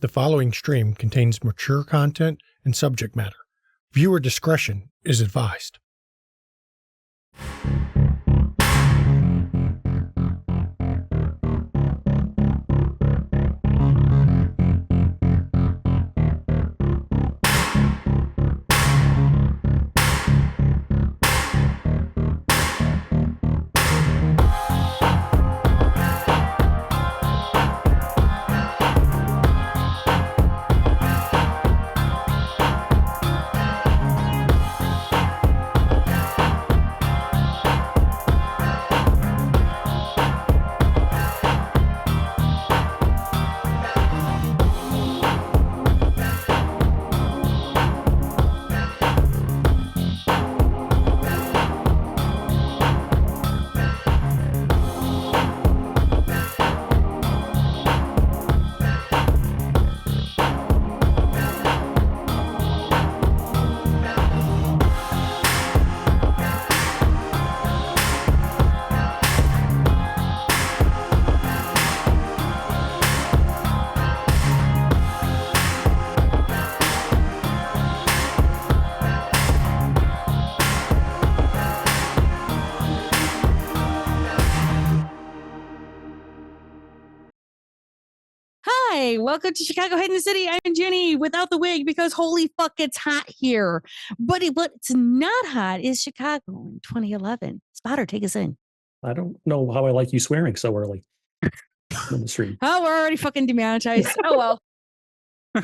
The following stream contains mature content and subject matter. Viewer discretion is advised. Hi, welcome to Chicago Hidden City. I'm Jenny without the wig because holy fuck, it's hot here. But what's not hot is Chicago in 2011. Spotter, take us in. I don't know how I like you swearing so early in the stream. Oh, we're already fucking demonetized. Oh, well. All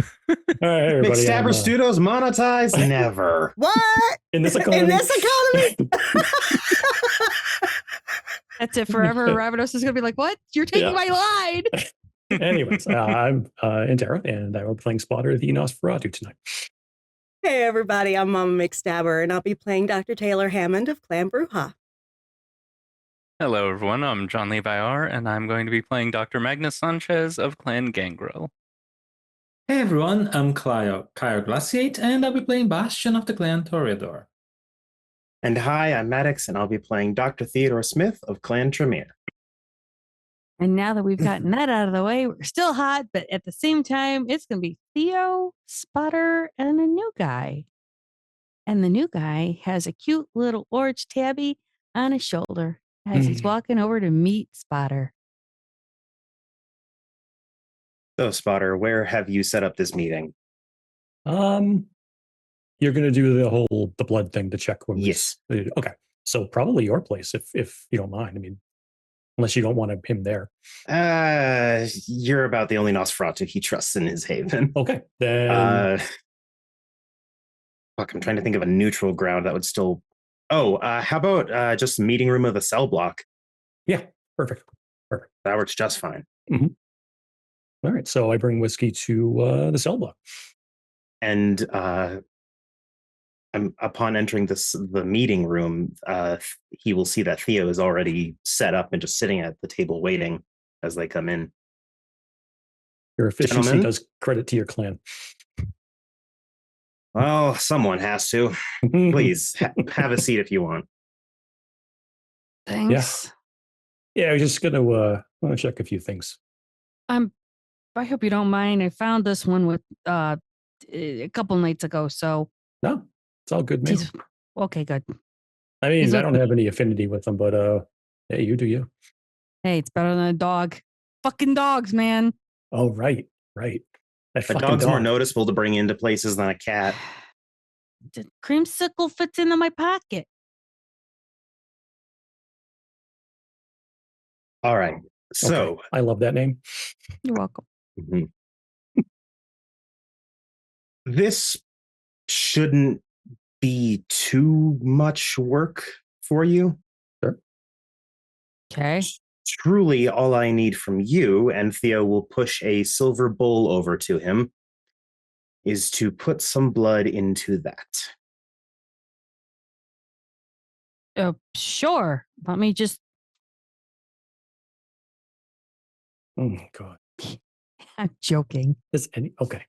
right, everybody. McStabber Studios monetize? Never. What? In this economy? In this economy? That's it forever. Ravenous is going to be like, what? You're taking my line. Anyways, I'm Intera, and I will be playing Spotter the Nosferatu tonight. Hey, everybody. I'm Mama McStabber, and I'll be playing Dr. Taylor Hammond of Clan Bruja. Hello, everyone. I'm John Levi R., and I'm going to be playing Dr. Magnus Sanchez of Clan Gangrel. Hey, everyone. I'm Kyle Glaciate, and I'll be playing Bastion of the Clan Toreador. And hi, I'm Maddox, and I'll be playing Dr. Theodore Smith of Clan Tremere. And now that we've gotten that out of the way, we're still hot, but at the same time, it's going to be Theo, Spotter, and a new guy. And the new guy has a cute little orange tabby on his shoulder as he's walking over to meet Spotter. So, Spotter, where have you set up this meeting? You're going to do the blood thing to check. Yes. Okay. So probably your place, if you don't mind. I mean, unless you don't want him there. You're about the only Nosferatu he trusts in his haven. Okay. Then... fuck, I'm trying to think of a neutral ground that would still... Oh, how about just meeting room of the cell block? Yeah, perfect. That works just fine. Mm-hmm. All right, so I bring whiskey to the cell block. And upon entering the meeting room, he will see that Theo is already set up and just sitting at the table waiting as they come in. Your efficiency does credit to your clan. Well, someone has to. Please, have a seat if you want. Thanks. Yeah, I was just going to check a few things. I hope you don't mind. I found this one with a couple nights ago, so... No, it's all good, man. Okay, good. I mean, I don't have any affinity with them, but hey, you do you. Hey, it's better than a dog. Fucking dogs, man. Oh, right. A dog's more noticeable to bring into places than a cat. The creamsicle fits into my pocket. All right. So okay. I love that name. You're welcome. Mm-hmm. This shouldn't be too much work for you. Sure. Okay. Truly, all I need from you, and Theo will push a silver bowl over to him, is to put some blood into that. Sure. Let me just... Oh, God. I'm joking. Okay.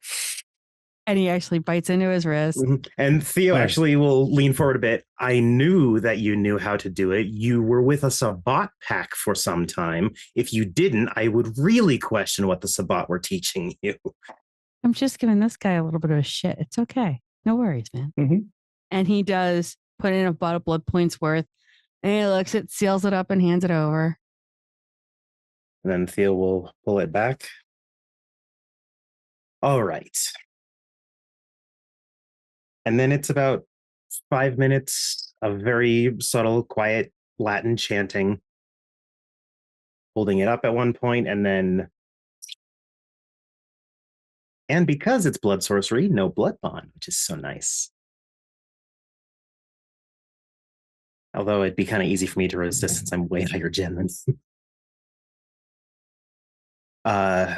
And he actually bites into his wrist. Mm-hmm. And Theo actually will lean forward a bit. I knew that you knew how to do it. You were with a Sabbat pack for some time. If you didn't, I would really question what the Sabbat were teaching you. I'm just giving this guy a little bit of a shit. It's okay. No worries, man. Mhm. And he does put in about a blood point's worth. And he looks it, seals it up, and hands it over. And then Theo will pull it back. All right. And then it's about 5 minutes of very subtle, quiet Latin chanting, holding it up at one point, and then. And because it's blood sorcery, no blood bond, which is so nice. Although it'd be kind of easy for me to resist since I'm way higher gen than.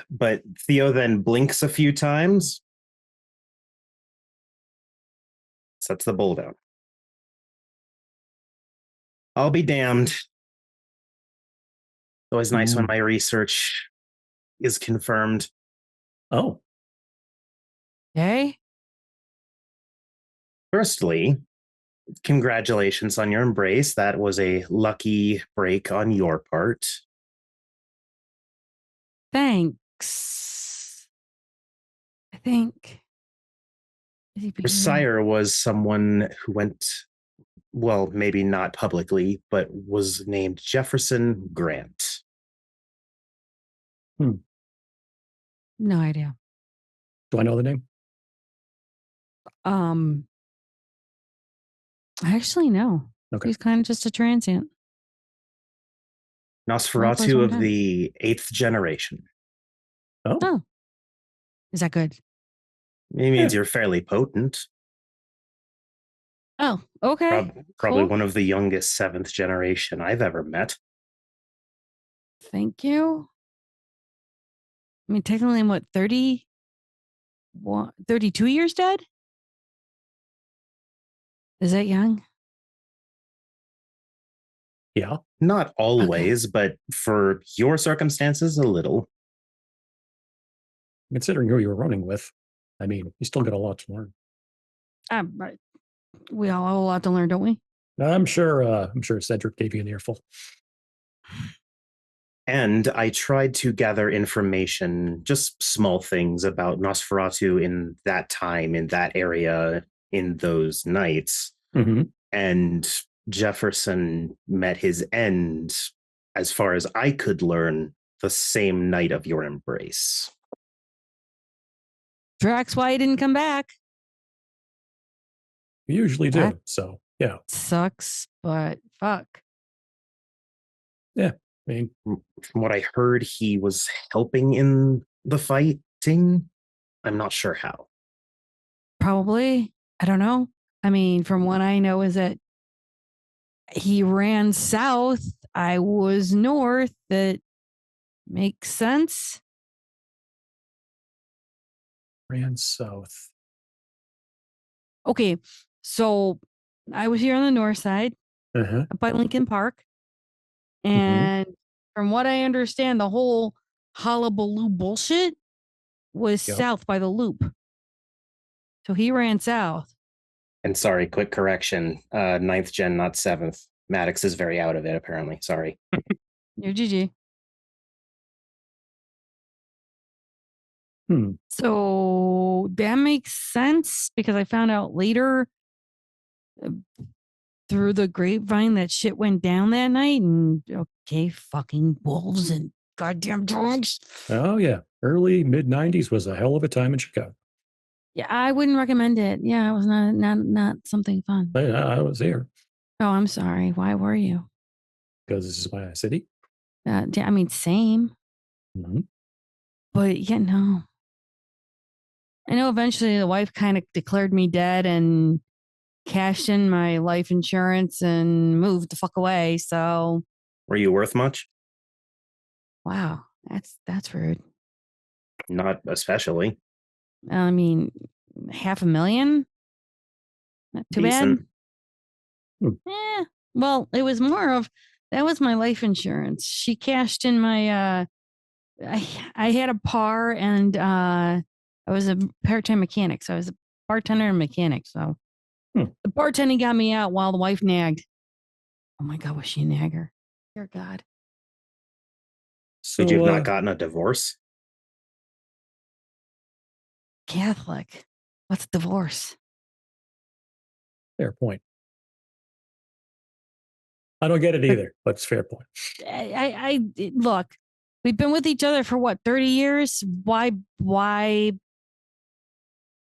But Theo then blinks a few times, sets the bowl down. I'll be damned. It's always nice when my research is confirmed. Oh, Okay. Firstly, congratulations on your embrace. That was a lucky break on your part. Thanks. I think. Is he Your being sire was someone who went, well, maybe not publicly, but was named Jefferson Grant. No idea. do I know the name? I actually know. Okay. He's kind of just a transient. Nosferatu one of time. the 8th generation. Oh, Oh. Is that good? It means Yeah. you're fairly potent. Oh, okay. Probably Cool. one of the youngest 7th generation I've ever met. Thank you. I mean, technically, I'm what, 32 years dead? Is that young? yeah. Not always, but for your circumstances, a little. Considering who you were running with, I mean, you still got a lot to learn. Right. We all have a lot to learn, don't we? I'm sure Cedric gave you an earful. And I tried to gather information, just small things about Nosferatu in that time, in that area, in those nights. Mm-hmm. And Jefferson met his end, as far as I could learn, the same night of your embrace. Drax, why he didn't come back? We usually do. That- So, yeah. Sucks, but fuck. I mean, From what I heard, he was helping in the fighting. I'm not sure how. Probably. I don't know. I mean, from what I know is that he ran south. I was north. That makes sense. ran south. Okay. So I was here on the north side Uh-huh. up by Lincoln Park. And from what I understand, the whole hullabaloo bullshit was Yep. south by the loop. So he ran south. And sorry, quick correction. 9th gen, not 7th. Maddox is very out of it, apparently. Sorry. You're GG. Hmm. So that makes sense because I found out later through the grapevine that shit went down that night. And okay, fucking wolves and goddamn dogs. Oh, yeah. Early mid-90s was a hell of a time in Chicago. Yeah, I wouldn't recommend it. Yeah, it was not something fun. I was there Oh, I'm sorry. Why were you? because this is my city. I mean, same. Mm-hmm. But yeah, no. I know eventually the wife kind of declared me dead and cashed in my life insurance and moved the fuck away. So Were you worth much? wow, that's rude. Not especially. I mean, $500,000? Not too Decent. bad. Well, it was more of that was my life insurance. She cashed in my I had a par and I was a part-time mechanic. So I was a bartender and mechanic. So the bartending got me out while the wife nagged. Oh my God, was she a nagger? Dear God. So, Would you have not gotten a divorce? Catholic. What's divorce? Fair point. I don't get it either, but it's fair point. Look, we've been with each other for what, 30 years? Why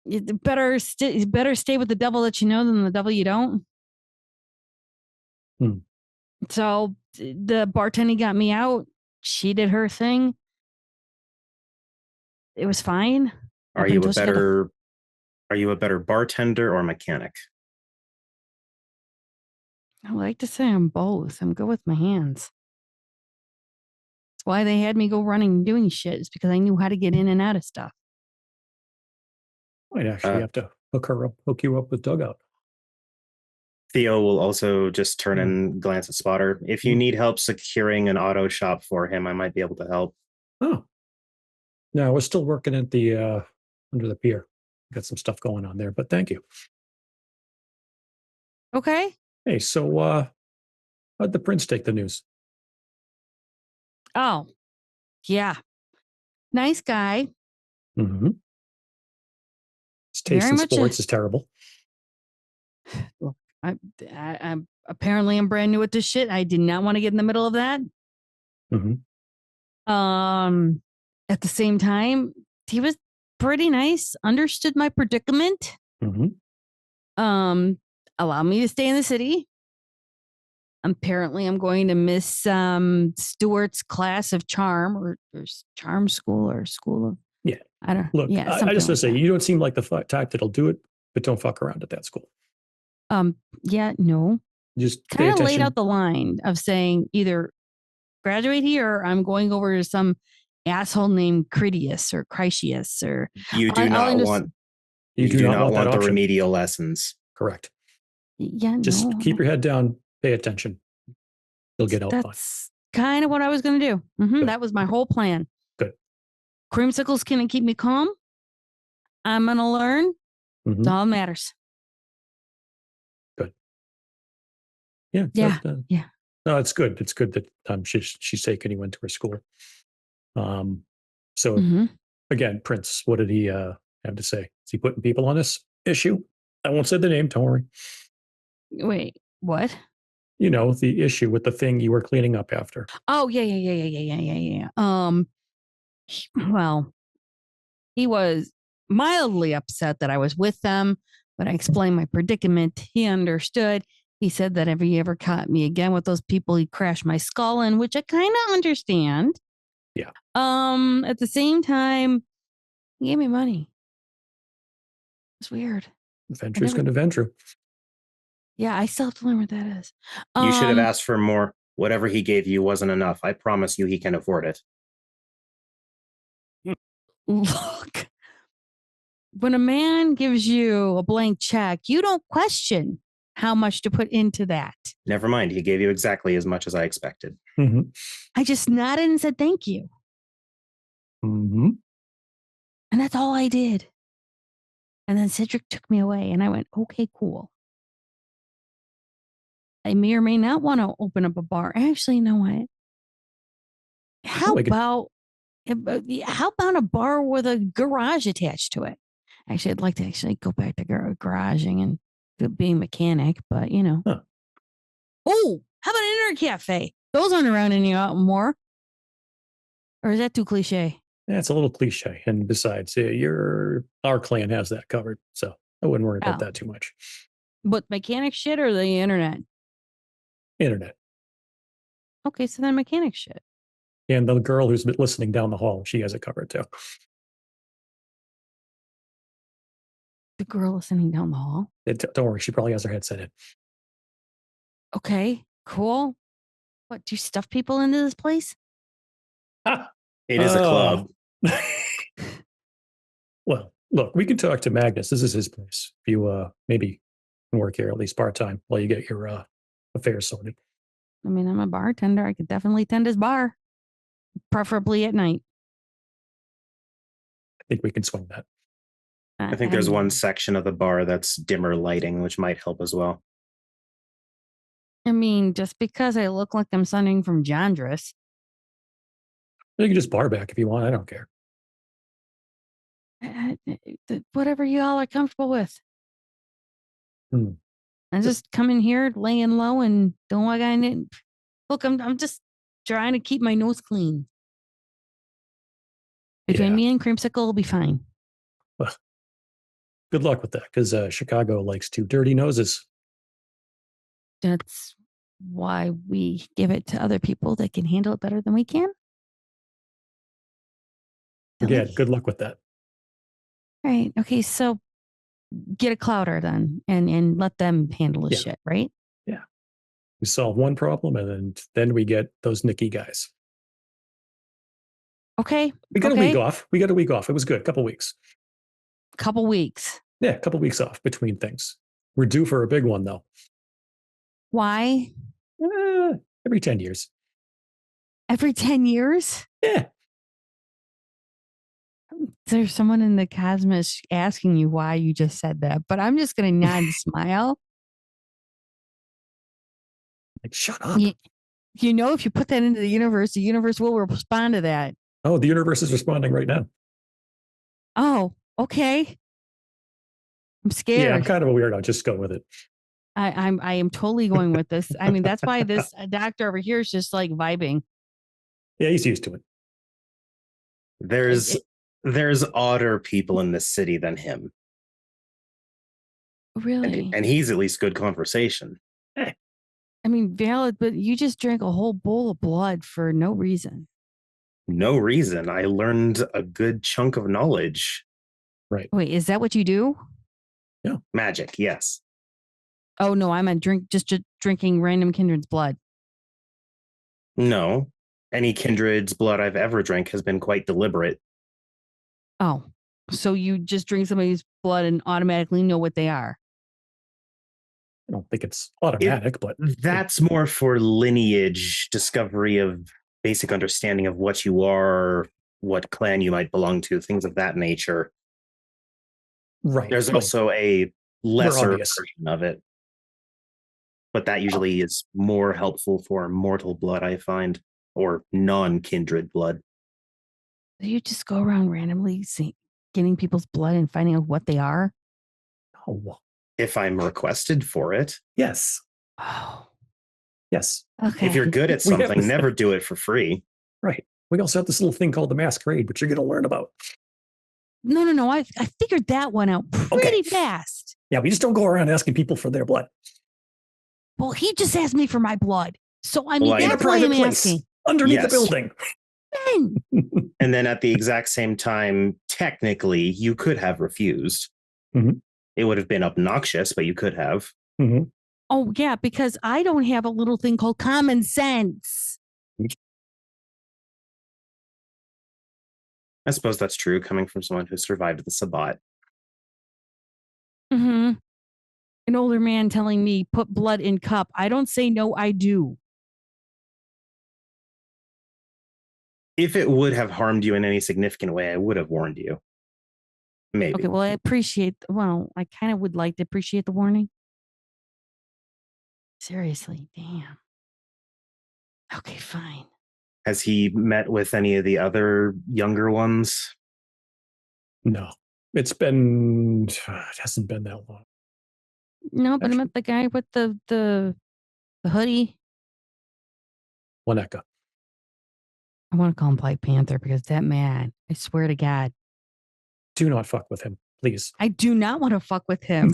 better stay with the devil that you know than the devil you don't. Hmm. So the bartender got me out. She did her thing. It was fine. Are you a better bartender or mechanic? I like to say I'm both. I'm good with my hands. That's why they had me go running and doing shit. It's because I knew how to get in and out of stuff. Might actually have to hook you up with Dugout. Theo will also just turn and glance at Spotter. If you need help securing an auto shop for him, I might be able to help. Oh. No, we're still working at the under the pier. Got some stuff going on there, but thank you. Okay. Hey, so how'd the prince take the news? Oh, yeah. Nice guy. Mm-hmm. His taste Very in much sports is terrible. Look, I'm apparently I'm brand new at this shit. I did not want to get in the middle of that. Mm-hmm. At the same time, he was pretty nice, understood my predicament. Mm-hmm. Allowed me to stay in the city. Apparently, I'm going to miss Stewart's class of charm or charm school or school of. Yeah. I don't. Look, Yeah, I just want to say, that. you don't seem like the type that'll do it, but don't fuck around at that school. Yeah, no. Just pay Kind of attention. laid out the line of saying either graduate here or I'm going over to some asshole named Critias or Critias or. You do not want. You do not want the remedial lessons. Correct. Yeah, just no. keep your head down. Pay attention. You'll get out fine. That's kind of what I was going to do. Mm-hmm, that was my whole plan. Good. Creamsicles can keep me calm. I'm going to learn. Mm-hmm. That's all that matters. Good. Yeah. Yeah. Yeah. No, it's good. It's good that she's taken you into her school. So again, Prince, what did he have to say? Is he putting people on this issue? I won't say the name. Don't worry. Wait, what? You know, the issue with the thing you were cleaning up after. Oh, yeah. Well, he was mildly upset that I was with them, but I explained my predicament. He understood. He said that if he ever caught me again with those people, he'd crash my skull in, which I kind of understand. Yeah. At the same time, he gave me money. It's weird. Venture's going to venture. Yeah, I still have to learn what that is. You should have asked for more. Whatever he gave you wasn't enough. I promise you he can afford it. Look, when a man gives you a blank check, you don't question how much to put into that. Never mind. He gave you exactly as much as I expected. Mm-hmm. I just nodded and said thank you. Mm-hmm. And that's all I did. And then Cedric took me away and I went, okay, cool. I may or may not want to open up a bar. Actually, you know what? How about a bar with a garage attached to it? Actually, I'd like to actually go back to garaging and being a mechanic, but you know. Huh. Oh, how about an internet cafe? Those aren't around anymore. Or is that too cliche? Yeah, it's a little cliche. And besides, our clan has that covered. So I wouldn't worry about that too much. But mechanic shit or the internet? Internet. Okay, so then mechanic shit. And the girl who's been listening down the hall, she has it covered too. The girl listening down the hall? Don't worry, she probably has her headset in. Okay, cool. What, do you stuff people into this place? It is a club. Well, look, we can talk to Magnus. This is his place. If you maybe can work here at least part-time while you get your affairs sorted. I mean, I'm a bartender. I could definitely tend his bar, preferably at night. I think we can swing that. I think there's one section of the bar that's dimmer lighting, which might help as well. I mean, just because I look like I'm something from Jandris. You can just bar back if you want. I don't care. Whatever you all are comfortable with. Hmm. I just come in here laying low and doing what I need. Look, I'm just trying to keep my nose clean. Between Yeah. me and Creamsicle, will be fine. Well, good luck with that, because Chicago likes two dirty noses. That's why we give it to other people that can handle it better than we can. Again, Silly. good luck with that. Right. Okay. So get a clouder then and let them handle the Yeah. shit, right? We solve one problem, and then we get those Nikki guys. Okay. We got a Okay. week off. It was good. Couple weeks. Couple weeks. Yeah, a couple weeks off between things. We're due for a big one, though. Why? Every 10 years. Every 10 years? Yeah. There's someone in the cosmos asking you why you just said that, but I'm just going to nod and smile. Like, shut up. You know, if you put that into the universe will respond to that. Oh, the universe is responding right now. Oh, okay. I'm scared. Yeah, I'm kind of a weirdo. Just go with it. I am totally going with this. I mean, that's why this doctor over here is just like vibing. Yeah, he's used to it. There's odder people in this city than him. Really? And he's at least good conversation. I mean, valid, but you just drank a whole bowl of blood for no reason. No reason. I learned a good chunk of knowledge. Right. Wait, is that what you do? Yeah. Magic, yes. Oh no, I'm just drinking random kindred's blood. No. Any kindred's blood I've ever drank has been quite deliberate. Oh, so you just drink somebody's blood and automatically know what they are? I don't think it's automatic, but that's more for lineage, discovery of basic understanding of what you are, what clan you might belong to, things of that nature. Right. There's also a lesser obvious. version of it. But that usually is more helpful for mortal blood, I find, or non-kindred blood. You just go around randomly getting people's blood and finding out what they are? Oh, if I'm requested for it. Yes. Oh. Yes. Okay. If you're good at something, never do it for free. Right. We also have this little thing called the Masquerade, which you're going to learn about. No. I figured that one out pretty fast. Yeah, we just don't go around asking people for their blood. Well, he just asked me for my blood. So, I mean, in a that's why private I'm place, asking. underneath the building. And then at the exact same time, technically, you could have refused. Mm-hmm. It would have been obnoxious, but you could have. Mm-hmm. Oh, yeah, because I don't have a little thing called common sense. I suppose that's true, coming from someone who survived the Sabbat. Mm-hmm. An older man telling me, put blood in cup. I don't say no, I do. If it would have harmed you in any significant way, I would have warned you. Maybe. Okay, well, I kind of would like to appreciate the warning. Seriously, damn. Okay, fine. Has he met with any of the other younger ones? No. It hasn't been that long. No, but I met the guy with the hoodie. Waneka. I want to call him Black Panther because that man, I swear to God. Do not fuck with him, please. I do not want to fuck with him.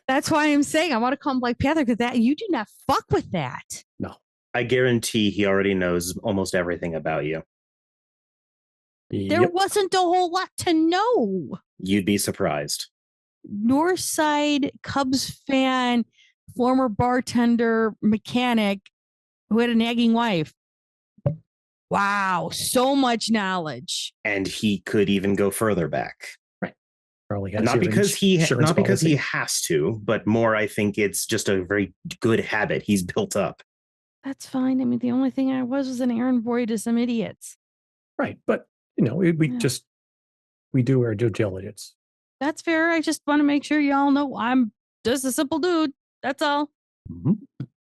That's why I'm saying I want to call him Black Panther because you do not fuck with that. No. I guarantee he already knows almost everything about you. There wasn't a whole lot to know. You'd be surprised. Northside Cubs fan, former bartender, mechanic who had a nagging wife. Wow, so much knowledge. And he could even go further back. Right. Probably has not because he policy. has to, but more I think it's just a very good habit he's built up. That's fine. I mean, the only thing I was an errand boy to some idiots. Right, but we do our due diligence. That's fair. I just want to make sure y'all know I'm just a simple dude. That's all. Mm-hmm.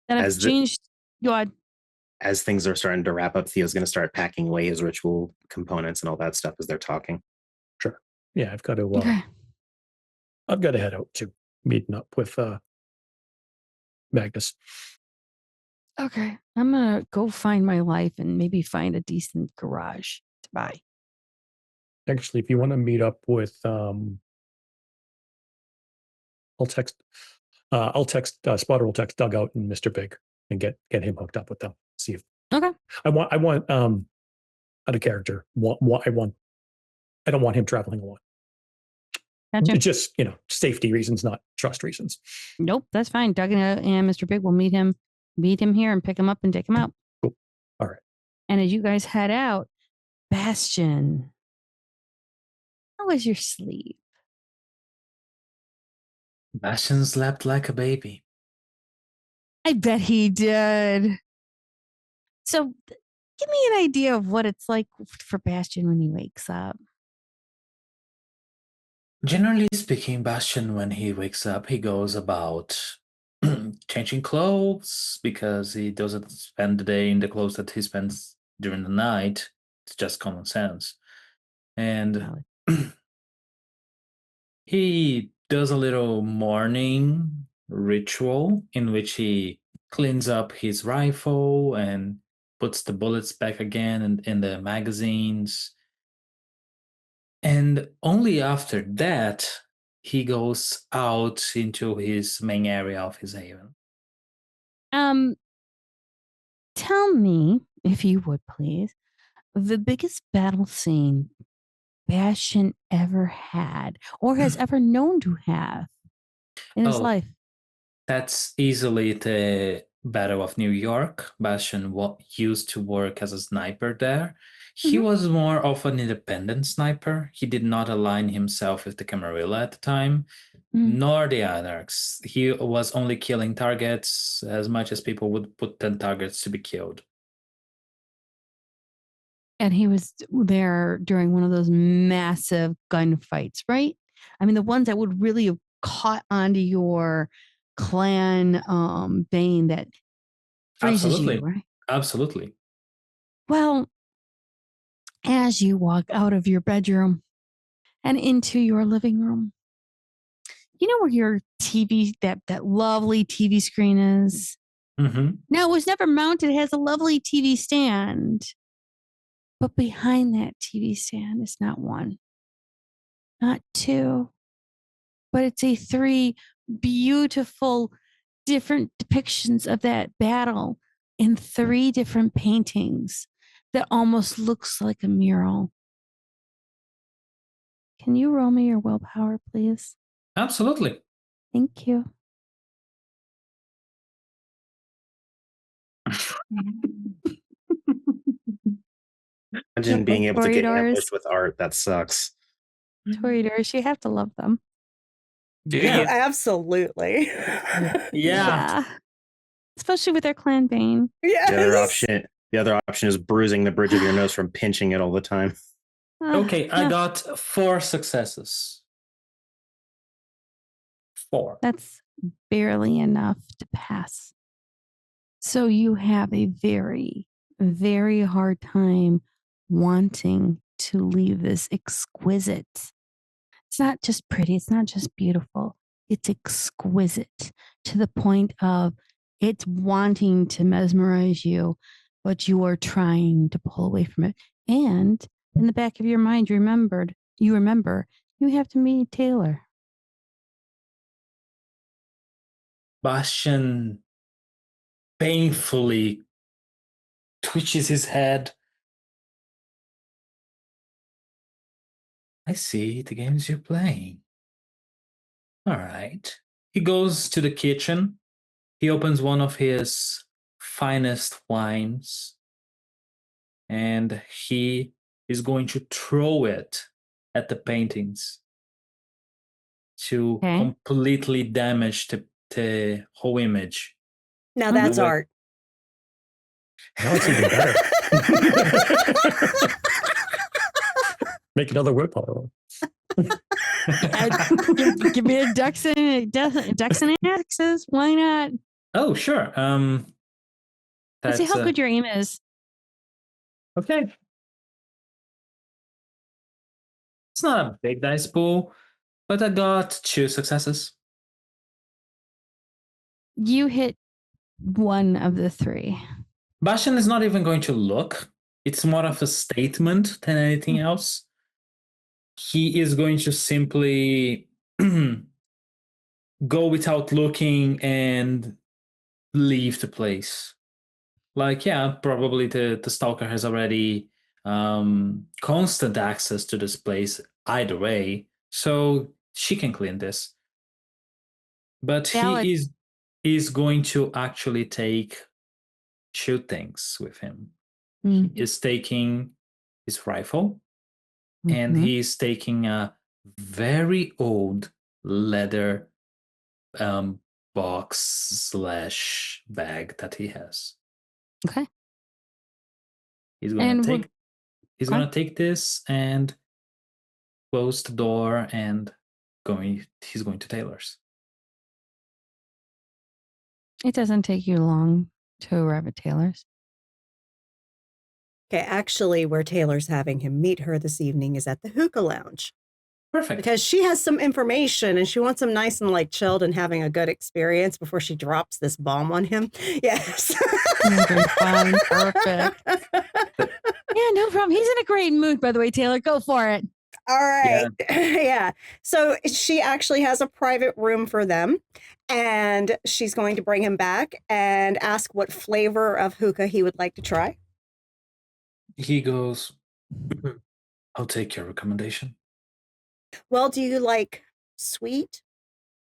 And I've changed. Go ahead. As things are starting to wrap up, Theo's going to start packing away his ritual components and all that stuff as they're talking. Sure. Yeah, I've got to. Okay. I've got to head out to meeting up with Magnus. Okay. I'm going to go find my life and maybe find a decent garage to buy. Actually, if you want to meet up with, I'll text. Spotter will text Dugout and Mr. Big and get him hooked up with them. See if Okay. I want out of character. I don't want him traveling alone. Gotcha. Just safety reasons, not trust reasons. Nope, that's fine. Doug and Mr. Big will meet him here and pick him up and take him out. Cool. All right. And as you guys head out, Bastion, how was your sleep? Bastion slept like a baby. I bet he did. So give me an idea of what it's like for Bastion when he wakes up. Generally speaking, Bastion, when he wakes up, he goes about changing clothes because he doesn't spend the day in the clothes that he spends during the night. It's just common sense. And he does a little morning ritual in which he cleans up his rifle and puts the bullets back again in the magazines. And only after that, he goes out into his main area of his haven. Tell me, if you would please, the biggest battle scene Bastion ever had or has ever known to have in his life. That's easily the Battle of New York. Bastion used to work as a sniper there. He was more of an independent sniper. He did not align himself with the Camarilla at the time, nor the Anarchs. He was only killing targets as much as people would put 10 targets to be killed. And he was there during one of those massive gunfights, right? I mean, the ones that would really have caught onto your clan vein that freezes you, right? Absolutely. Well, as you walk out of your bedroom and into your living room, you know where your TV, that lovely TV screen is? Mm-hmm. No, it was never mounted. It has a lovely TV stand. But behind that TV stand is not one, not two, but it's a 3 beautiful different depictions of that battle in 3 different paintings that almost looks like a mural. Can you roll me your willpower, please? Absolutely. Thank you. Imagine being able to get Corridors. ambushed with art. That sucks. Corridors, you have to love them. Yeah. Absolutely. Yeah. Especially with their clan bane. Yes. The other option is bruising the bridge of your nose from pinching it all the time. Okay, I got 4 successes. 4. That's barely enough to pass. So you have a very, very hard time wanting to leave this exquisite. It's not just pretty, it's not just beautiful. It's exquisite to the point of it's wanting to mesmerize you, but you are trying to pull away from it. And in the back of your mind, you remember you have to meet Taylor. Bastion painfully twitches his head. I see the games you're playing. All right. He goes to the kitchen. He opens one of his finest wines. And he is going to throw it at the paintings to completely damage the whole image. Now that's art. Now it's even better. Make another willpower. Give me a ducks and axes. Why not? Oh, sure. Let's see how good your aim is. Okay. It's not a big dice pool, but I got 2 successes. You hit one of the 3. Bashan is not even going to look. It's more of a statement than anything else. He is going to simply go without looking and leave the place. Like, yeah, probably the stalker has already constant access to this place either way, so she can clean this. But Valid. he is going to actually take 2 things with him. Mm. He is taking his rifle, and Mhm. he's taking a very old leather box / bag that he has. Okay. He's gonna And take he's go on. gonna take this and close the door and he's going to Taylor's. It doesn't take you long to arrive at Taylor's. Okay, actually, where Taylor's having him meet her this evening is at the hookah lounge Perfect. because she has some information and she wants him nice and like chilled and having a good experience before she drops this bomb on him. Yes. Okay, fine. Perfect. Yeah, no problem. He's in a great mood, by the way, Taylor. Go for it. All right. Yeah. So she actually has a private room for them, and she's going to bring him back and ask what flavor of hookah he would like to try. He goes, I'll take your recommendation. Well, do you like sweet,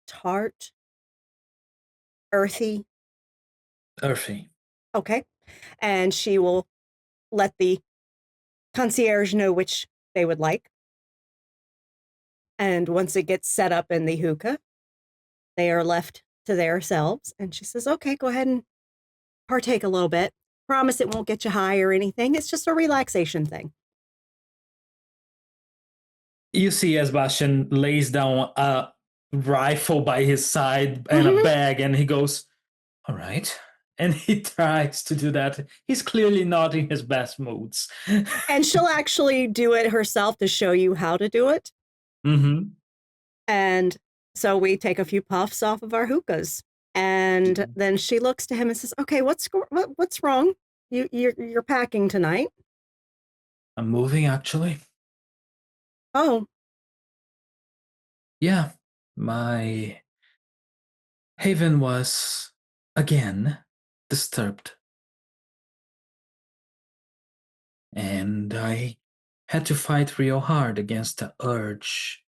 tart, earthy? Earthy. Okay. And she will let the concierge know which they would like. And once it gets set up in the hookah, they are left to themselves. And she says, okay, go ahead and partake a little bit. Promise it won't get you high or anything. It's just a relaxation thing. You see as Bastian lays down a rifle by his side and a bag, and he goes, all right. And he tries to do that. He's clearly not in his best moods. And she'll actually do it herself to show you how to do it. Mm-hmm. And so we take a few puffs off of our hookahs. And then she looks to him and says, okay, what's wrong? You're packing tonight. I'm moving, actually. Oh, Yeah, my haven was again disturbed. And I had to fight real hard against the urge.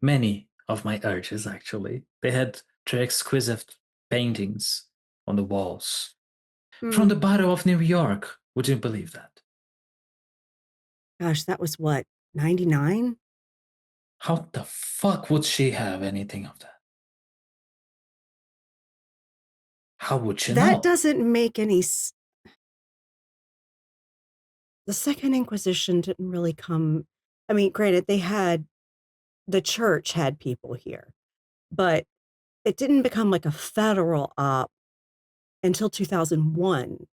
Many of my urges, actually. They had their exquisite paintings on the walls. From the Battle of New York. Would you believe that? gosh, that was what, 99? How the fuck would she have anything of that? How would she That know? doesn't make any The Second Inquisition didn't really come. I mean, granted, the church had people here, but it didn't become like a federal op until 2001.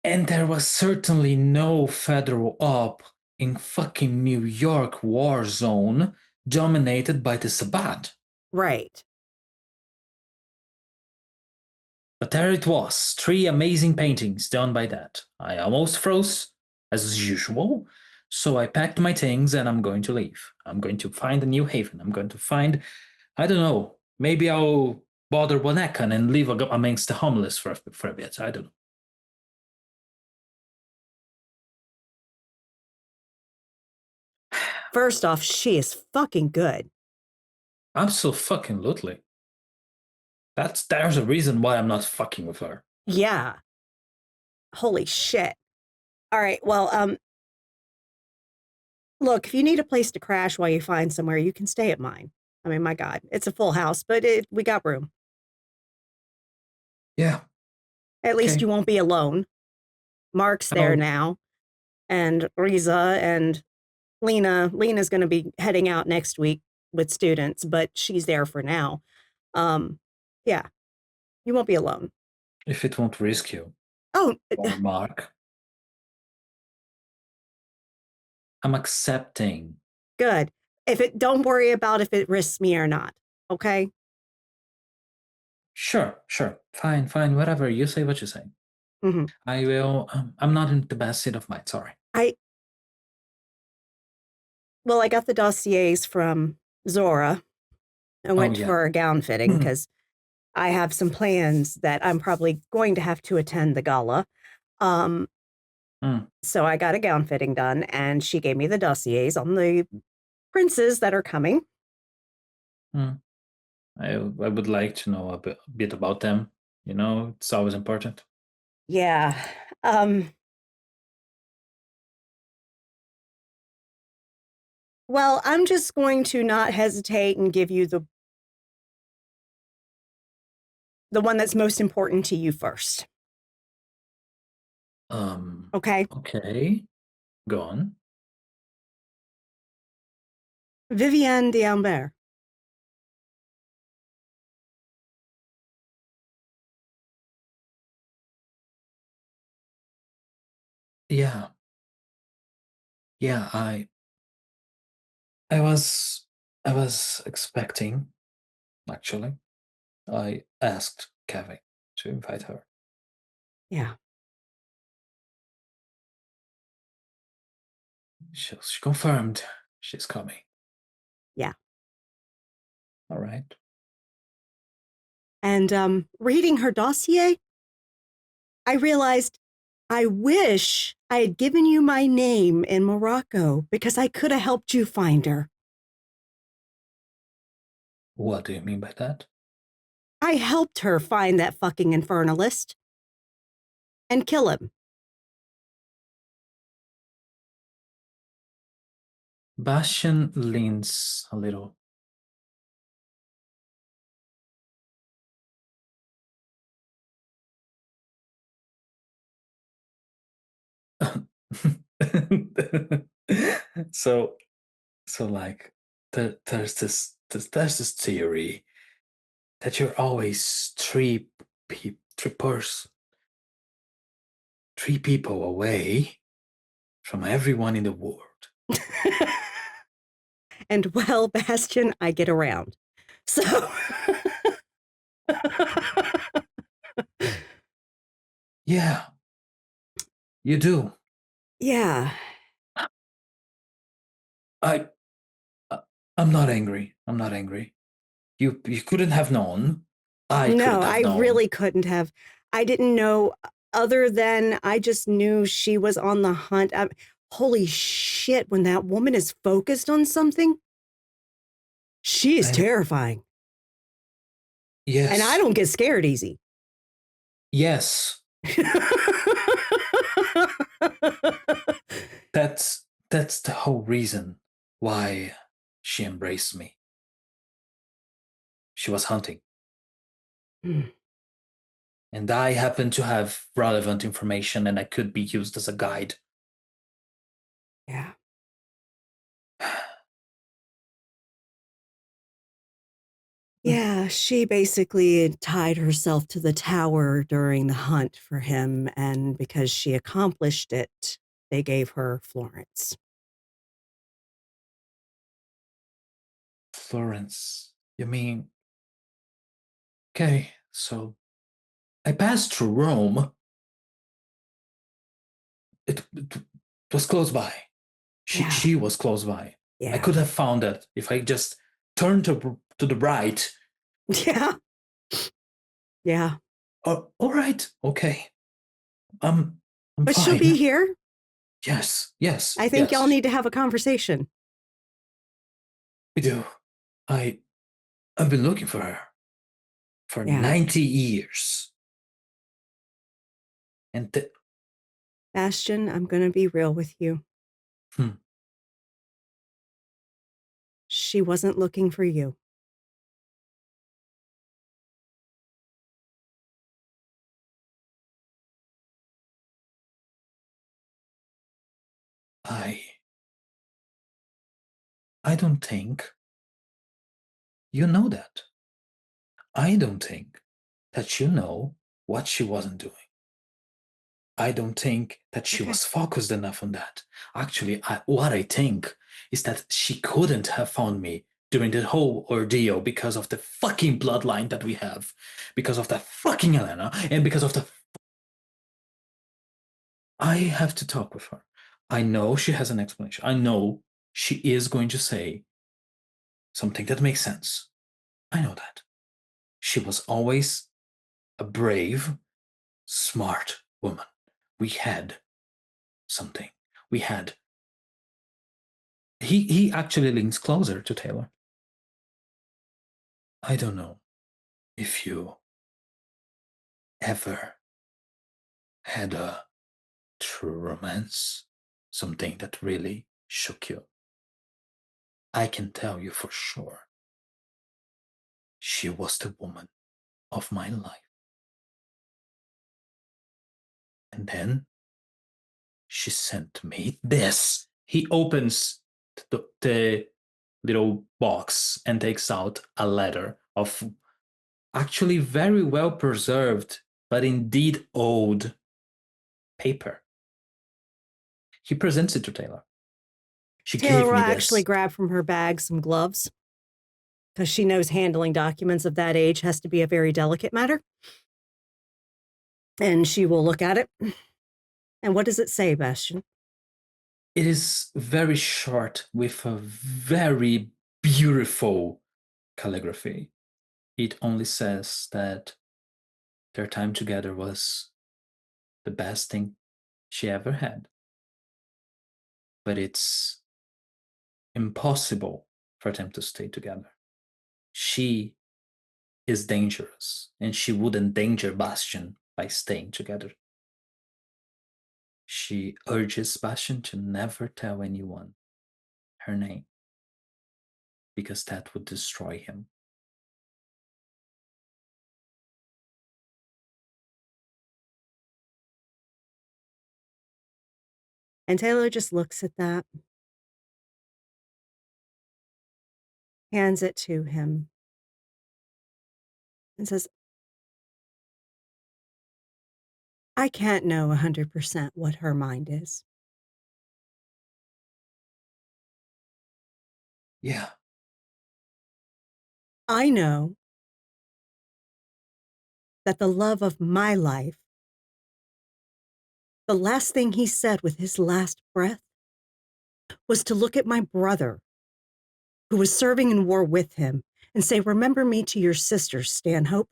And there was certainly no federal op in fucking New York war zone dominated by the Sabbat. Right. But there it was, 3 amazing paintings done by that. I almost froze, as usual, so I packed my things and I'm going to leave. I'm going to find a new haven. I'm going to find, I don't know, maybe I'll bother Bonekan and live amongst the homeless for a bit. I don't know. First off, she is fucking good. Absolutely. There's a reason why I'm not fucking with her. Yeah. Holy shit. All right. Well, look, if you need a place to crash while you find somewhere, you can stay at mine. I mean, my God, it's a full house, but we got room. Yeah. At least Okay. you won't be alone. Mark's there now, and Riza and Lena. Lena's going to be heading out next week with students, but she's there for now. Yeah, you won't be alone. If it won't risk you. Oh, Or Mark. I'm accepting. Good. Don't worry about if it risks me or not. Okay. Sure. Fine. Whatever. You say what you say. Mhm. I will. I'm not in the best state of mind. Sorry. Well, I got the dossiers from Zora. I went yeah. for a gown fitting because I have some plans that I'm probably going to have to attend the gala. So I got a gown fitting done, and she gave me the dossiers on the princes that are coming. I would like to know a bit about them. You know, it's always important. Yeah. Well, I'm just going to not hesitate and give you the one that's most important to you first. Okay. Okay. Go on. Vivienne d'Alembert. Yeah. I was expecting, actually. I asked Kevin to invite her. Yeah. She confirmed she's coming. Yeah. All right. And reading her dossier, I realized I wish I had given you my name in Morocco because I could have helped you find her. What do you mean by that? I helped her find that fucking infernalist and kill him. Bastian leans a little. so like there's this theory that you're always three people away from everyone in the world. And well, Bastian, I get around. So Yeah, you do. yeah. I'm not angry. You couldn't have known. I No, couldn't have I known. really couldn't have. I didn't know other than I just knew she was on the hunt. Holy shit, when that woman is focused on something, she is terrifying. Yes. And I don't get scared easy. Yes. That's the whole reason why she embraced me. She was hunting. And I happen to have relevant information, and I could be used as a guide. Yeah. Yeah, she basically tied herself to the tower during the hunt for him, and because she accomplished it, they gave her Florence. Florence, you mean? Okay, so I passed through Rome. It was close by. She was close by. Yeah. I could have found it if I just turned to the right. Yeah. Yeah. Oh, all right. Okay. I'm But fine. she'll be here. Yes. I think y'all need to have a conversation. We do. I've been looking for her for 90 years. And Bastian, I'm going to be real with you. She wasn't looking for you. I don't think you know that. I don't think that you know what she wasn't doing. I don't think that she Okay. was focused enough on that. Actually, what I think is that she couldn't have found me during the whole ordeal because of the fucking bloodline that we have, because of that fucking Elena, and because of the... I have to talk with her. I know she has an explanation. I know she is going to say something that makes sense. I know that. She was always a brave, smart woman. We had something. We had... He actually leans closer to Taylor. I don't know if you ever had a true romance, something that really shook you. I can tell you for sure, she was the woman of my life. And then she sent me this. He opens the little box and takes out a letter of actually very well preserved, but indeed old paper. He presents it to Taylor. She Taylor gave will me actually this. grab from her bag some gloves because she knows handling documents of that age has to be a very delicate matter. And she will look at it. And what does it say, Bastian? It is very short with a very beautiful calligraphy. It only says that their time together was the best thing she ever had. But it's impossible for them to stay together. She is dangerous, and she would endanger Bastian by staying together. She urges Bastian to never tell anyone her name, because that would destroy him. And Taylor just looks at that, hands it to him, and says, I can't know 100% what her mind is. Yeah. I know that the love of my life, the last thing he said with his last breath was to look at my brother, who was serving in war with him, and say, remember me to your sister, Stanhope.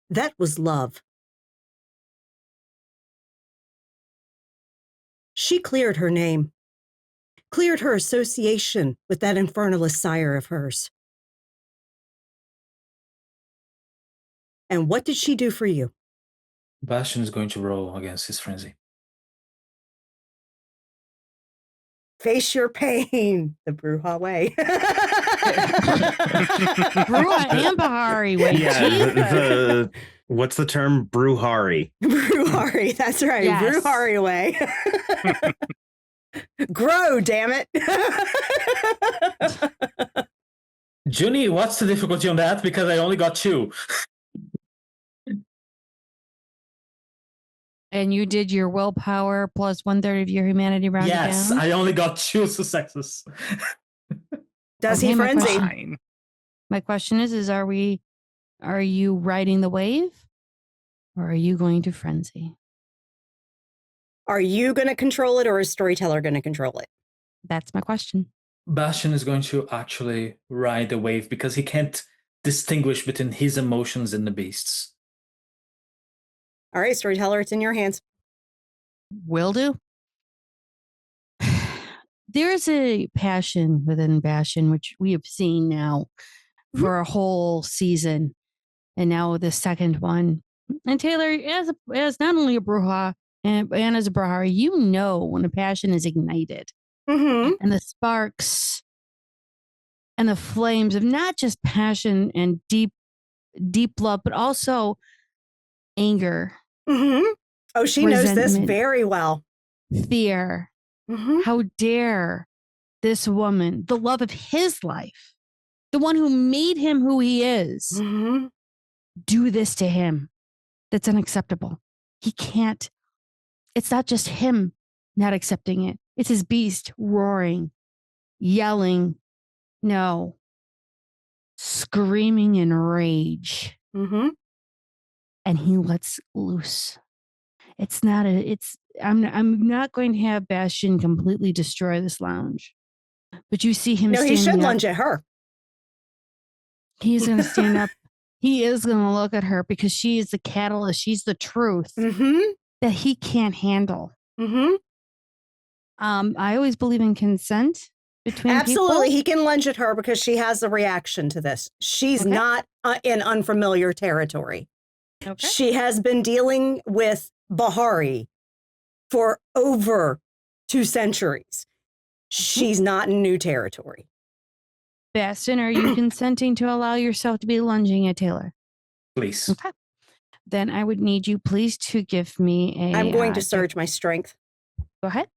That was love. She cleared her name, cleared her association with that infernalist sire of hers. And what did she do for you? Bastian is going to roll against his frenzy. Face your pain, the Bruja way. Bruja and Bahari way. Yeah, what's the term? Bruhari. Bruhari, that's right. Yes. Bruhari way. Grow, damn it. Junie, what's the difficulty on that? Because I only got 2. And you did your willpower plus 1/3 of your humanity rounded Yes, down? I only got 2 successes. Does Okay, he my frenzy? Fine. My question is are you riding the wave or are you going to frenzy? Are you going to control it or is Storyteller going to control it? That's my question. Bastian is going to actually ride the wave because he can't distinguish between his emotions and the beasts. All right, Storyteller, it's in your hands. Will do. There is a passion within Bastion, which we have seen now for a whole season, and now the second one. And Taylor, as not only a Bruja and as a Brahari, you know when a passion is ignited, Mm-hmm. and the sparks and the flames of not just passion and deep love, but also anger, Mm-hmm. Oh, she knows this resentment, very well. fear. Mm-hmm. How dare this woman, the love of his life, the one who made him who he is, Mm-hmm. do this to him? that's unacceptable. He can't, it's not just him not accepting it. It's his beast roaring, yelling, no, screaming in rage. Mm-hmm. And he lets loose. It's not I'm not going to have Bastion completely destroy this lounge. But you see him No, he should standing up. lunge at her. He's going to stand up. He is going to look at her because she is the catalyst. She's the truth Mm-hmm. that he can't handle. Mm-hmm. I always believe in consent between Absolutely. people. He can lunge at her because she has a reaction to this. She's Okay. not in unfamiliar territory. Okay. She has been dealing with Bahari for over 2 centuries. She's not in new territory. Bastion, are you consenting to allow yourself to be lunging at Taylor? Please. Okay. Then I would need you, please, to give me a. I'm going to surge my strength. Go ahead.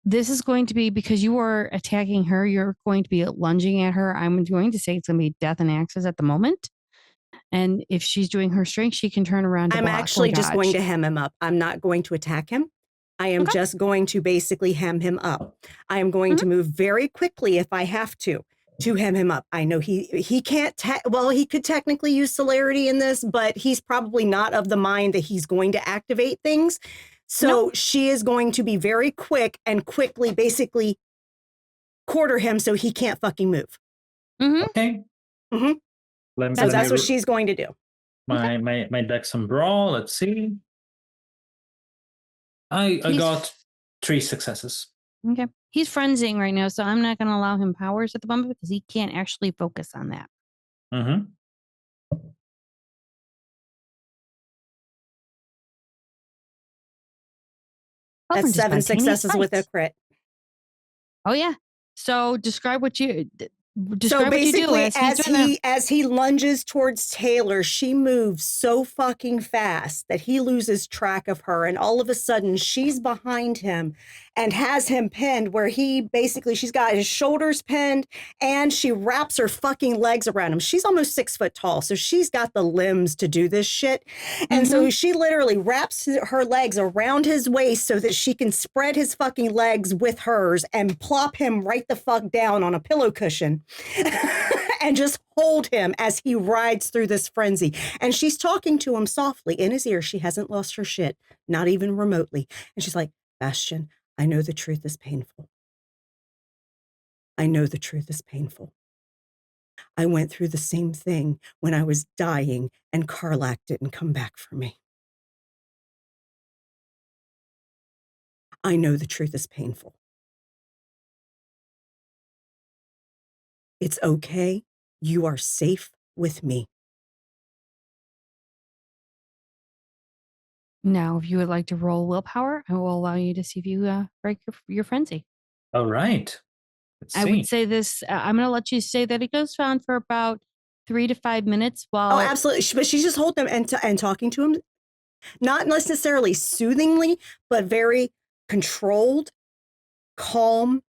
This is going to be because you are attacking her. You're going to be lunging at her. I'm going to say it's going to be death and axes at the moment. And if she's doing her strength, she can turn around to I'm block or actually just going dodge. to hem him up. I'm not going to attack him. I am just going to basically hem him up. I am going to move very quickly if I have to hem him up. I know he can't, he could technically use celerity in this, but he's probably not of the mind that he's going to activate things. So she is going to be very quick and quickly basically quarter him so he can't fucking move. Okay. Mm-hmm. So that's what she's going to do. My Dex and Brawl. Let's see. I got 3 successes. Okay. He's frenzying right now, so I'm not going to allow him powers at the moment because he can't actually focus on that. Mm-hmm. That's 7 successes with a crit. Oh yeah. So describe what you So basically, do as he lunges towards Taylor, she moves so fucking fast that he loses track of her, and all of a sudden she's behind him and has him pinned where she's got his shoulders pinned and she wraps her fucking legs around him. She's almost 6 foot tall, so she's got the limbs to do this shit. And so she literally wraps her legs around his waist so that she can spread his fucking legs with hers and plop him right the fuck down on a pillow cushion. And just hold him as he rides through this frenzy. And she's talking to him softly in his ear. She hasn't lost her shit, not even remotely. And she's like, Bastion, I know the truth is painful. I know the truth is painful. I went through the same thing when I was dying and Karlak didn't come back for me. I know the truth is painful. It's okay. You are safe with me. Now, if you would like to roll willpower, I will allow you to see if you break your frenzy. All right. I would say this. I'm going to let you say that it goes on for about 3 to 5 minutes. While absolutely. But she's just holding him and talking to him, not necessarily soothingly, but very controlled, calm,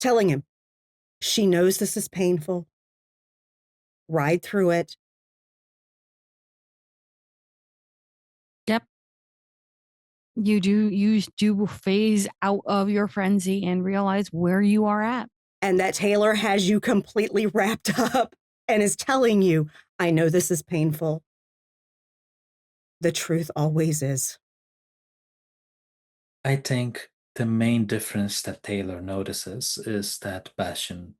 telling him she knows this is painful. Ride through it. Yep. You do phase out of your frenzy and realize where you are at. And that Taylor has you completely wrapped up and is telling you, I know this is painful. The truth always is. I think the main difference that Taylor notices is that Bastion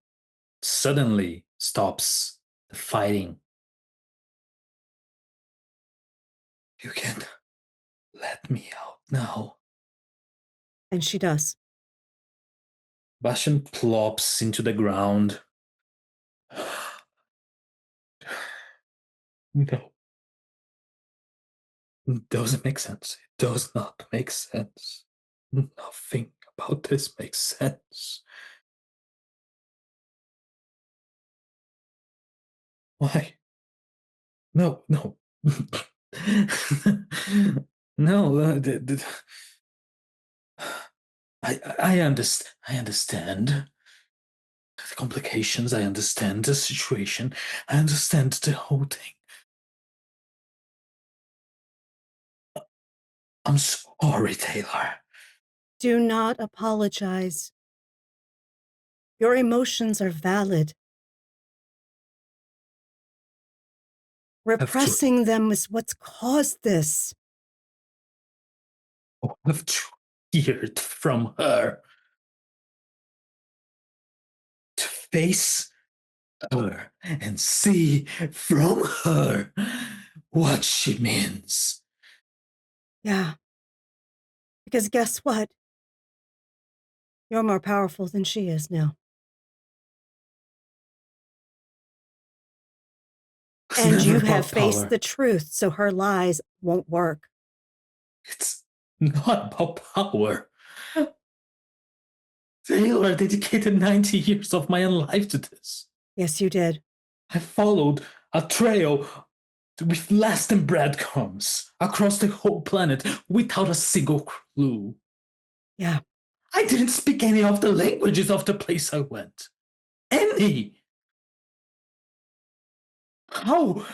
suddenly stops the fighting. You can let me out now. And she does. Bastion plops into the ground. No. It doesn't make sense. It does not make sense. Nothing about this makes sense. Why? No. No, I understand the complications. I understand the situation. I understand the whole thing. I'm sorry, Taylor. Do not apologize. Your emotions are valid. Repressing them is what's caused this. I've heard from her. To face her and see from her what she means. Yeah. Because guess what? You're more powerful than she is now. It's And never you about have faced power. the truth, so her lies won't work. It's not about power. Taylor dedicated 90 years of my own life to this. Yes, you did. I followed a trail with less than breadcrumbs across the whole planet without a single clue. Yeah. I didn't speak any of the languages of the place I went. Any. How?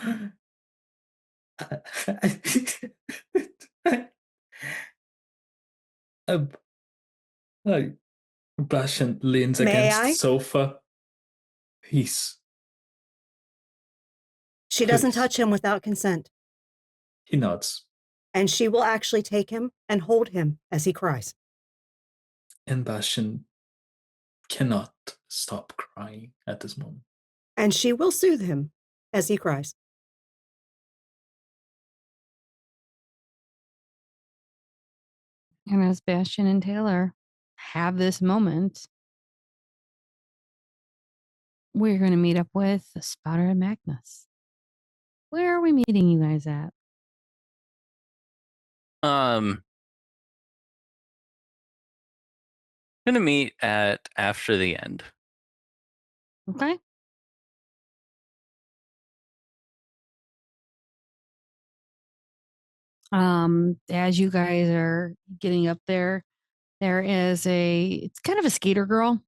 Bashan leans May against the I? sofa. Please. She doesn't Please. touch him without consent. He nods. And she will actually take him and hold him as he cries. And Bashan cannot stop crying at this moment. And she will soothe him as he cries. And as Bastion and Taylor have this moment, we're going to meet up with the Spotter and Magnus. Where are we meeting you guys at? Gonna meet at after the end. Okay. As you guys are getting up there, there is it's kind of a skater girl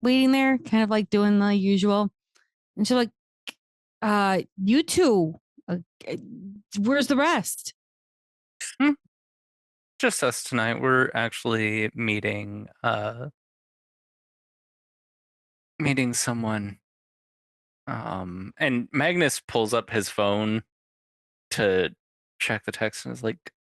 waiting there, kind of like doing the usual. And she's like, you two, where's the rest? Just us tonight. We're actually meeting someone. And Magnus pulls up his phone to check the text and is like,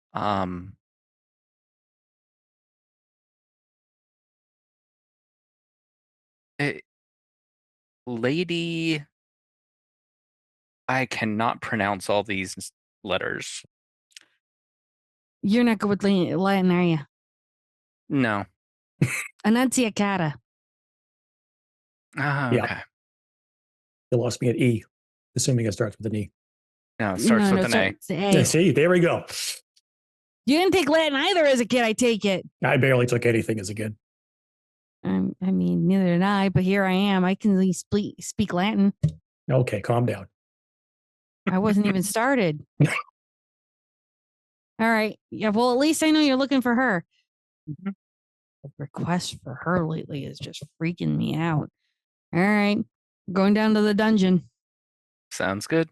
lady, I cannot pronounce all these letters. You're not good with Latin, are you? No. Annunciata. Yeah. Okay. You lost me at E, assuming it starts with an E. No, it starts with an A. It's A. Yeah, see, there we go. You didn't take Latin either as a kid, I take it. I barely took anything as a kid. I mean, neither did I, but here I am. I can at least speak Latin. Okay, calm down. I wasn't even started. All right. Yeah, well, at least I know you're looking for her. Mhm. The request for her lately is just freaking me out. All right. Going down to the dungeon. Sounds good.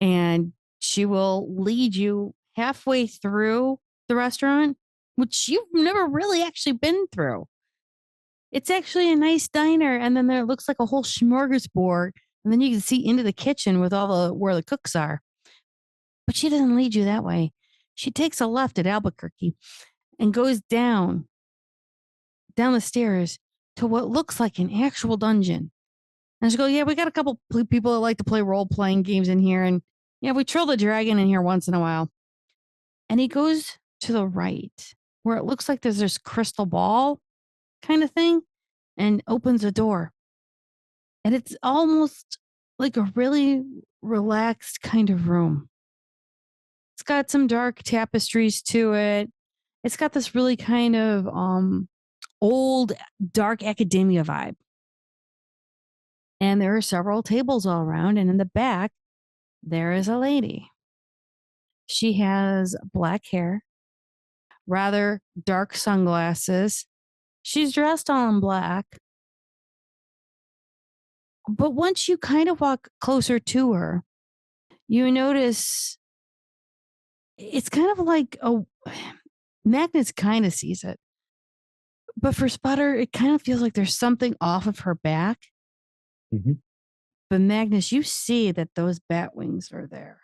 And she will lead you halfway through the restaurant, which you've never really actually been through. It's actually a nice diner, and then there looks like a whole smorgasbord, and then you can see into the kitchen with where the cooks are. But she doesn't lead you that way. She takes a left at Albuquerque and goes down the stairs to what looks like an actual dungeon. And she goes, yeah, we got a couple people that like to play role-playing games in here, and yeah, we troll the dragon in here once in a while. And he goes to the right, where it looks like there's this crystal ball kind of thing, and opens a door. And it's almost like a really relaxed kind of room. It's got some dark tapestries to it. It's got this really kind of old, dark academia vibe. And there are several tables all around. And in the back, there is a lady. She has black hair, rather dark sunglasses. She's dressed all in black. But once you kind of walk closer to her, you notice It's kind of like Magnus kind of sees it. But for Sputter, it kind of feels like there's something off of her back. Mhm. But Magnus, you see that those bat wings are there.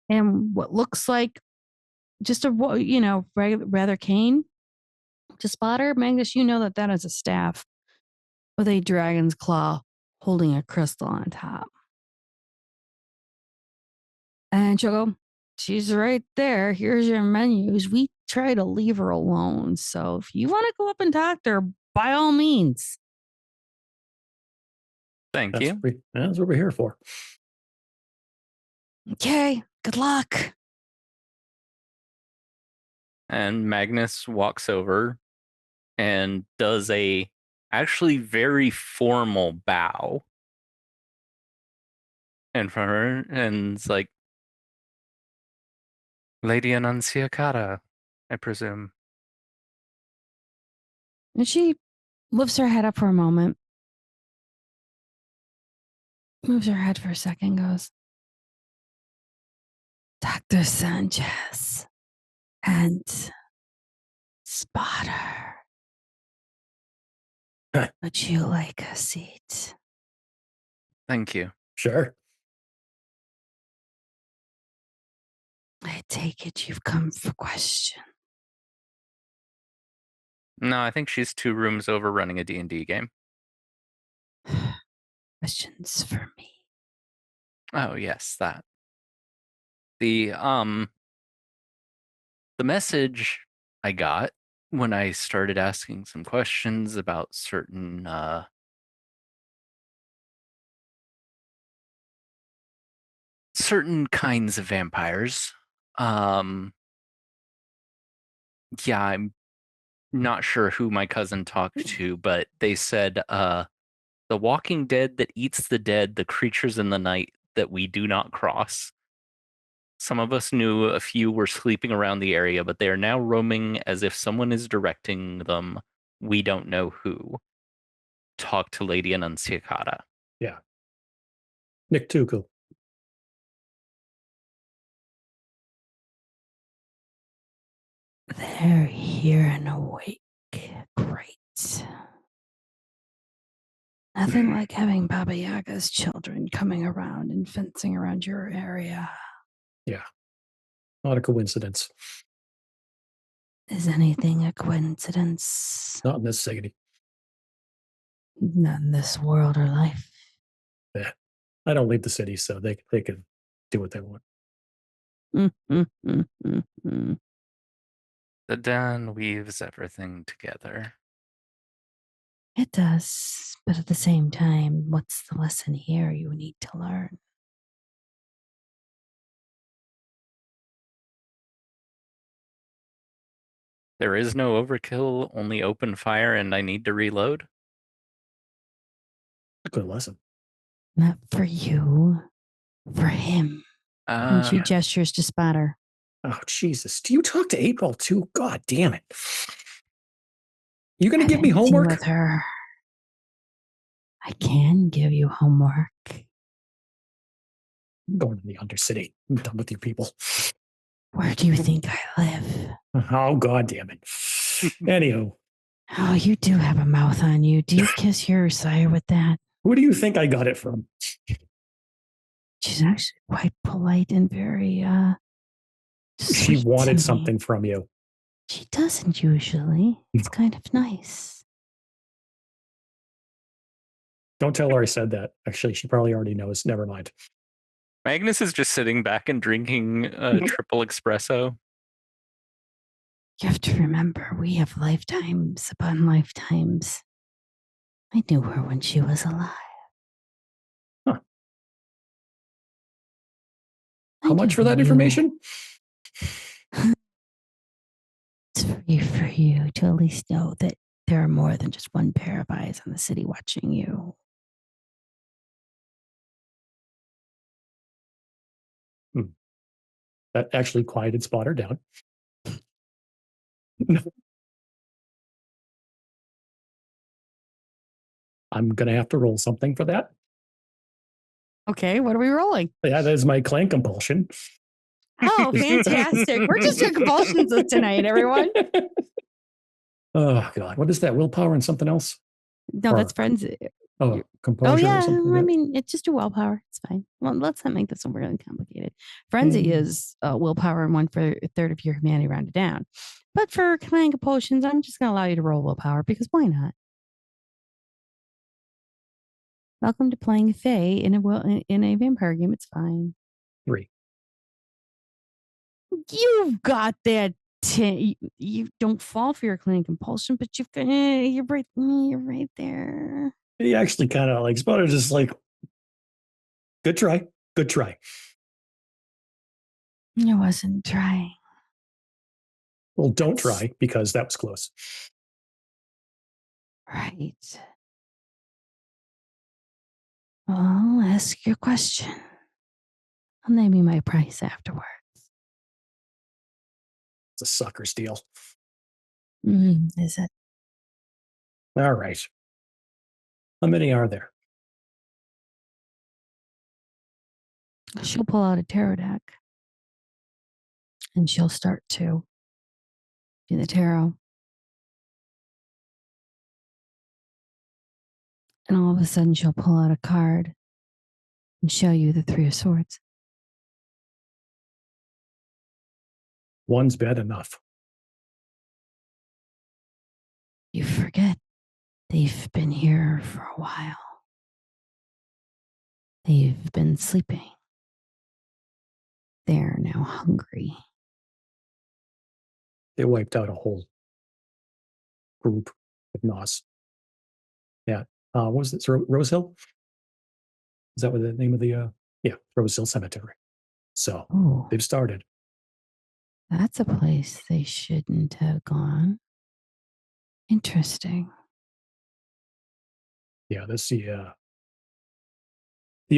And what looks like just a, rather cane to Spotter. Magnus, you know that that is a staff with a dragon's claw holding a crystal on top. And she'll go, she's right there. Here's your menus. We try to leave her alone. So if you want to go up and talk to her, by all means. Thank you. That's what we're here for. Okay, good luck. And Magnus walks over and does a actually very formal bow in front of her, and it's like, Lady Annunciata, I presume. And she lifts her head up for a moment, moves her head for a second, goes, Dr. Sanchez and Spotter. Would you like a seat? Thank you. Sure. I take it you've come for question. No, I think she's 2 rooms over running a D&D game. Questions for me. Oh, yes, that. The message I got when I started asking some questions about certain kinds of vampires. Yeah, I'm not sure who my cousin talked to, but they said the walking dead that eats the dead, the creatures in the night that we do not cross. Some of us knew a few were sleeping around the area, but they are now roaming as if someone is directing them. We don't know who. Talk to Lady Annunciata. Yeah. Nick Tuku. They're here and awake. Great. Nothing like having Baba Yaga's children coming around and fencing around your area. Yeah. Not a coincidence. Is anything a coincidence? Not in this city. Not in this world or life. Yeah. I don't leave the city, so they can do what they want. The den weaves everything together. It does, but at the same time, what's the lesson here you need to learn? There is no overkill, only open fire, and I need to reload. A good lesson. Not for you, for him. And she gestures to Spotter. Oh, Jesus. Do you talk to April too? God damn it. You going to give me homework? With her. I can give you homework. I'm going to the Undercity. I'm done with you people. Where do you think I live? Oh, God damn it. Anywho. Oh, you do have a mouth on you. Do you kiss your sire with that? Who do you think I got it from? She's actually quite polite and very, She wanted something from you. She doesn't usually. It's kind of nice. Don't tell her I said that. Actually, she probably already knows. Never mind. Magnus is just sitting back and drinking a triple espresso. You have to remember, we have lifetimes upon lifetimes. I knew her when she was alive. Huh. How much for that information? It's free for you to at least know that there are more than just one pair of eyes on the city watching you. That actually quieted Spotter down. I'm going to have to roll something for that. Okay, what are we rolling? Yeah, that is my clan compulsion. Oh, fantastic. We're just doing compulsions tonight, everyone. Oh God, what is that? Willpower and something else? No, Or- that's friends. Oh, composure Oh, or yeah. something like I that? mean, it's just a willpower. It's fine. Well, let's not make this one really complicated. Frenzy is willpower and 1/3 of your humanity rounded down. But for command compulsions, I'm just going to allow you to roll willpower because why not? Welcome to playing Fae in a vampire game. It's fine. 3. You've got that. You don't fall for your command compulsion, but you're right there. He actually kind of like Spotter's just like, good try. I wasn't trying. Well, don't try because that was close. Right. Well, I'll ask your question. I'll name you my price afterward. It's a sucker's deal. Is it? All right. How many are there? She'll pull out a tarot deck. And she'll start to do the tarot. And all of a sudden she'll pull out a card and show you the 3 of Swords. One's bad enough. You forget they've been here for a while. They've been sleeping. They're now hungry. They wiped out a whole group of Nos. Yeah. What was it? Rose Hill? Is that what the name of the yeah, Rose Hill Cemetery. So Oh, they've started. that's a place they shouldn't have gone. Interesting. Yeah, this the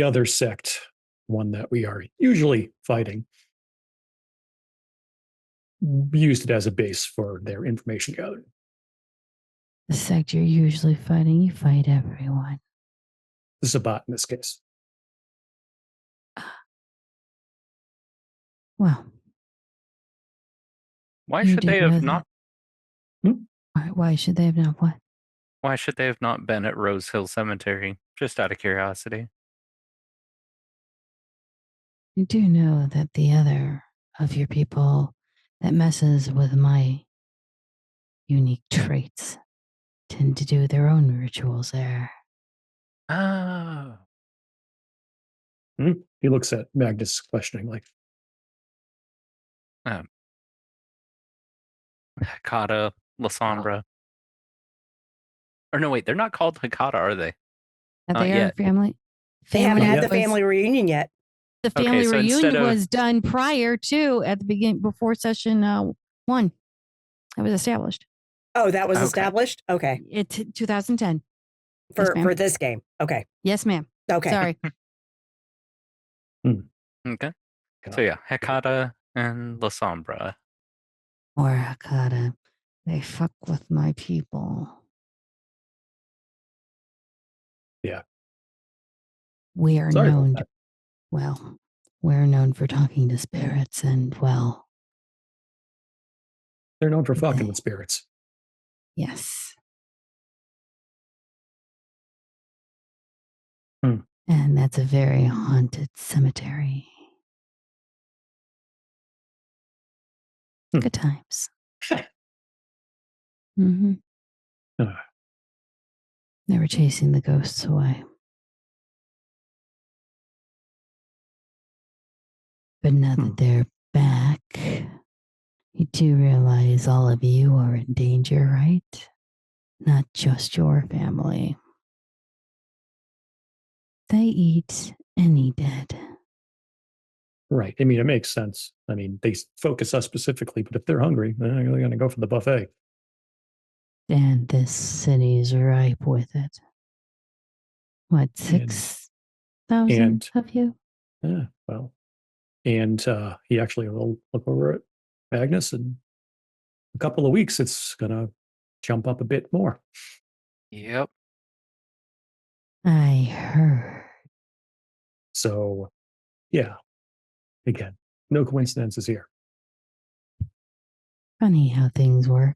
other sect, one that we are usually fighting, used it as a base for their information gathering. The sect you're usually fighting, you fight everyone. This is a bot in this case. Well, Why you should do they know have that. not? Why should they have not what? Why should they have not been at Rose Hill Cemetery? Just out of curiosity. You do know that the other of your people that messes with my unique traits tend to do their own rituals there. Oh. He looks at Magnus questioningly. Hakata, Lasombra. Or no, wait, they're not called Hakata, are they? That Not they are yet. family. They haven't had yet. the family reunion yet. The Okay, family so instead reunion of- was done prior to at the beginning before session 1. It was established. Oh, that was Okay. established? Okay. 2010. Yes, ma'am. For this game. Okay. Yes, ma'am. Okay. Sorry. Okay. So yeah, Hakata and Lasombra. Or Hakata. They fuck with my people. Yeah. We are Sorry about known. that. Well, we're known for talking to spirits, and well, They're known for fucking with spirits. yes. Hmm. And that's a very haunted cemetery. Good times. Mm-hmm. Uh. They were chasing the ghosts away. But now that they're back, you do realize all of you are in danger, right? Not just your family. They eat any dead. Right. I mean, it makes sense. I mean, they focus us specifically, but if they're hungry, they're going to go for the buffet. And this city's ripe with it. What, 6,000 of you? Yeah, well, and he actually will look over at Magnus, and a couple of weeks, it's going to jump up a bit more. Yep. I heard So, yeah, again, no coincidences here. Funny how things work.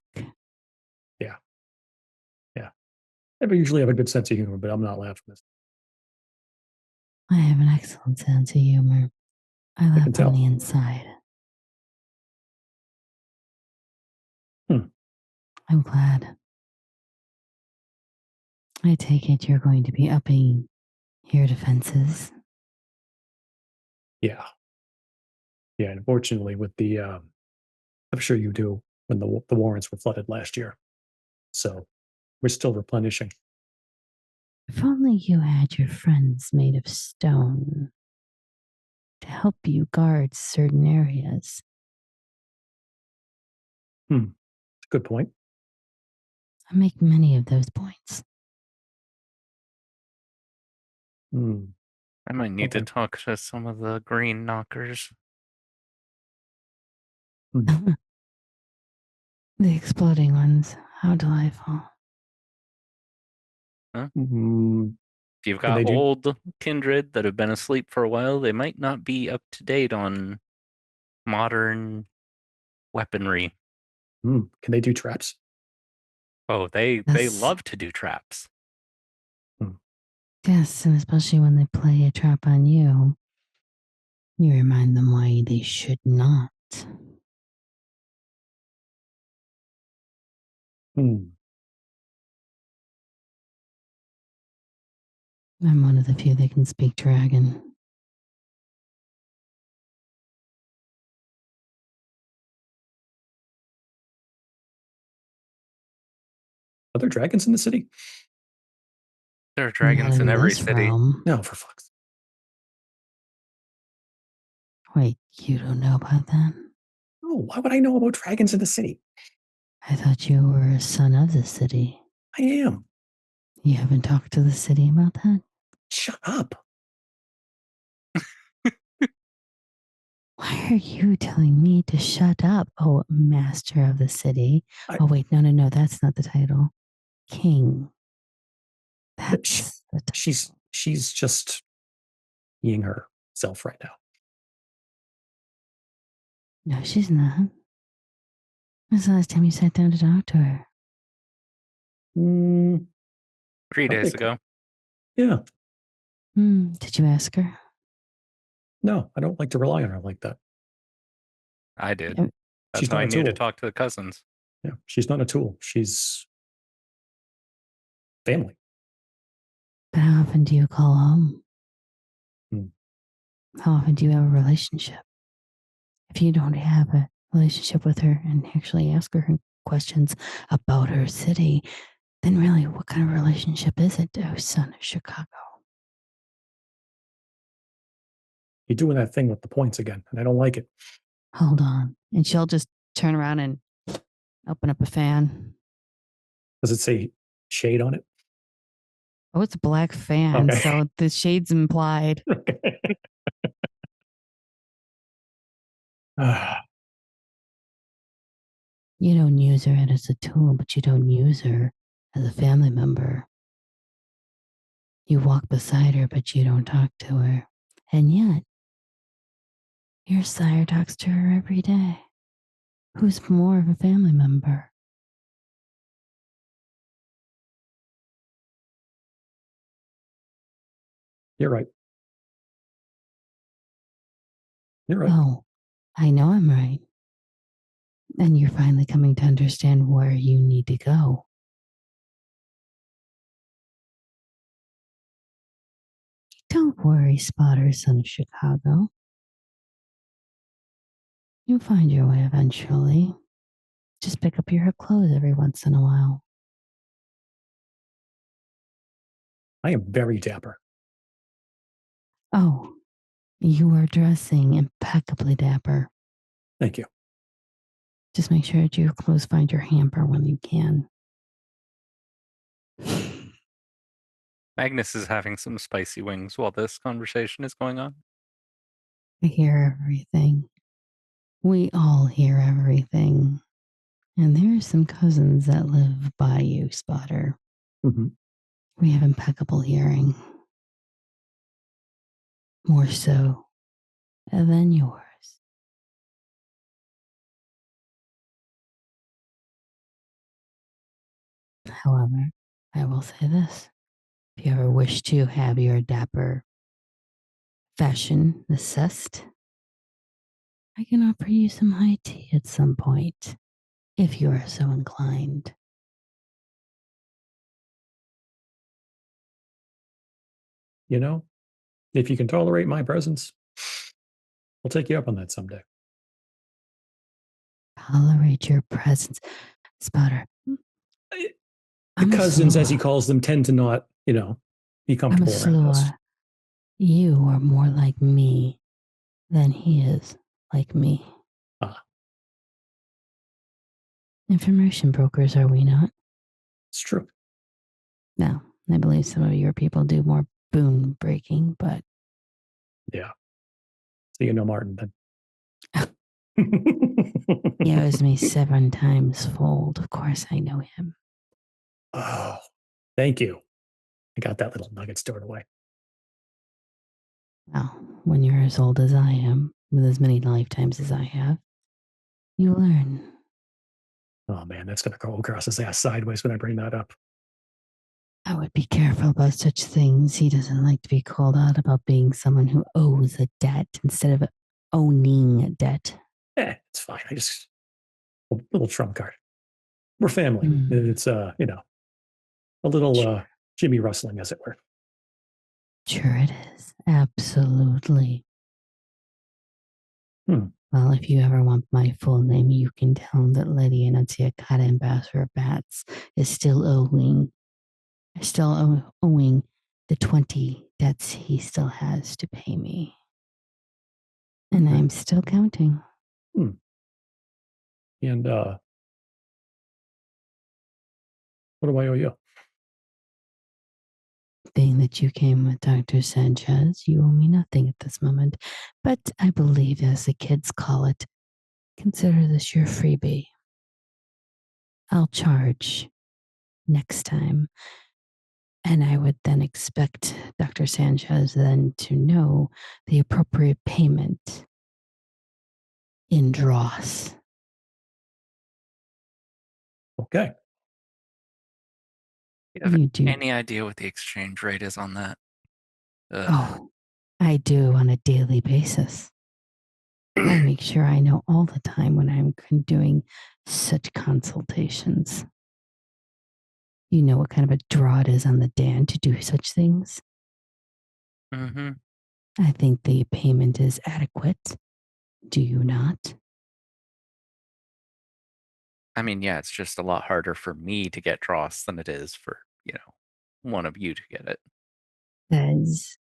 I usually have a good sense of humor, but I'm not laughing this. I have an excellent sense of humor. I can laugh on tell. the inside. Hmm. I'm glad. I take it you're going to be upping your defenses. Yeah. Yeah. Unfortunately, with the, I'm sure you do when the warrants were flooded last year. So we're still replenishing. If only you had your friends made of stone to help you guard certain areas. Good point. I make many of those points. Hmm. I might need to Okay. talk to some of the green knockers. The exploding ones. How delightful. Mm, If you've Can they got do- old kindred that have been asleep for a while, they might not be up to date on modern weaponry. Can they do traps? Oh, they Yes. love to do traps. Yes, and especially when they play a trap on you, you remind them why they should not. Hmm. I'm one of the few that can speak dragon. Are there dragons in the city? There are dragons Not in every this city. realm. No, for fuck's. Wait, you don't know about that? No, why would I know about dragons in the city? I thought you were a son of the city. I am. You haven't talked to the city about that? Shut up. Why are you telling me to shut up? Oh, master of the city. I- Oh, wait, no, that's not the title. King. But sh- That's the title. she's just being herself right now. No, she's not. When's the last time you sat down to talk to her? Mm, 3 I days think- ago. Yeah. Did you ask her? No, I don't like to rely on her like that. I did. Um, That's she's how not I a knew to tool. talk to the cousins. Yeah, she's not a tool. She's family. But how often do you call home? Hmm. How often do you have a relationship? If you don't have a relationship with her and actually ask her questions about her city, then really, what kind of relationship is it, oh son of Chicago? You're doing that thing with the points again, and I don't like it. Hold on. And she'll just turn around and open up a fan. Does it say shade on it? Oh, it's a black fan, Okay. so the shade's implied. You don't use her as a tool, but you don't use her as a family member. You walk beside her, but you don't talk to her. And yet, your sire talks to her every day. Who's more of a family member? You're right. You're right. Oh, I know I'm right. And you're finally coming to understand where you need to go. Don't worry, Spotter, son of Chicago. You'll find your way eventually. Just pick up your clothes every once in a while. I am very dapper. Oh, you are dressing impeccably dapper. Thank you. Just make sure that your clothes find your hamper when you can. Magnus is having some spicy wings while this conversation is going on. I hear everything. We all hear everything. And there are some cousins that live by you, Spotter. Mhm. We have impeccable hearing. more so than yours. However, I will say this. If you ever wish to have your dapper fashion assessed, I can offer you some high tea at some point, if you are so inclined. You know, if you can tolerate my presence, we'll take you up on that someday. Tolerate your presence. Spotter. The I'm a cousins, as he Slua. calls them, tend to not, be I'm a comfortable around us. Slua. You are more like me than he is like me. Ah. Information brokers, are we not? It's true. No, I believe some of your people do more boon breaking, but Yeah. So you know Martin then. he owes me 7 times fold. Of course, I know him. Oh, thank you. I got that little nugget stored away. Well, when you're as old as I am, with as many lifetimes as I have, you learn. Oh man, that's gonna go across his ass sideways when I bring that up. I would be careful about such things. He doesn't like to be called out about being someone who owes a debt instead of owning a debt. It's fine. I just a little trump card. We're family. Hmm. It's a little Sure. Jimmy rustling, as it were. Sure it is. Absolutely. Well, if you ever want my full name, you can tell him that Lady Annunziata, Ambassador Bats, is still owing the 20 debts he still has to pay me. And I'm still counting. And what do I owe you? Being that you came with Dr. Sanchez, you owe me nothing at this moment. But I believe, as the kids call it, consider this your freebie. I'll charge next time. And I would then expect Dr. Sanchez then to know the appropriate payment in dross. Okay. You have You do. any idea what the exchange rate is on that? Oh, I do on a daily basis. I make sure I know all the time when I'm doing such consultations. You know what kind of a draw it is on the Dan to do such things? Mm-hmm. I think the payment is adequate. Do you not? I mean, yeah, it's just a lot harder for me to get dross than it is for, one of you to get it. Does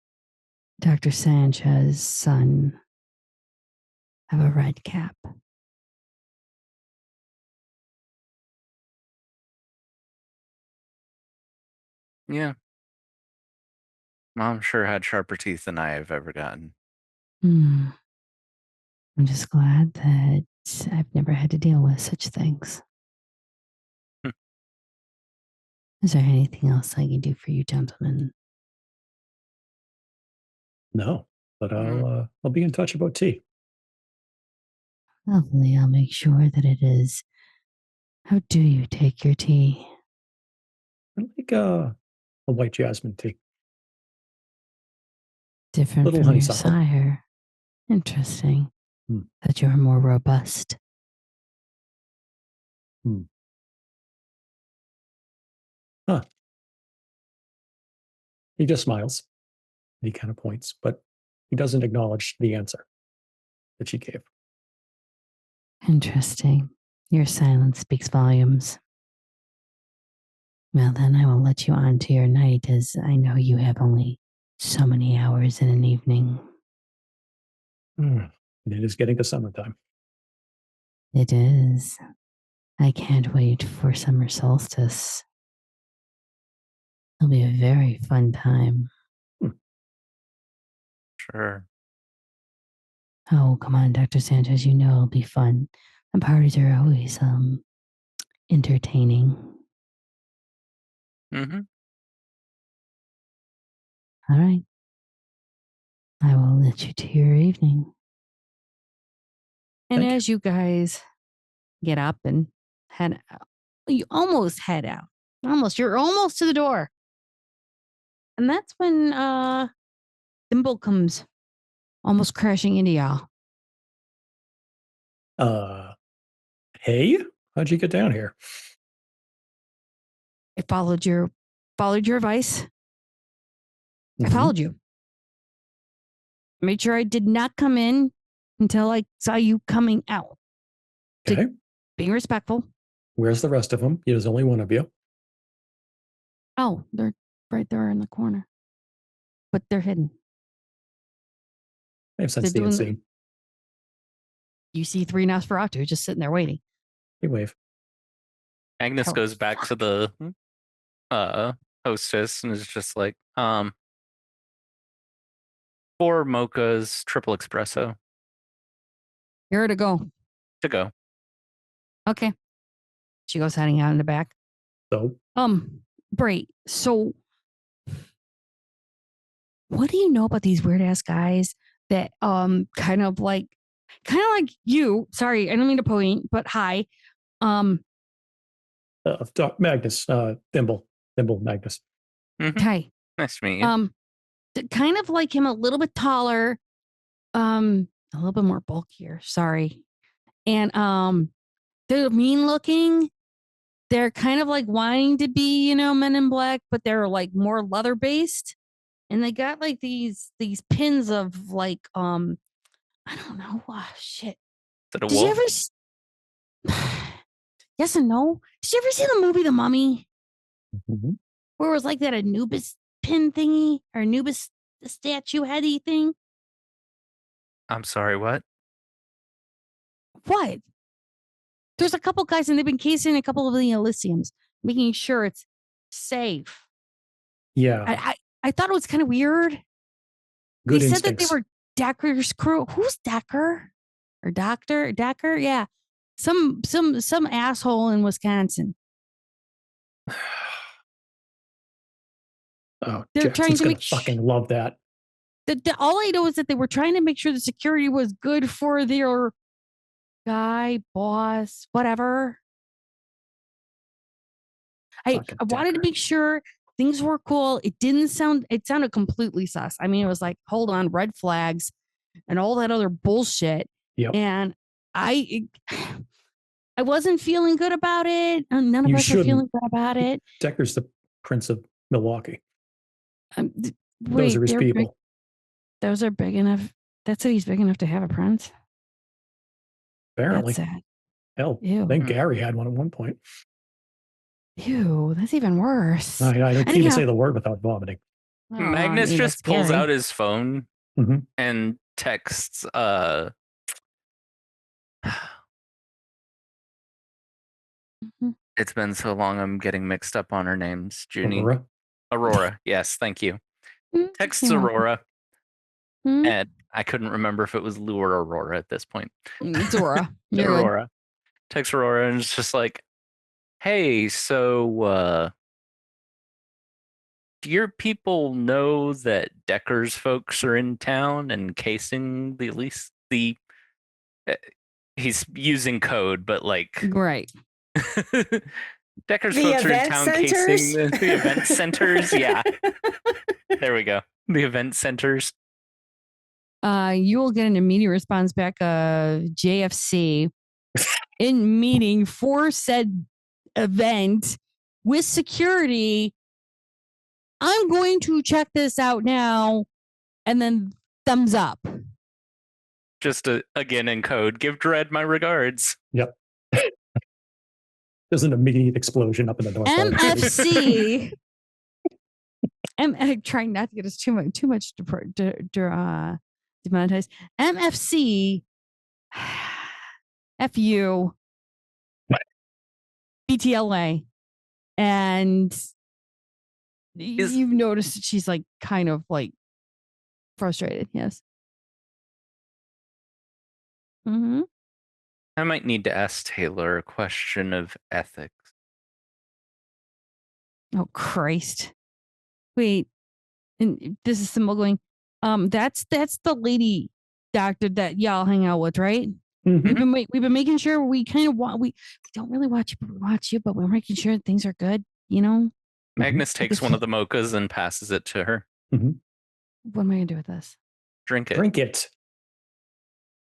Dr. Sanchez's son have a red cap? Yeah. Mom sure had sharper teeth than I have ever gotten. I'm just glad that I've never had to deal with such things. Is there anything else I can do for you, gentlemen? No, but I'll be in touch about tea. Lovely. I'll make sure that it is. How do you take your tea? I like a white jasmine tea. Different Little from your honeysuckle. sire. Interesting. Hmm. That you're more robust. Huh. He just smiles. He kind of points, but he doesn't acknowledge the answer that she gave. Interesting. Your silence speaks volumes. Well, then I will let you on to your night, as I know you have only so many hours in an evening. And it is getting to summertime. It is. I can't wait for summer solstice. It'll be a very fun time. Sure. Oh, come on, Dr. Sanchez, you know it'll be fun. And parties are always entertaining. Mm-hmm. All right. I will let you to your evening. And Thank you. as you guys get up and head out, you almost head out. You're almost to the door. And that's when Thimble comes almost crashing into y'all. Hey, how'd you get down here? I followed your advice. I Mhm. followed you. Made sure I did not come in until I saw you coming out. Okay. Being respectful. Where's the rest of them? There's only one of you. Oh, they're right there in the corner. But they're hidden. I have sense They're doing DNC. You see 3 Nosferatu just sitting there waiting. Hey, wave. Agnes How- goes back to the hostess and is just like, 4 mochas, triple espresso Here to go. to go. Okay. She goes heading out in the back. So, Bray, so what do you know about these weird ass guys that kind of like you? Sorry, I don't mean to point, but hi. Magnus, Thimble, Magnus. Mhm. Hi. Nice to meet you. Kind of like him, a little bit taller, a little bit more bulkier. Sorry. And they're mean looking. They're kind of like wanting to be, Men in Black, but they're like more leather based. And they got like these pins of like I don't know. Shit. Is it a Did you wolf? ever yes and no. Did you ever see the movie The Mummy? Mhm. Where it was like that Anubis pin thingy or Anubis statue heady thing? I'm sorry, what? What? There's a couple guys and they've been casing a couple of the Elysiums, making sure it's safe. Yeah, I thought it was kind of weird. good They said that they instincts. were Decker's crew. Who's Decker? Or Doctor Decker? Yeah. Some asshole in Wisconsin. Oh, They're trying Jackson's to gonna make fucking love that. all I know is that they were trying to make sure the security was good for their guy, boss, whatever. I Fucking wanted to Decker. make sure things were cool. It sounded completely sus. I mean, it was like, hold on, red flags and all that other bullshit. Yep. And I wasn't feeling good about it. None of You us are feeling shouldn't. good about it. Decker's the Prince of Milwaukee. Those Wait, are his people. those are big enough. That's it. He's big enough to have a prince. Apparently. That's sad. Hell, Ew. I think Gary had one at one point. Ew, that's even worse. I don't Anyhow. even say the word without vomiting. Oh, Magnus I mean, just that's pulls scary. out his phone Mhm. and texts Mhm. it's been so long I'm getting mixed up on her names. Junie. Aurora. Aurora. Yes, thank you. Texts You're welcome. Aurora. Hmm? And I couldn't remember if it was Lou or Aurora at this point. It's Aurora. You're good. Aurora. Text Aurora and it's just like, hey, so do your people know that Decker's folks are in town and casing at least the he's using code, but like Right. Decker's The folks are in event town centers? casing the event centers. Yeah. There we go. The event centers. You will get an immediate response back. JFC in meeting for said event with security. I'm going to check this out now, and then thumbs up. Just again in code. Give Dread my regards. Yep. There's an immediate explosion up in the north. MFC. I'm trying not to get us too much demonetized. MFC. FU. BTLA. And you've noticed that she's like kind of like frustrated. Yes. Mm-hmm. I might need to ask Taylor a question of ethics. Oh, Christ. Wait. And this is Symbol going, That's the lady doctor that y'all hang out with, right? Mhm. We've been making sure we kind of we don't really watch you, but we watch you, but we're making sure things are good. You know, Magnus takes one of the mochas and passes it to her. what am I gonna do with this? Drink it. Drink it.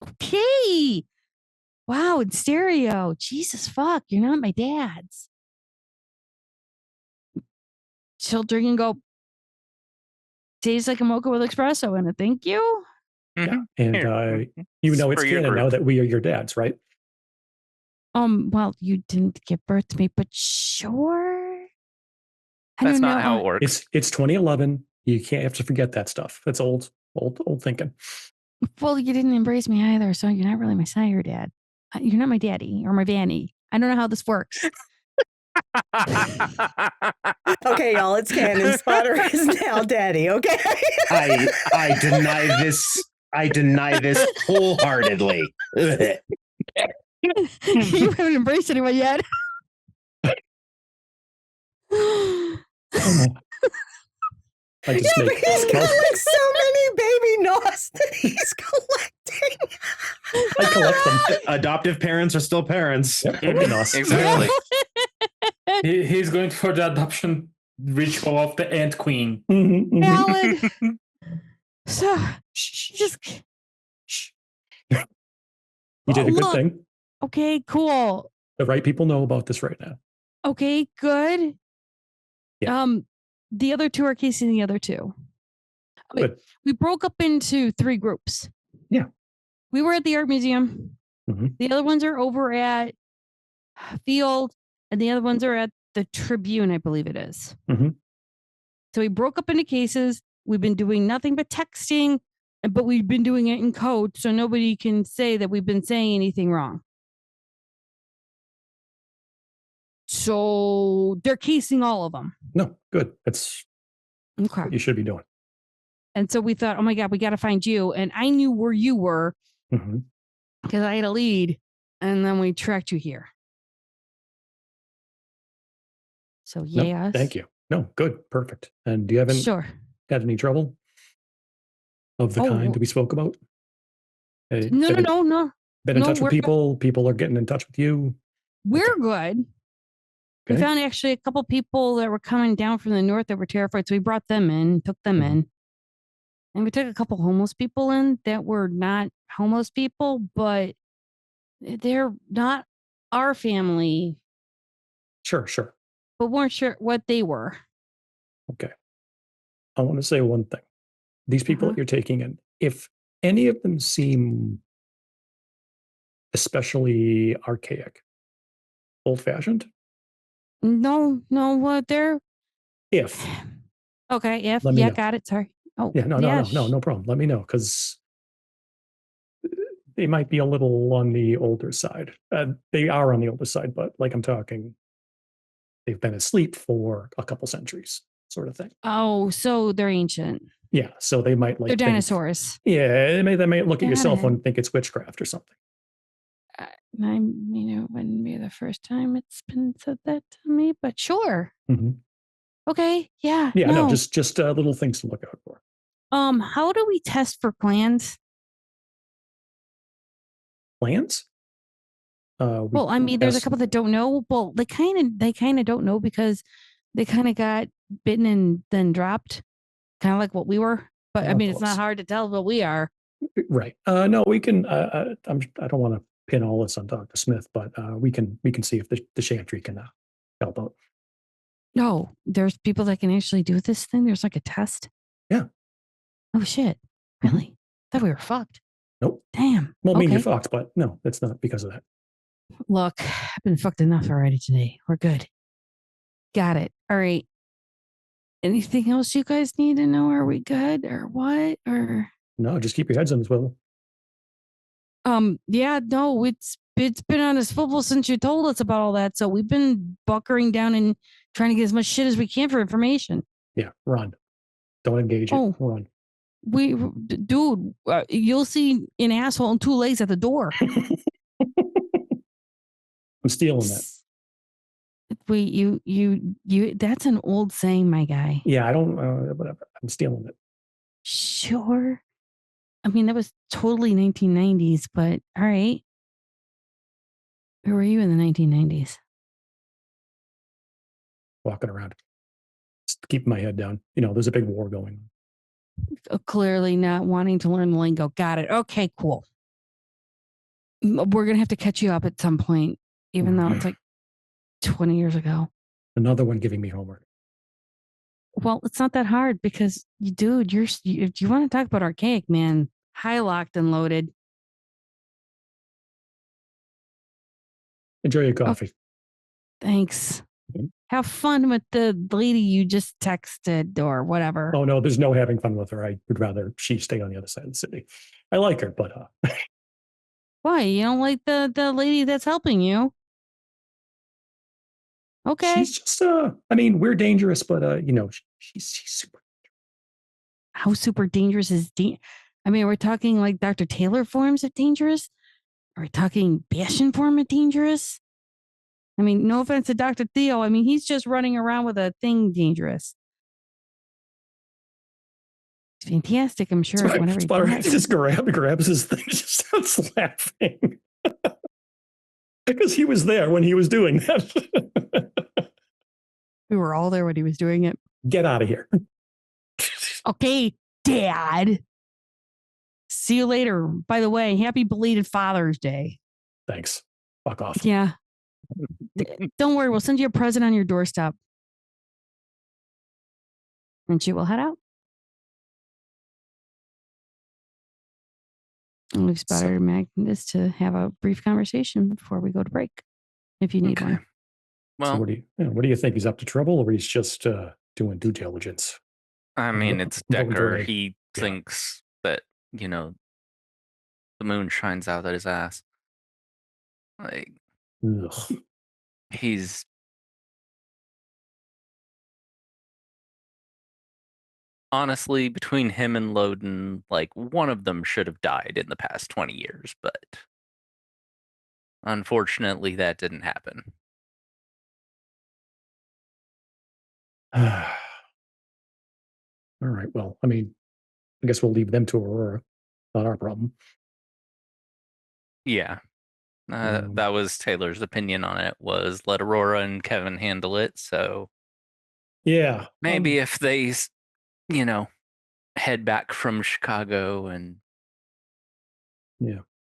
Okay. Wow, in stereo. Jesus fuck, you're not my dad's. She'll drink and go. Tastes like a mocha with espresso in it. Thank you. Yeah. And Here. you know it's For your canon now group. that we are your dads, right? Well, you didn't give birth to me, but sure. I That's don't not know. how it works. It's 2011. You can't have to forget that stuff. That's old thinking. Well, you didn't embrace me either, so you're not really my son or dad. You're not my daddy or my Vanny. I don't know how this works. Okay, y'all, it's canon. Spotter is now daddy. Okay. I deny this. I deny this wholeheartedly. You haven't embraced anyone yet. I just Yeah, but make he's got like so many baby nos that he's collecting. I collect them. Adoptive parents are still parents. Yep, totally nos. Exactly. He's going for the adoption ritual of the Ant Queen. Valid. So just You did a good Look. thing. okay, cool. The right people know about this right now. Okay, good. Yeah. The other two are casing the other two. Good. We broke up into 3 groups. Yeah. We were at the art museum. Mhm. The other ones are over at Field, and the other ones are at the Tribune, I believe it is. Mhm. So we broke up into cases. We've been doing nothing but texting, but we've been doing it in code, so nobody can say that we've been saying anything wrong. So they're casing all of them. No, good. That's Okay. what you should be doing. And so we thought, oh my God, we got to find you. And I knew where you were Mhm. because I had a lead. And then we tracked you here. So, No, yes. thank you. No, good. Perfect. And you haven't Sure. had any trouble of the kind we spoke about? No. Been in No, touch with we're good. people? People are getting in touch with you? We're good. We Okay. found actually a couple people that were coming down from the north that were terrified. So we brought them in, took them Mhm. in. And we took a couple homeless people in that were not homeless people, but they're not our family, Sure. but weren't sure what they were. Okay. I want to say one thing. These people that you're taking in, if any of them seem especially archaic, old-fashioned, No, what they're if okay. If Let me know. got it. Sorry. Oh, yeah, no problem. Let me know because they might be a little on the older side. They are on the older side, but like I'm talking, they've been asleep for a couple centuries, sort of thing. Oh, so they're ancient. Yeah, so they might like They're think- dinosaurs. Yeah, they might look at your Got cell it. phone and think it's witchcraft or something. It wouldn't be the first time it's been said that to me, but sure. Mhm. Okay. Yeah. Yeah, no, No. just little things to look out for. How do we test for clans? Plans? Well, I mean, there's a couple that don't know. Well, they kind of don't know because they kind of got bitten and then dropped, kind of like what we were. But I Oh, mean, it's not close. hard to tell what we are. Right. No, we can. I don't want to pin all this on Dr. Smith, but we can see if the Chantry can help out. No, there's people that can actually do this thing. There's like a test. Yeah. Oh shit! Mhm. Really? Thought we were fucked. Nope. Damn. Well, I mean, you're Okay. fucked, but no, it's not because of that. Look, I've been fucked enough already today. We're good. Got it. All right. Anything else you guys need to know? Are we good or what? Or No, just keep your heads on the swivel. yeah, no, it's been on a swivel since you told us about all that. So we've been bunkering down and trying to get as much shit as we can for information. Yeah, run. Don't engage it. Run. Dude, you'll see an asshole and 2 legs at the door. I'm stealing that. Wait, you, that's an old saying, my guy. Yeah, I don't, whatever. I'm stealing it. Sure. I mean, that was totally 1990s, but all right. Where were you in the 1990s? Walking around, just keeping my head down. There's a big war going on. Clearly not wanting to learn the lingo. Got it. Okay, cool. We're going to have to catch you up at some point, even though it's like 20 years ago. Another one giving me homework. Well, it's not that hard because, dude, if you want to talk about archaic, man, high locked and loaded. Enjoy your coffee. Thanks. Mhm. Have fun with the lady you just texted or whatever. Oh, no, there's no having fun with her. I would rather she stay on the other side of the city. I like her, but Why? You don't like the lady that's helping you? Okay. she's just, we're dangerous, but, she's super. How super dangerous is we're talking like Dr. Taylor forms of dangerous? Are we talking Bastion form of dangerous? No offense to Dr. Theo. He's just running around with a thing dangerous. It's fantastic, I'm sure. Whenever he does. Just grabs his thing, just starts laughing. Because he was there when he was doing that. We were all there when he was doing it. Get out of here. Okay, Dad. See you later. By the way, happy belated Father's Day. Thanks. Fuck off. Yeah. Don't worry, we'll send you a present on your doorstep. And she will head out. And we've spotted Magnus to have a brief conversation before we go to break, if you need one. Well, so what do you think? He's up to trouble, or he's just doing due diligence? It's Decker. He thinks that, the moon shines out at his ass. Like, ugh. He's honestly, between him and Loden, like, one of them should have died in the past 20 years, but unfortunately that didn't happen. All right. Well, I guess we'll leave them to Aurora. Not our problem. Yeah. That was Taylor's opinion on it, was let Aurora and Kevin handle it. So yeah, maybe if they, head back from Chicago and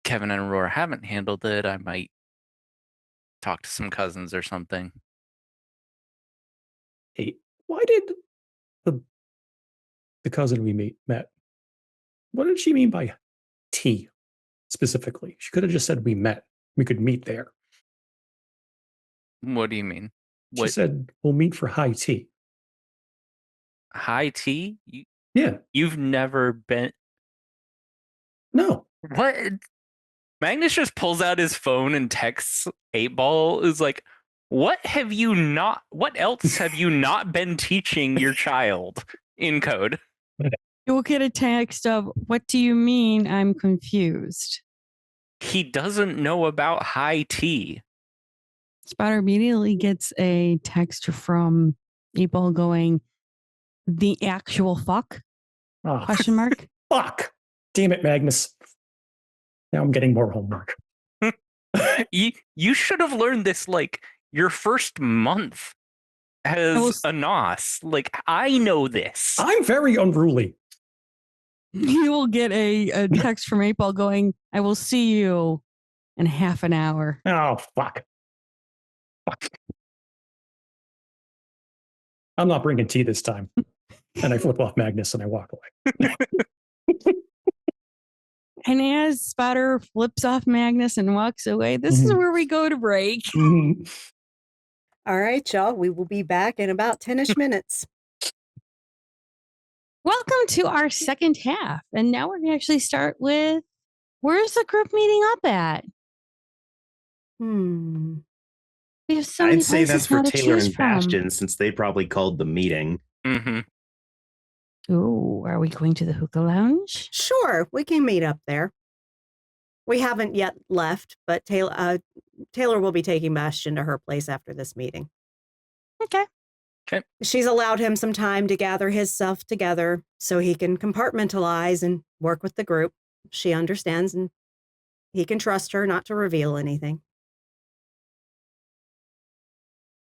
Kevin and Aurora haven't handled it, I might talk to some cousins or something. Hey, why did the cousin we met? What did she mean by tea specifically? She could have just said we met. We could meet there. What do you mean? She said we'll meet for high tea. High tea? Yeah. You've never been? No. What? Magnus just pulls out his phone and texts 8-Ball. Is like, what else have you not been teaching your child in code? You'll get a text of, what do you mean? I'm confused. He doesn't know about high tea. Spotter immediately gets a text from 8-Ball going, the actual fuck? Oh, question mark. Fuck. Damn it, Magnus. Now I'm getting more homework. You should have learned this like your first month as a NOS. Like, I know this. I'm very unruly. You will get a text from 8-Ball going, I will see you in half an hour. Oh, fuck. I'm not bringing tea this time. And I flip off Magnus and I walk away. And as Spotter flips off Magnus and walks away, this is where we go to break. All right, y'all. We will be back in about 10-ish minutes. Welcome to our second half. And now we're going to actually start with, where's the group meeting up at? We have so many I'd say that's for now to Taylor choose and from. Bastion, since they probably called the meeting. Mm-hmm. Oh, are we going to the hookah lounge? Sure, we can meet up there. We haven't yet left, but Taylor will be taking Bastion to her place after this meeting. Okay. Okay. She's allowed him some time to gather himself together so he can compartmentalize and work with the group. She understands, and he can trust her not to reveal anything.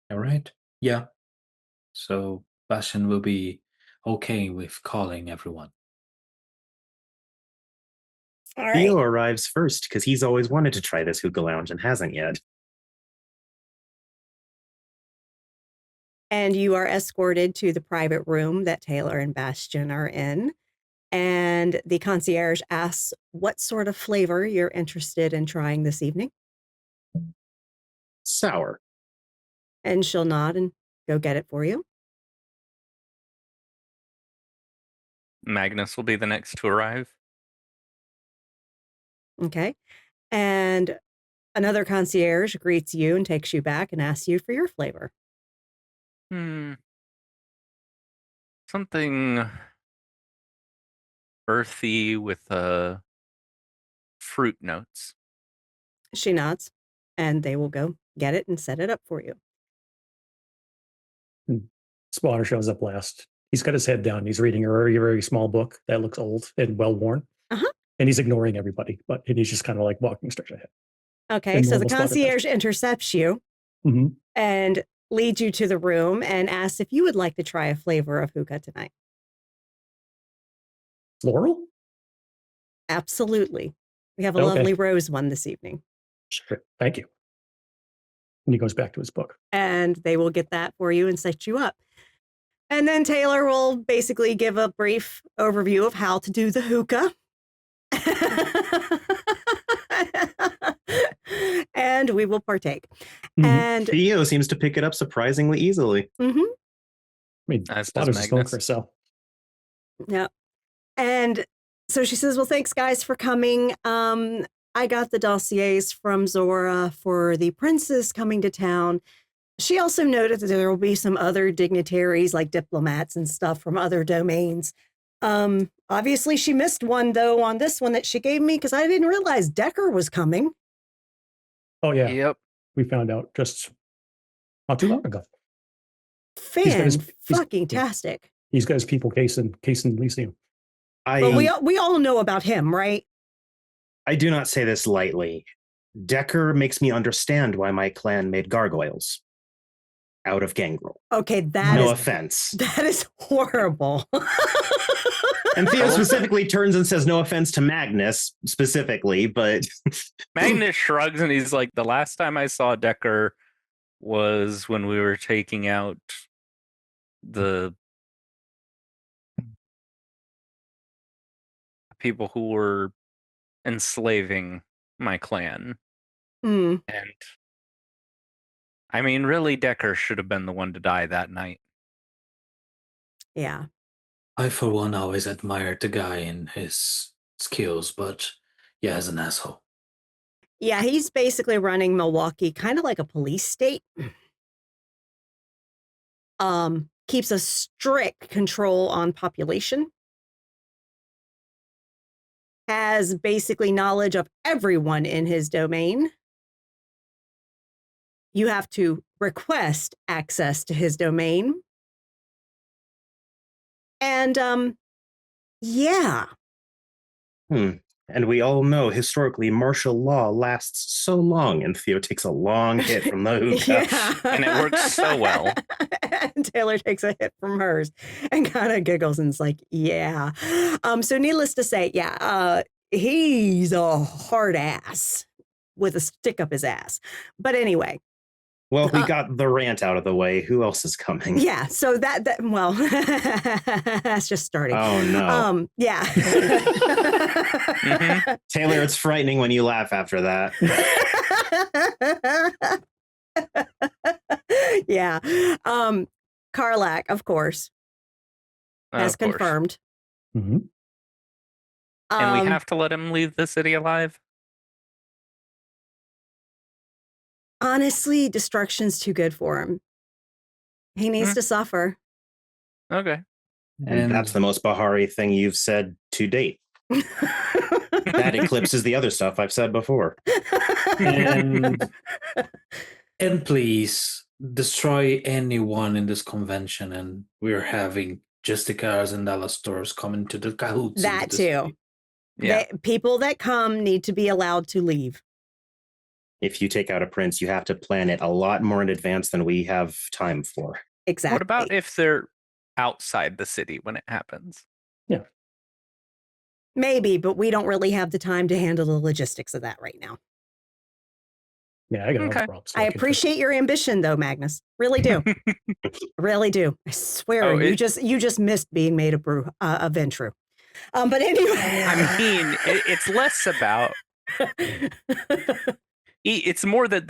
All right. Yeah. So Bastion will be okay with calling everyone. All right. Theo arrives first because he's always wanted to try this hookah lounge and hasn't yet. And you are escorted to the private room that Taylor and Bastion are in. And the concierge asks what sort of flavor you're interested in trying this evening. Sour. And she'll nod and go get it for you. Magnus will be the next to arrive. Okay. And another concierge greets you and takes you back and asks you for your flavor. Something earthy with fruit notes. She nods, and they will go get it and set it up for you. Spotter shows up last. He's got his head down. He's reading a very, very small book that looks old and well worn. And he's ignoring everybody, but he's just kind of like walking straight ahead. Okay, And so the normal Spotter concierge intercepts you and leads you to the room and asks if you would like to try a flavor of hookah tonight. Floral? Absolutely. We have a Okay. lovely rose one this evening. Sure. Thank you. And he goes back to his book. And they will get that for you and set you up. And then Taylor will basically give a brief overview of how to do the hookah. And we will partake. And Theo seems to pick it up surprisingly easily. I mean, As does Spotter's a Magnus. smoker, so. Yeah. And so she says, well, thanks guys for coming. I got the dossiers from Zora for the princes coming to town. She also noted that there will be some other dignitaries like diplomats and stuff from other domains. Obviously she missed one though on this one that she gave me because I didn't realize Decker was coming. Oh, yeah. Yep. We found out just not too long ago. He's Fan-fucking-tastic. He's got his people casing Elysium. But we all know about him, right? I do not say this lightly. Decker makes me understand why my clan made gargoyles out of gangrel. Okay, no offense. That is horrible. And Theo specifically turns and says, no offense to Magnus specifically, but Magnus shrugs and he's like, the last time I saw Decker was when we were taking out the people who were enslaving my clan. And I mean, really, Decker should have been the one to die that night. Yeah. I, for one, always admired the guy and his skills, but yeah, as an asshole. Yeah, he's basically running Milwaukee kind of like a police state. Keeps a strict control on population. Has basically knowledge of everyone in his domain. You have to request access to his domain. And, yeah. And we all know historically martial law lasts so long, and Theo takes a long hit from the hookah. Yeah. And it works so well. And Taylor takes a hit from hers and kind of giggles and is like, yeah. So needless to say, yeah, he's a hard ass with a stick up his ass. But anyway. Well, we got the rant out of the way. Who else is coming? Yeah, so that well, that's just starting. Oh, no. Yeah. Taylor, it's frightening when you laugh after that. Yeah. Karlak, of course, has confirmed. And we have to let him leave the city alive? Honestly, destruction's too good for him. He needs to suffer. Okay. And that's the most Bahari thing you've said to date. That eclipses the other stuff I've said before. And please destroy anyone in this convention, and we're having Justicars and Dallas stores coming to the cahoots. That into this too. city. Yeah. People that come need to be allowed to leave. If you take out a prince, you have to plan it a lot more in advance than we have time for. Exactly. What about if they're outside the city when it happens? Maybe, but we don't really have the time to handle the logistics of that right now. Yeah, I got Okay. other problems. I appreciate your ambition, though, Magnus. Really do. Really do. I swear, Oh, you just missed being made a Ventru. But anyway, I mean, it's less about. It's more that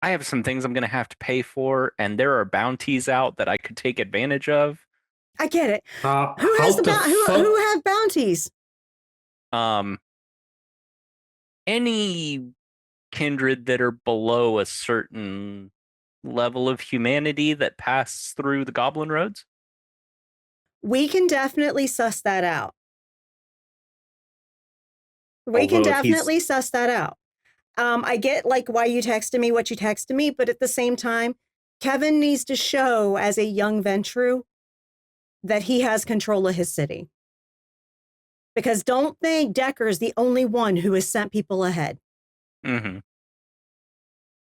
I have some things I'm going to have to pay for, and there are bounties out that I could take advantage of. I get it. Who How has the fuck- who have bounties? Any kindred that are below a certain level of humanity that pass through the goblin roads. We can definitely suss that out. We can Although if he's- definitely suss that out. I get like why you texted me what you texted me, but at the same time, Kevin needs to show as a young Ventru that he has control of his city. Because don't think Decker's the only one who has sent people ahead. Mm-hmm.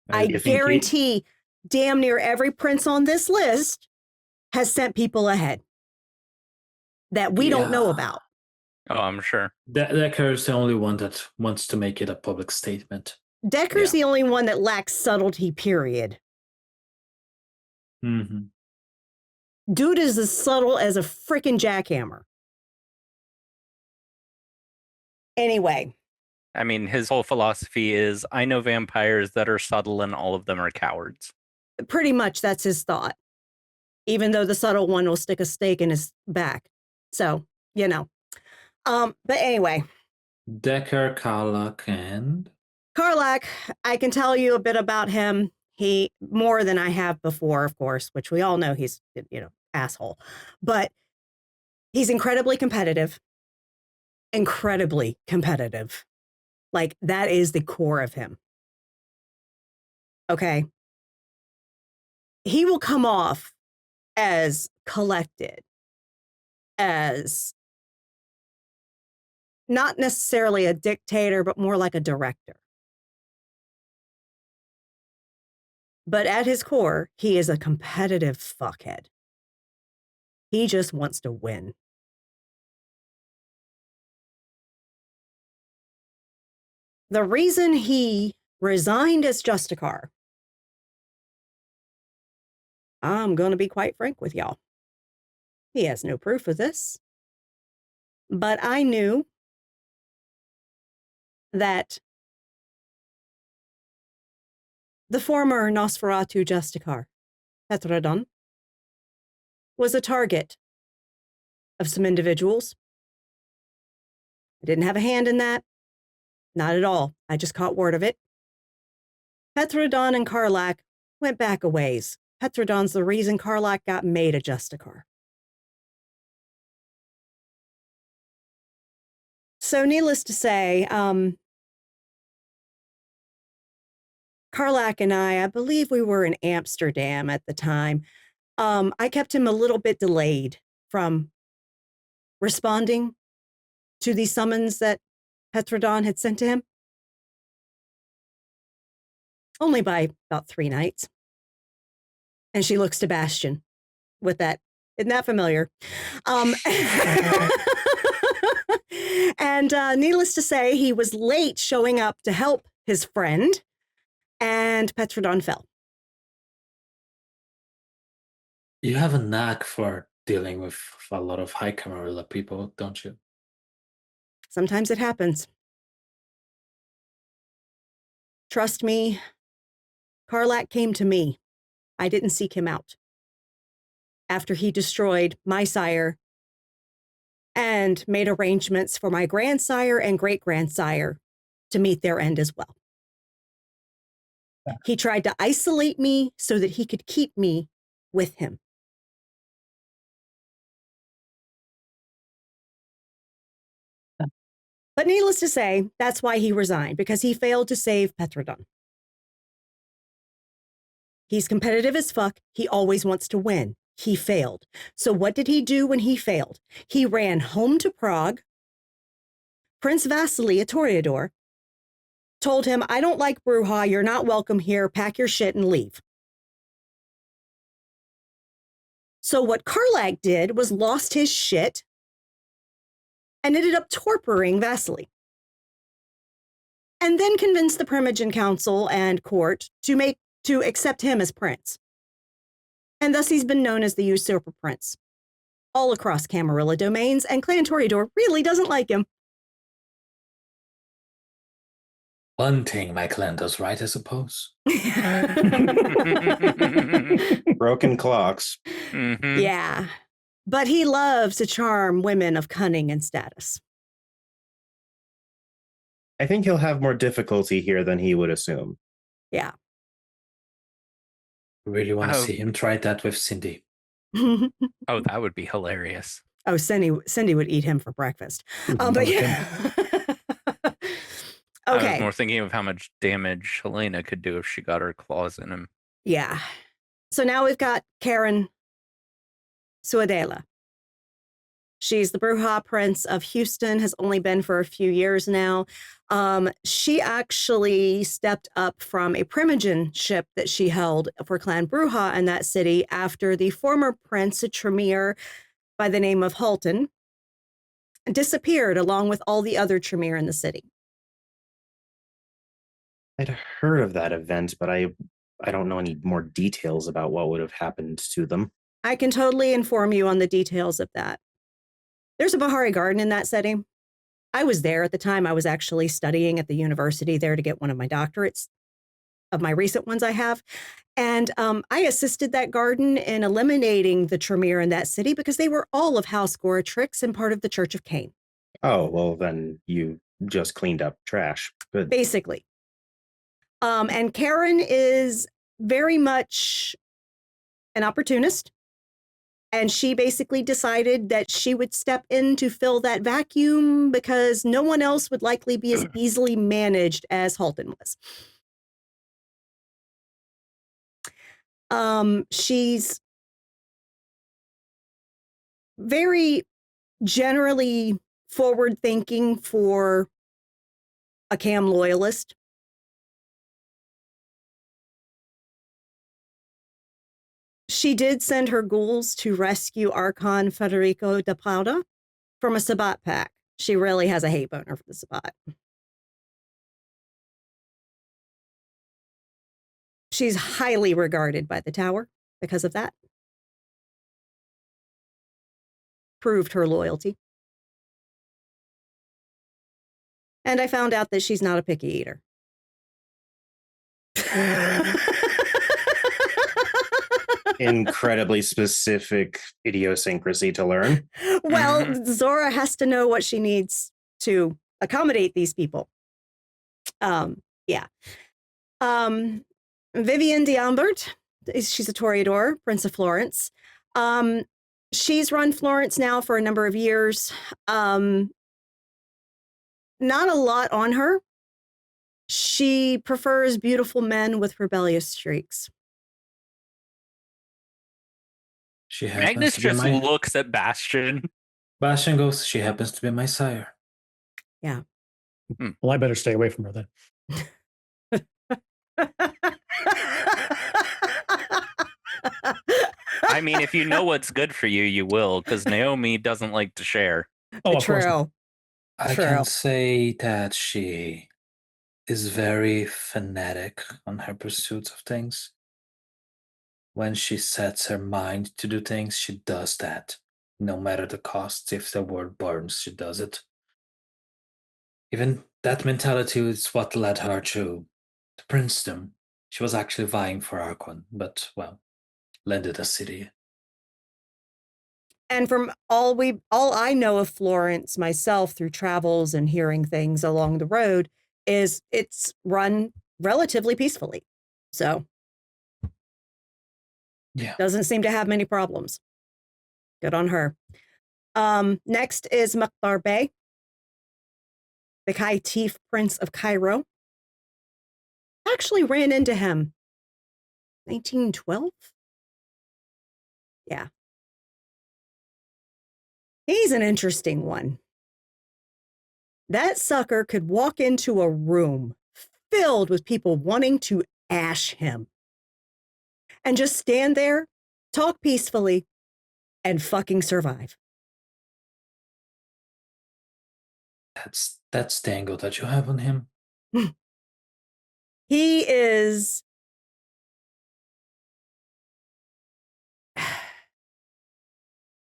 I If he- guarantee damn near every prince on this list has sent people ahead that we don't know Yeah. about. Oh, I'm sure. Decker is the only one that wants to make it a public statement. Decker's the only one that lacks subtlety, period. Mm-hmm. Dude is as subtle as a freaking jackhammer. Anyway, I mean, his whole philosophy is, I know vampires that are subtle and all of them are cowards. pretty much that's his thought. Even though the subtle one will stick a stake in his back. So, you know. But anyway, Decker, Karlak, and Karlak, I can tell you a bit about him. He more than I have before, of course, which we all know he's, asshole. But he's incredibly competitive. Incredibly competitive. Like that is the core of him. Okay. He will come off as collected, as not necessarily a dictator, but more like a director. But at his core, he is a competitive fuckhead. He just wants to win. The reason he resigned as Justicar, I'm going to be quite frank with y'all. He has no proof of this. But I knew that the former Nosferatu Justicar, Petrodon, was a target of some individuals. I didn't have a hand in that. Not at all. I just caught word of it. Petrodon and Karlak went back a ways. Petrodon's the reason Karlak got made a Justicar. So needless to say, Karlak and I believe we were in Amsterdam at the time. I kept him a little bit delayed from responding to the summons that Petrodon had sent to him. Only by about 3 nights. And she looks to Bastion with that. Isn't that familiar? And needless to say, he was late showing up to help his friend, and Petrodon fell. you have a knack for dealing with a lot of high Camarilla people, don't you? Sometimes it happens. Trust me, Karlak came to me. I didn't seek him out. After he destroyed my sire and made arrangements for my grandsire and great-grandsire to meet their end as well. He tried to isolate me so that he could keep me with him. But needless to say, that's why he resigned, because he failed to save Petrodon. He's competitive as fuck. He always wants to win. He failed. So what did he do when he failed? He ran home to Prague. Prince Vasily, a toreador, told him, I don't like Bruja. You're not welcome here. Pack your shit and leave. So what Karlak did was lost his shit and ended up torturing Vasily. And then convinced the Primogen Council and court to accept him as prince. And thus he's been known as the usurper prince all across Camarilla domains, and Clan Toreador really doesn't like him. One thing my clan does right, I suppose. Broken clocks. Mhm. Yeah. But he loves to charm women of cunning and status. I think he'll have more difficulty here than he would assume. Yeah. Really want to Oh. see him try that with Cindy. Oh, That would be hilarious. Cindy would eat him for breakfast. But yeah. I was Okay. more thinking of how much damage Helena could do if she got her claws in him. Yeah. So now we've got Karen Suadela. She's the Bruja Prince of Houston, has only been for a few years now. She actually stepped up from a Primogen ship that she held for Clan Bruja in that city after the former Prince Tremere by the name of Halton disappeared along with all the other Tremere in the city. I'd heard of that event, but I don't know any more details about what would have happened to them. I can totally inform you on the details of that. There's a Bahari Garden in that setting. I was there at the time. I was actually studying at the university there to get one of my doctorates, of my recent ones I have. And I assisted that garden in eliminating the Tremere in that city because they were all of House Goratrix and part of the Church of Cain. Oh, well, then you just cleaned up trash. Good. Basically. And Karen is very much an opportunist. And she basically decided that she would step in to fill that vacuum because no one else would likely be as easily managed as Halton was. She's very generally forward-thinking for a Cam loyalist. She did send her ghouls to rescue Archon Federico de Plauda from a Sabbat pack. She really has a hate boner for the Sabbat. She's highly regarded by the Tower because of that. Proved her loyalty. And I found out that she's not a picky eater. Incredibly specific idiosyncrasy to learn. Well, Zora has to know what she needs to accommodate these people. Yeah. Vivian d'Ambert, she's a Toreador, Prince of Florence. She's run Florence now for a number of years. Not a lot on her. She prefers beautiful men with rebellious streaks. She Magnus happens to be just my looks at Bastion. Bastion goes. She happens to be my sire. Yeah. Well, I better stay away from her then. I mean, if you know what's good for you, you will, because Naomi doesn't like to share. Oh, of course. True. I True. can say that she is very fanatic on her pursuits of things. When she sets her mind to do things, she does that. No matter the cost, if the world burns, she does it. Even that mentality is what led her to princedom. She was actually vying for Archon, but, well, landed a city. And from all I know of Florence myself through travels and hearing things along the road is it's run relatively peacefully. So Yeah. doesn't seem to have many problems. Good on her. Next is Mukhtar Bey, the Kaitif Prince of Cairo. Actually ran into him 1912? Yeah. He's an interesting one. That sucker could walk into a room filled with people wanting to ash him and just stand there, talk peacefully, and fucking survive. That's the angle that you have on him. He is.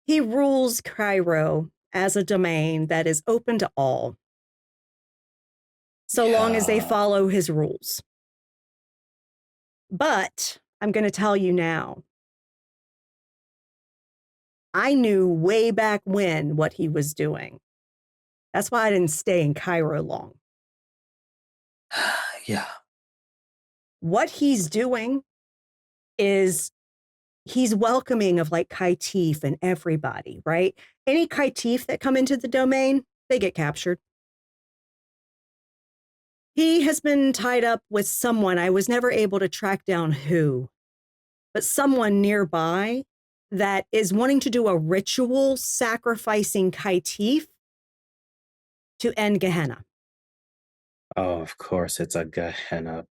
He rules Cairo as a domain that is open to all, so long as they Yeah. follow his rules. But I'm going to tell you now, I knew way back when what he was doing. That's why I didn't stay in Cairo long. Yeah. What he's doing is he's welcoming of like Kaitif and everybody, right? Any Kaitif that come into the domain, they get captured. He has been tied up with someone. I was never able to track down who, but someone nearby that is wanting to do a ritual sacrificing Kaitif to end Gehenna. Oh, of course, it's a Gehenna.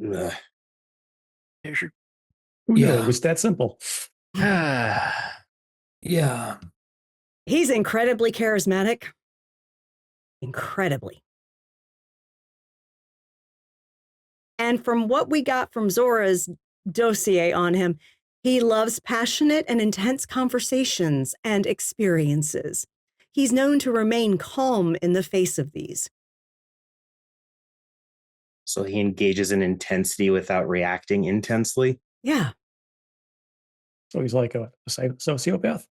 Ugh. There's your Who knew Yeah. it was that simple? Yeah. He's incredibly charismatic. Incredibly. And from what we got from Zora's dossier on him, he loves passionate and intense conversations and experiences. He's known to remain calm in the face of these. So he engages in intensity without reacting intensely. Yeah, So he's like a sociopath.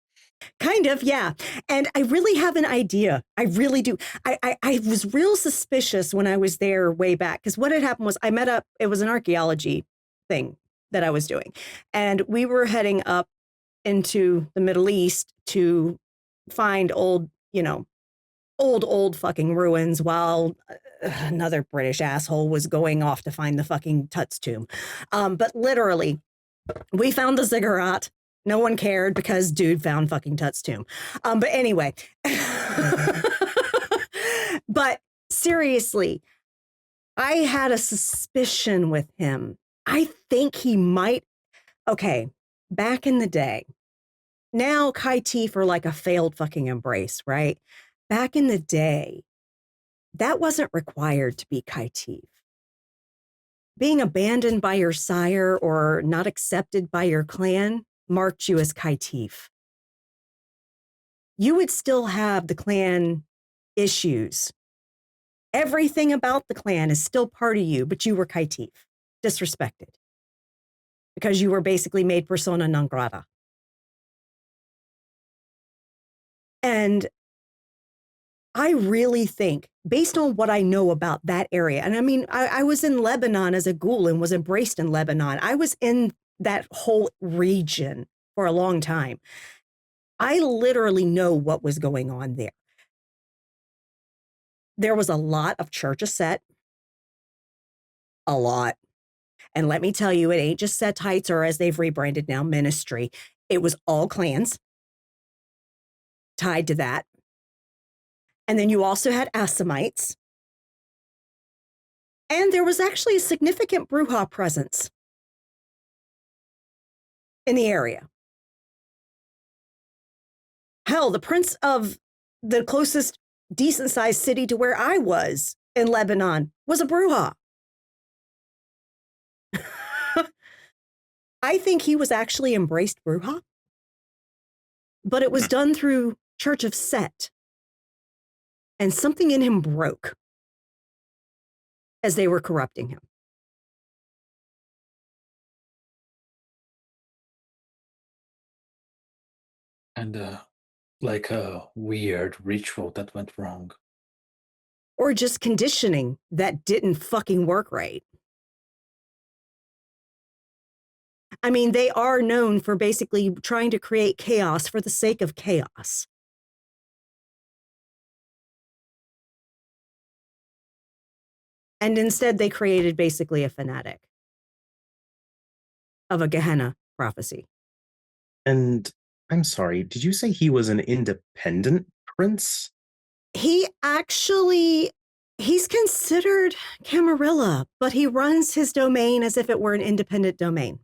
kind of, yeah. And I really have an idea. I really do. I was real suspicious when I was there way back, because what had happened was I met up, it was an archaeology thing that I was doing. And we were heading up into the Middle East to find old, old fucking ruins while another British asshole was going off to find the fucking Tut's tomb. But literally, we found the ziggurat. No one cared because dude found fucking Tut's tomb. But anyway, but seriously, I had a suspicion with him. I think he might. Okay, back in the day, now Kaitif are like a failed fucking embrace, right? Back in the day, that wasn't required to be Kaitif. Being abandoned by your sire or not accepted by your clan marked you as Kaitif. You would still have the clan issues. Everything about the clan is still part of you, but you were Kaitif, disrespected, because you were basically made persona non grata. And I really think, based on what I know about that area, and I mean, I was in Lebanon as a ghoul and was embraced in Lebanon. I was in that whole region for a long time. I literally know what was going on there. There was a lot of church set, a lot. And let me tell you, it ain't just Setites, or as they've rebranded now, ministry. It was all clans tied to that. And then you also had Assamites. And there was actually a significant Bruja presence in the area. Hell, the prince of the closest decent-sized city to where I was in Lebanon was a Bruja. I think he was actually embraced Bruja, but it was done through Church of Set. And something in him broke as they were corrupting him. And like a weird ritual that went wrong. Or just conditioning that didn't fucking work right. I mean, they are known for basically trying to create chaos for the sake of chaos. And instead, they created basically a fanatic. of a Gehenna prophecy. And I'm sorry, did you say he was an independent prince? He's considered Camarilla, but he runs his domain as if it were an independent domain.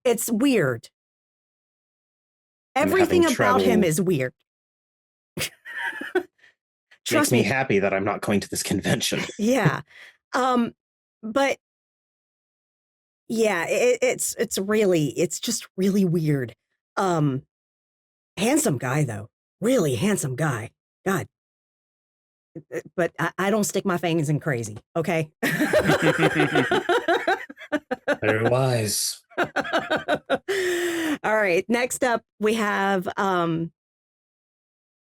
It's weird. Everything about him is weird. Makes me happy that I'm not going to this convention. Yeah. But yeah, it's just really weird. Handsome guy though. Really handsome guy. God. But I don't stick my fingers in crazy, okay? Very wise. All right. Next up we have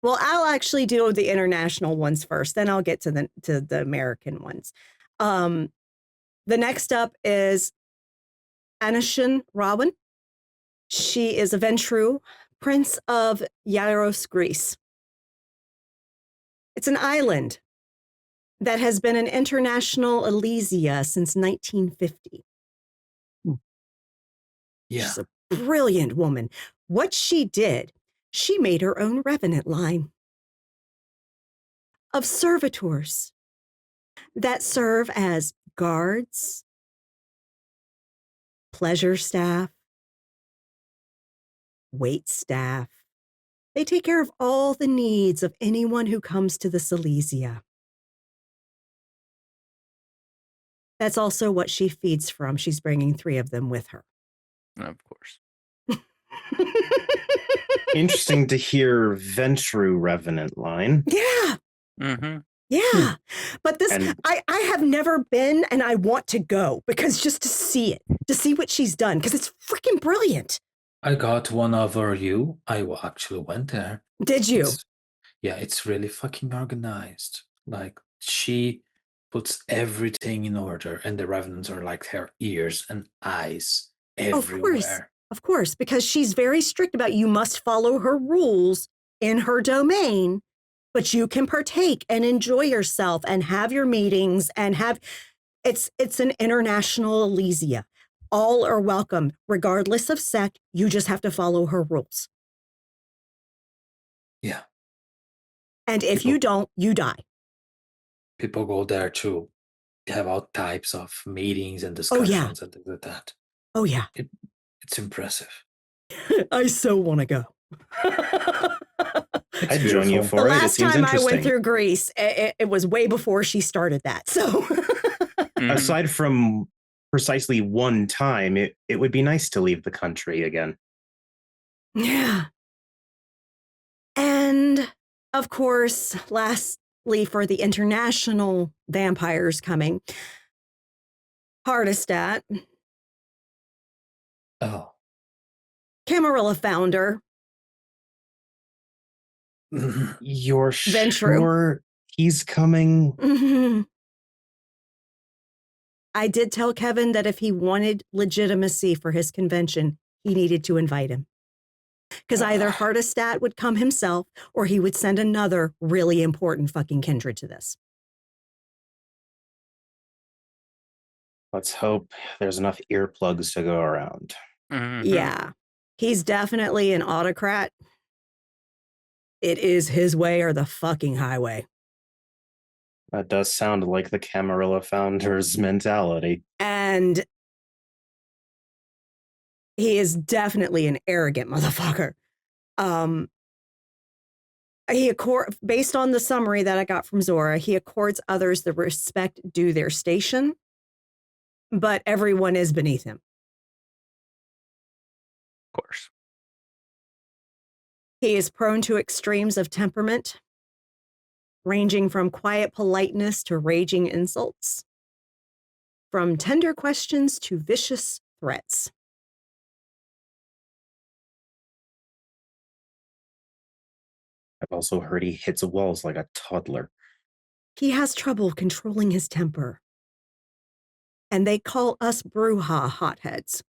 well, I'll actually do the international ones first, then I'll get to the American ones. The next up is Anishin Rowan. She is a Ventru, Prince of Yaros, Greece. It's an island that has been an international Elysia since 1950. Yeah. She's a brilliant woman. What she did, she made her own revenant line of servitors that serve as guards, pleasure staff, wait staff. They take care of all the needs of anyone who comes to the Silesia. That's also what she feeds from. She's bringing 3 of them with her. Of course. Interesting to hear Ventru Revenant line. Yeah. Mm-hmm. Yeah. But this, And- I have never been, and I want to go because just to see it, to see what she's done, because it's freaking brilliant. I got one over you. I actually went there. Did you? It's really fucking organized. Like, she puts everything in order, and the revenants are like her ears and eyes everywhere. Of course, because she's very strict about you must follow her rules in her domain, but you can partake and enjoy yourself and have your meetings and have it's an international Elysia. All are welcome, regardless of sect. You just have to follow her rules. Yeah. And if you don't, you die. People go there to have all types of meetings and Oh, discussions yeah. and things like that. Oh, yeah. It's impressive. I so want to go. It's I'd join you beautiful. for The it. It last seems time I interesting. went through Greece, it was way before she started that. So, Mhm. Aside from precisely one time, it would be nice to leave the country again. yeah. And of course, lastly, for the international vampires coming, Hardestat, Oh. Camarilla founder, You're Ventru. sure he's coming? mhm. I did tell Kevin that if he wanted legitimacy for his convention, he needed to invite him. Because either Hardestat would come himself or he would send another really important fucking kindred to this. Let's hope there's enough earplugs to go around. Mhm. Yeah. He's definitely an autocrat. It is his way or the fucking highway. That does sound like the Camarilla founder's mentality. And he is definitely an arrogant motherfucker. Based on the summary that I got from Zora, he accords others the respect due their station, but everyone is beneath him. Of course. He is prone to extremes of temperament, ranging from quiet politeness to raging insults, from tender questions to vicious threats. I've also heard he hits walls like a toddler. He has trouble controlling his temper, and they call us Bruja hotheads.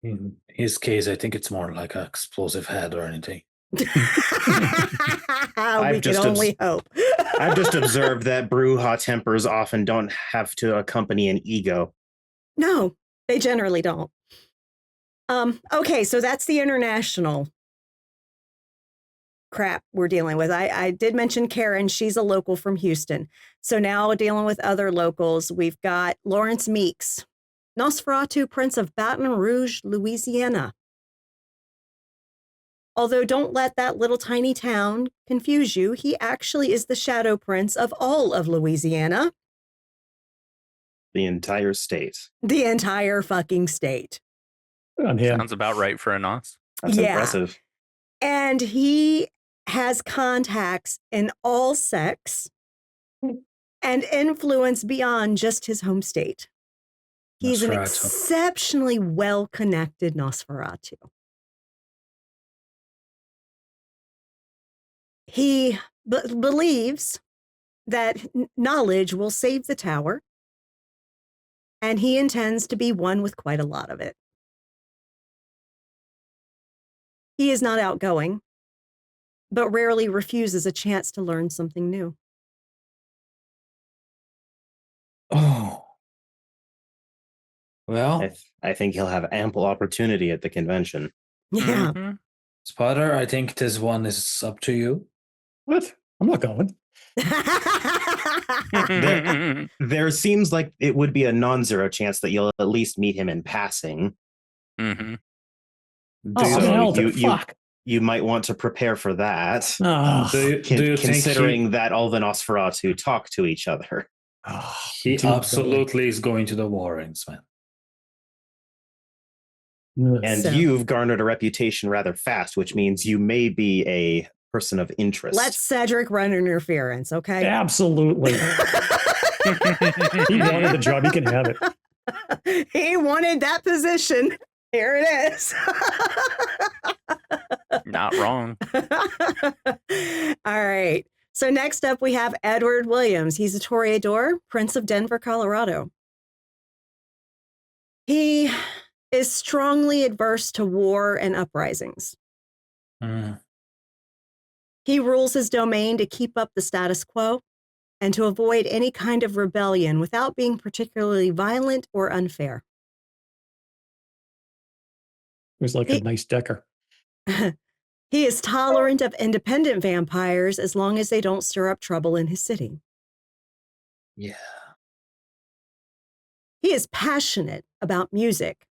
In his case, I think it's more like an explosive head or anything. We can just only hope. I've just observed that brouhaha tempers often don't have to accompany an ego. No, they generally don't. Okay, so that's the international crap we're dealing with. I did mention Karen. She's a local from Houston. So now dealing with other locals, we've got Lawrence Meeks, Nosferatu, Prince of Baton Rouge, Louisiana. Although don't let that little tiny town confuse you, he actually is the shadow prince of all of Louisiana. The entire state. The entire fucking state. On him. Sounds about right for a Nos. That's Yeah. impressive. And he has contacts in all sects and influence beyond just his home state. He's an Nosferatu. exceptionally well-connected Nosferatu. He believes that knowledge will save the tower, and he intends to be one with quite a lot of it. He is not outgoing, but rarely refuses a chance to learn something new. Oh. Well, I think he'll have ample opportunity at the convention. Yeah. Mhm. Spotter, I think this one is up to you. What? I'm not going. There seems like it would be a non-zero chance that you'll at least meet him in passing. Mhm. Oh, So hell, you- fuck. You might want to prepare for that, Oh, Do you think considering that all the Nosferatu talk to each other. he dude, absolutely is going to the Warrens, man? And So- you've garnered a reputation rather fast, which means you may be a person of interest. Let Cedric run interference, okay? Absolutely. He wanted the job. He can have it. He wanted that position. Here it is. Not wrong. All right. So next up, we have Edward Williams. He's a Toreador, Prince of Denver, Colorado. He is strongly adverse to war and uprisings. Mm. He rules his domain to keep up the status quo and to avoid any kind of rebellion without being particularly violent or unfair. It was like a nice Decker. He is tolerant of independent vampires as long as they don't stir up trouble in his city. Yeah. He is passionate about music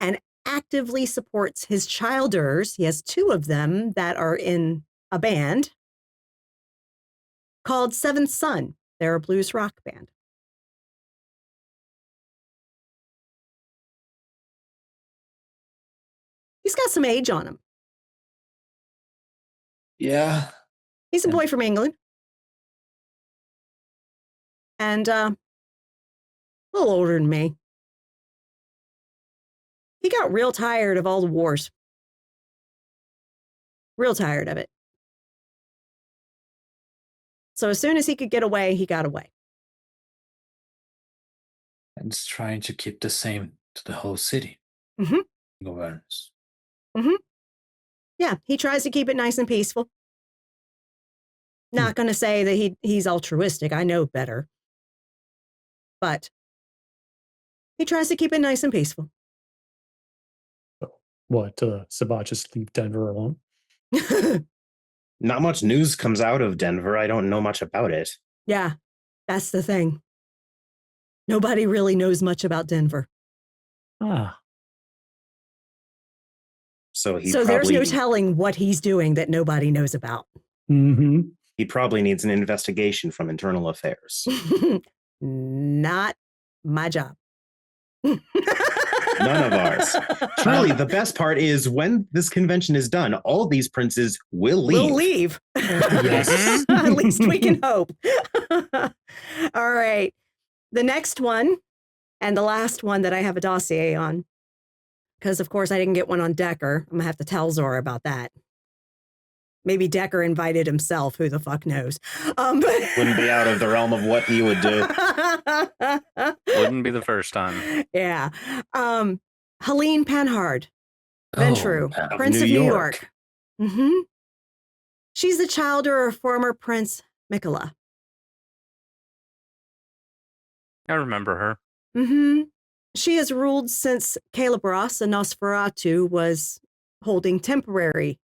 and actively supports his childers. He has 2 of them that are in a band called Seventh Son. They're a blues rock band. He's got some age on him. Yeah. He's a Yeah. boy from England. And a little older than me. He got real tired of all the wars. Real tired of it. So as soon as he could get away, he got away. And it's trying to keep the same to the whole city. Mhm. Governance. Yeah, he tries to keep it nice and peaceful. Not going to say that he's altruistic. I know better. But he tries to keep it nice and peaceful. What? Sabat just leave Denver alone? Not much news comes out of Denver. I don't know much about it. Yeah, that's the thing. Nobody really knows much about Denver. Ah. So he So there's probably no telling what he's doing that nobody knows about. Mm-hmm. he probably needs an investigation from internal affairs. Not my job. None of ours. Truly, the best part is when this convention is done, all these princes will leave. We'll leave. Yes. At least we can hope. All right. The next one, and the last one that I have a dossier on, because of course I didn't get one on Decker. I'm going to have to tell Zora about that. Maybe Decker invited himself. Who the fuck knows? Wouldn't be out of the realm of what he would do. Wouldn't be the first time. Yeah. Helene Panhard, Ventru, wow. Prince New of New York. York. She's the child of her former Prince Mikola. I remember her. Mm-hmm. She has ruled since Calibros and Nosferatu was holding temporary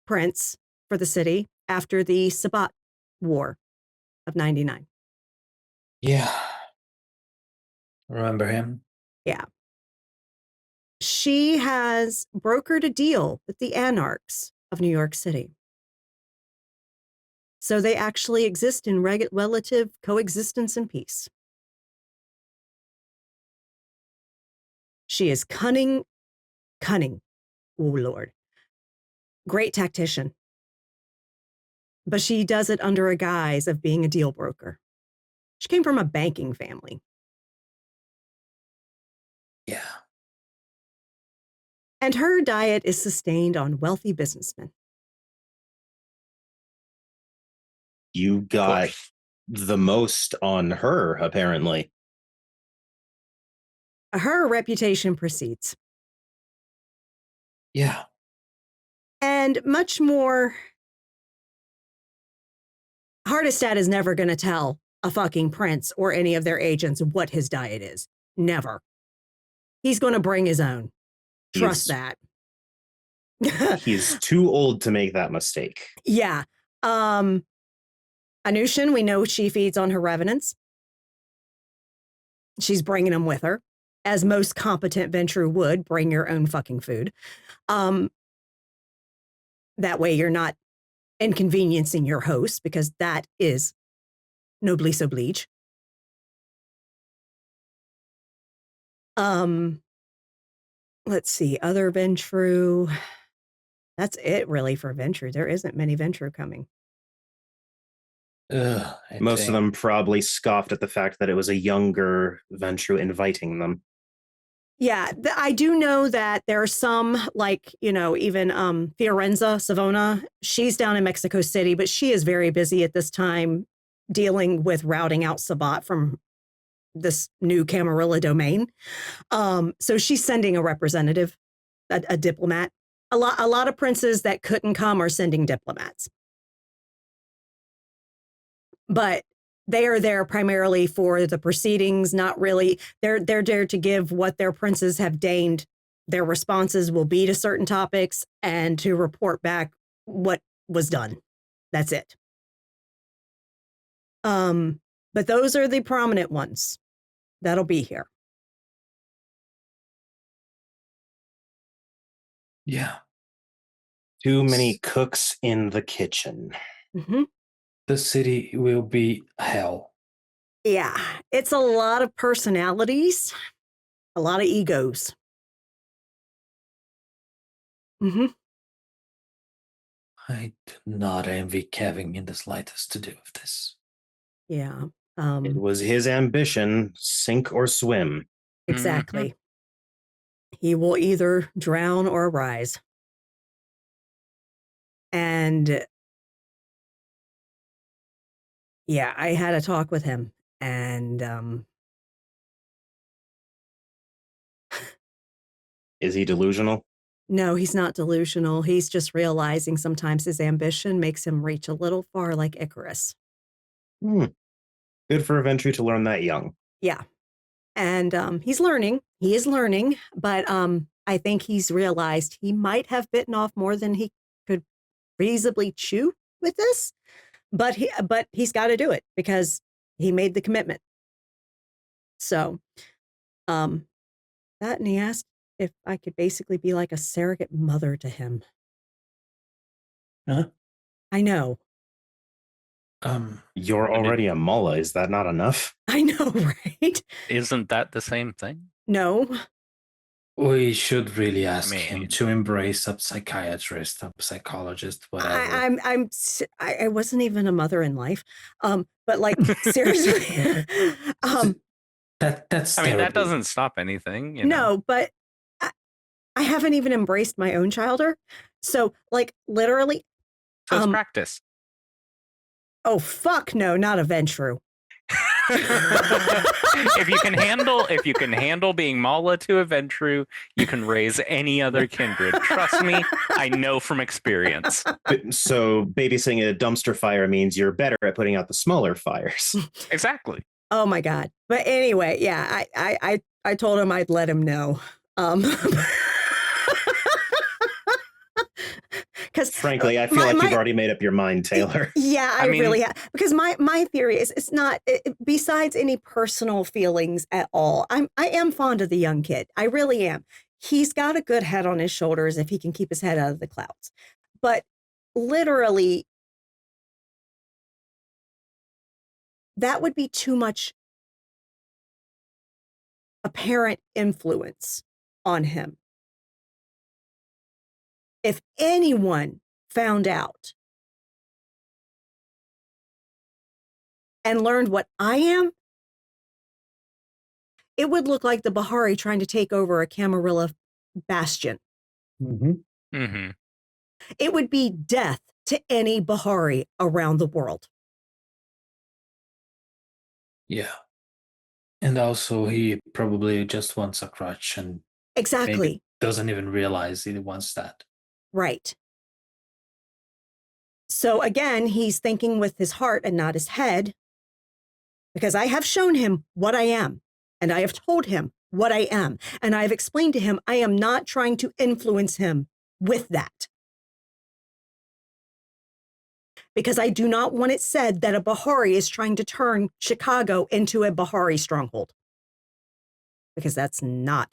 prince for the city after the Sabbat War of 99. Yeah. Remember him? Yeah. She has brokered a deal with the Anarchs of New York City. So they actually exist in relative coexistence and peace. She is cunning. Oh, Lord. Great tactician. But she does it under a guise of being a deal broker. She came from a banking family. Yeah. And her diet is sustained on wealthy businessmen. You Of got course. the most on her, apparently. Her reputation precedes. Yeah. And much more, Hardestat is never going to tell a fucking prince or any of their agents what his diet is. Never. He's going to bring his own. Trust that. He's too old to make that mistake. Yeah. Anushin, we know she feeds on her revenants. She's bringing them with her, as most competent Ventru would. Bring your own fucking food. That way you're not inconveniencing your host, because that is noblesse oblige. Let's see, other Ventru. That's it really for Ventru. There isn't many Ventru coming. Most of them probably scoffed at the fact that it was a younger Ventru inviting them. Yeah, I do know that there are some, like, even Fiorenza Savona, she's down in Mexico City, but she is very busy at this time dealing with routing out Sabbat from this new Camarilla domain. So she's sending a representative, a diplomat. A lot of princes that couldn't come are sending diplomats. But they are there primarily for the proceedings, not really. They're there to give what their princes have deigned. Their responses will be to certain topics and to report back what was done. That's it. But those are the prominent ones that'll be here. Yeah. Too many cooks in the kitchen. Mm-hmm. The city will be hell. Yeah, it's a lot of personalities, a lot of egos. Mm-hmm. I do not envy Kevin in the slightest to do with this. Yeah. It was his ambition, sink or swim. Exactly. He will either drown or rise. And yeah, I had a talk with him, and Is he delusional? no, he's not delusional. He's just realizing sometimes his ambition makes him reach a little far like Icarus. Good for a Ventru to learn that young. Yeah. And he's learning. He is learning, but I think he's realized he might have bitten off more than he could reasonably chew with this. But he's got to do it because he made the commitment. So, that, and he asked if I could basically be like a surrogate mother to him. Huh? I know. You're already a mullah. Is that not enough? I know, right? Isn't that the same thing? No. We should really ask mean- him to embrace a psychiatrist, a psychologist, whatever. I wasn't even a mother in life. But like seriously. That's I mean, that terrible. doesn't stop anything. You know? No, but I haven't even embraced my own childer. So like literally. So it's practice. Oh fuck no, not a Ventru. if you can handle being Mala to a Ventru, you can raise any other kindred. Trust me, I know from experience. So babysitting a dumpster fire means you're better at putting out the smaller fires. Exactly. Oh my God. But anyway, yeah, I told him I'd let him know. Because frankly, I feel like you've already made up your mind, Taylor. Yeah, I mean, really have. Because my theory is it's not besides any personal feelings at all. I am fond of the young kid. I really am. He's got a good head on his shoulders if he can keep his head out of the clouds. But literally, that would be too much apparent influence on him. If anyone found out and learned what I am, it would look like the Bahari trying to take over a Camarilla bastion. Mm-hmm. Mm-hmm. It would be death to any Bahari around the world. Yeah. And also, he probably just wants a crutch and Exactly. maybe doesn't even realize he wants that. Right. So again, he's thinking with his heart and not his head, because I have shown him what I am, and I have told him what I am, and I have explained to him I am not trying to influence him with that. Because I do not want it said that a Bahari is trying to turn Chicago into a Bahari stronghold. Because that's not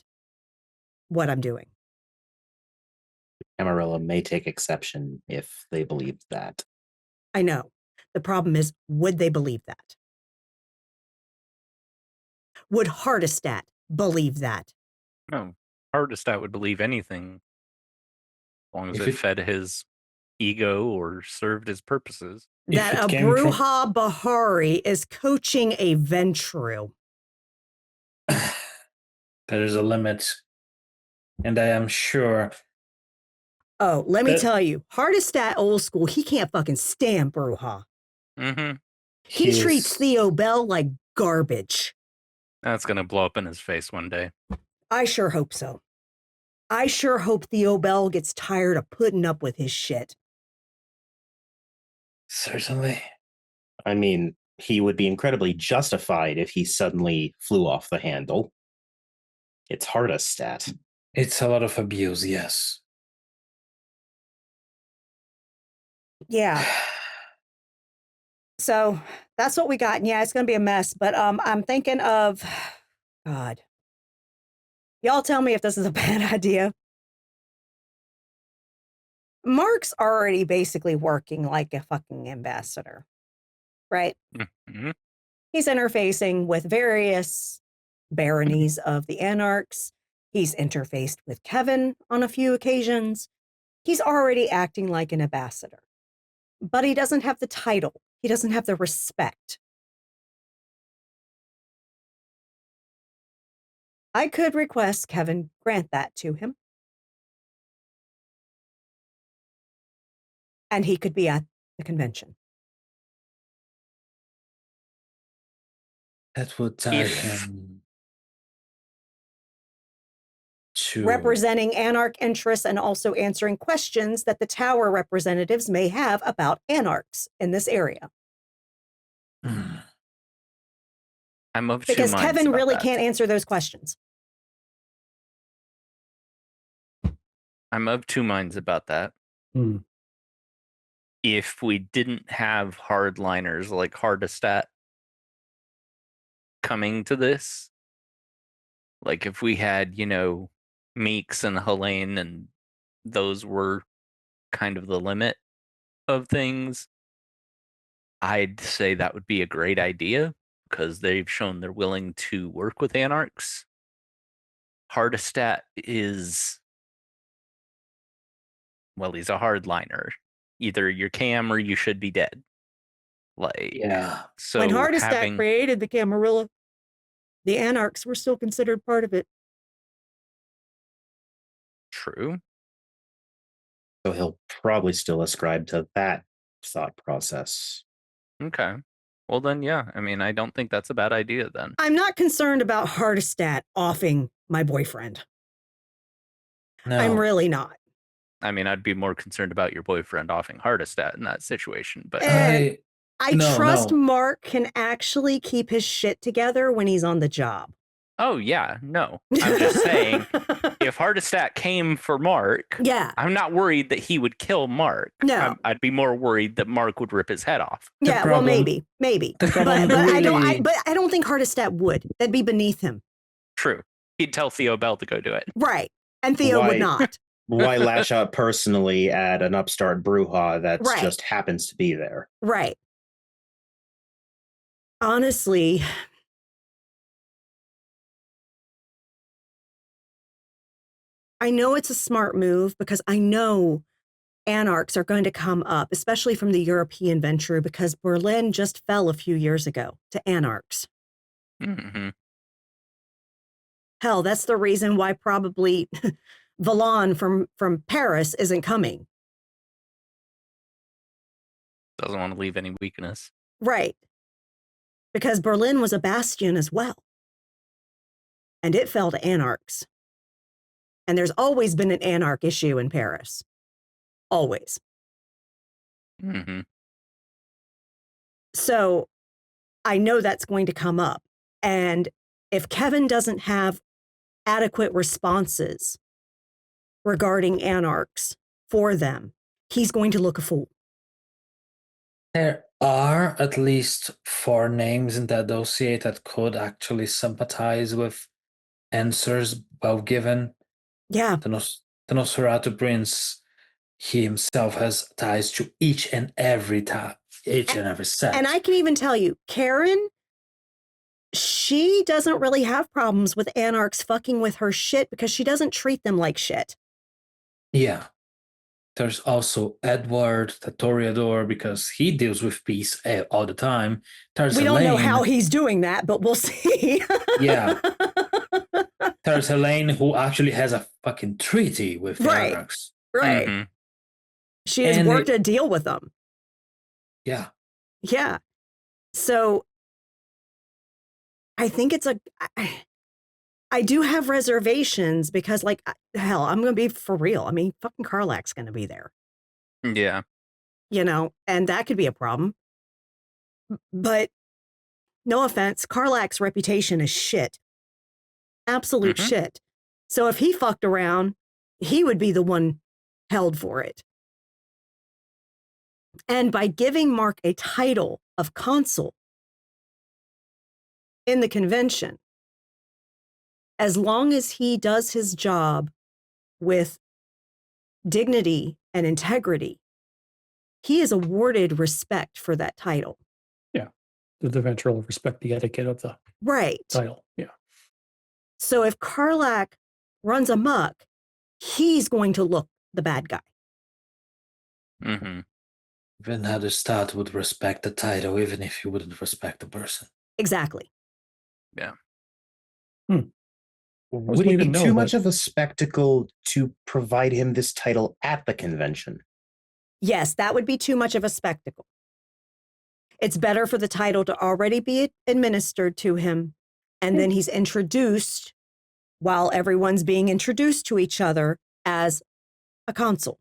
what I'm doing. Camarilla may take exception if they believe that. I know. The problem is, would they believe that? Would Hardestat believe that? No, Hardestat would believe anything as long as If it it- fed his ego or served his purposes. That If a it came from- Bruja Bahari is coaching a Ventru. There is a limit. And I am sure. Oh, let me That- tell you, Hardestat old school, he can't fucking stand Bruja. Mm-hmm. He is- treats Theo Bell like garbage. That's gonna blow up in his face one day. I sure hope so. I sure hope Theo Bell gets tired of putting up with his shit. Certainly. I mean, he would be incredibly justified if he suddenly flew off the handle. It's Hardestat. It's a lot of abuse, yes. Yeah. So that's what we got. And yeah, it's going to be a mess. But I'm thinking of, God, y'all tell me if this is a bad idea. Mark's already basically working like a fucking ambassador, right? Mm-hmm. He's interfacing with various baronies of the Anarchs. He's interfaced with Kevin on a few occasions. He's already acting like an ambassador, but he doesn't have the title. He doesn't have the respect. I could request Kevin grant that to him. And he could be at the convention. That would tie If- him to Representing Anarch interests and also answering questions that the Tower representatives may have about Anarchs in this area. Hmm. I'm of Because two minds Kevin about really that. can't answer those questions. I'm of two minds about that. Hmm. If we didn't have hardliners like Hardestat coming to this, like if we had, Meeks and Helene and those were kind of the limit of things, I'd say that would be a great idea because they've shown they're willing to work with Anarchs. Hardestat is, well, he's a hardliner. Either you're Cam or you should be dead. Like, Yeah. so When Hardestat having, created the Camarilla, the Anarchs were still considered part of it. true. So he'll probably still ascribe to that thought process. Okay. Well, then, yeah. I mean, I don't think that's a bad idea then. I'm not concerned about Hardestat offing my boyfriend. No. I'm really not. I mean, I'd be more concerned about your boyfriend offing Hardestat in that situation, but I No, trust no. Mark can actually keep his shit together when he's on the job. oh yeah, no. I'm just saying, if Hardestat came for Mark, Yeah. I'm not worried that he would kill Mark. No. I'd be more worried that Mark would rip his head off. The Yeah, well, problem- maybe. the problem But I really- don't think Hardestat would. That'd be beneath him. True. He'd tell Theo Bell to go do it. Right. And Theo would Why- not. Why lash out personally at an upstart brouhaha that Right. just happens to be there? Right. Honestly, I know it's a smart move because I know anarchs are going to come up, especially from the European venture, because Berlin just fell a few years ago to anarchs. Mm-hmm. Hell, that's the reason why probably Valon from Paris isn't coming. Doesn't want to leave any weakness. Right. Because Berlin was a bastion as well. And it fell to anarchs. And there's always been an anarch issue in Paris. Always. Mm-hmm. So I know that's going to come up. And if Kevin doesn't have adequate responses regarding anarchs for them, he's going to look a fool. There are at least 4 names in that dossier that could actually sympathize with answers well given. Yeah. The Nosferatu Prince, he himself has ties to each and every set. And I can even tell you, Karen, she doesn't really have problems with anarchs fucking with her shit because she doesn't treat them like shit. Yeah. There's also Edward, the Toreador, because he deals with peace all the time. There's We don't know Elaine. how he's doing that, but we'll see. Yeah. There's Elaine, who actually has a fucking treaty with the Right. anarchs. Right. Mm-hmm. She has And worked a deal with them. Yeah. Yeah. So I think I do have reservations because, like, hell, I'm going to be for real. I mean, fucking Karlak's going to be there, Yeah. you know, and that could be a problem. But no offense, Karlak's reputation is shit. Absolute Mhm. shit. So if he fucked around, he would be the one held for it. And by giving Mark a title of consul in the convention, as long as he does his job with dignity and integrity, he is awarded respect for that title. The venture will respect the etiquette of the Right. title. Yeah. So if Karlak runs amok, he's going to look the bad guy. Mm-hmm. Even Hardestat would respect the title, even if he wouldn't respect the person. Exactly. Would it be even know too much that- of a spectacle to provide him this title at the convention? Yes, that would be too much of a spectacle. It's better for the title to already be administered to him, and then he's introduced while everyone's being introduced to each other as a consul.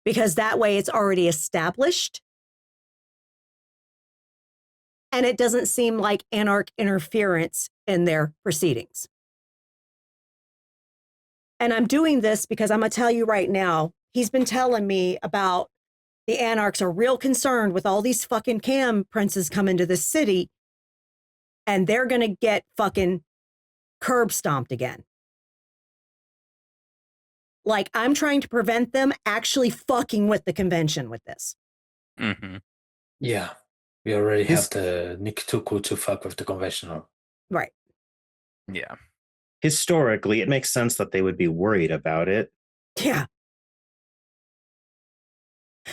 Because that way it's already established, and it doesn't seem like anarch interference in their proceedings. And I'm doing this because I'm going to tell you right now, he's been telling me about the anarchs are real concerned with all these fucking cam princes coming to this city, and they're going to get fucking curb stomped again. Like, I'm trying to prevent them actually fucking with the convention with this. Mm-hmm. Yeah. We already have His- the Niktuku to fuck with the conventional. Right. Yeah. Historically, it makes sense that they would be worried about it. Yeah.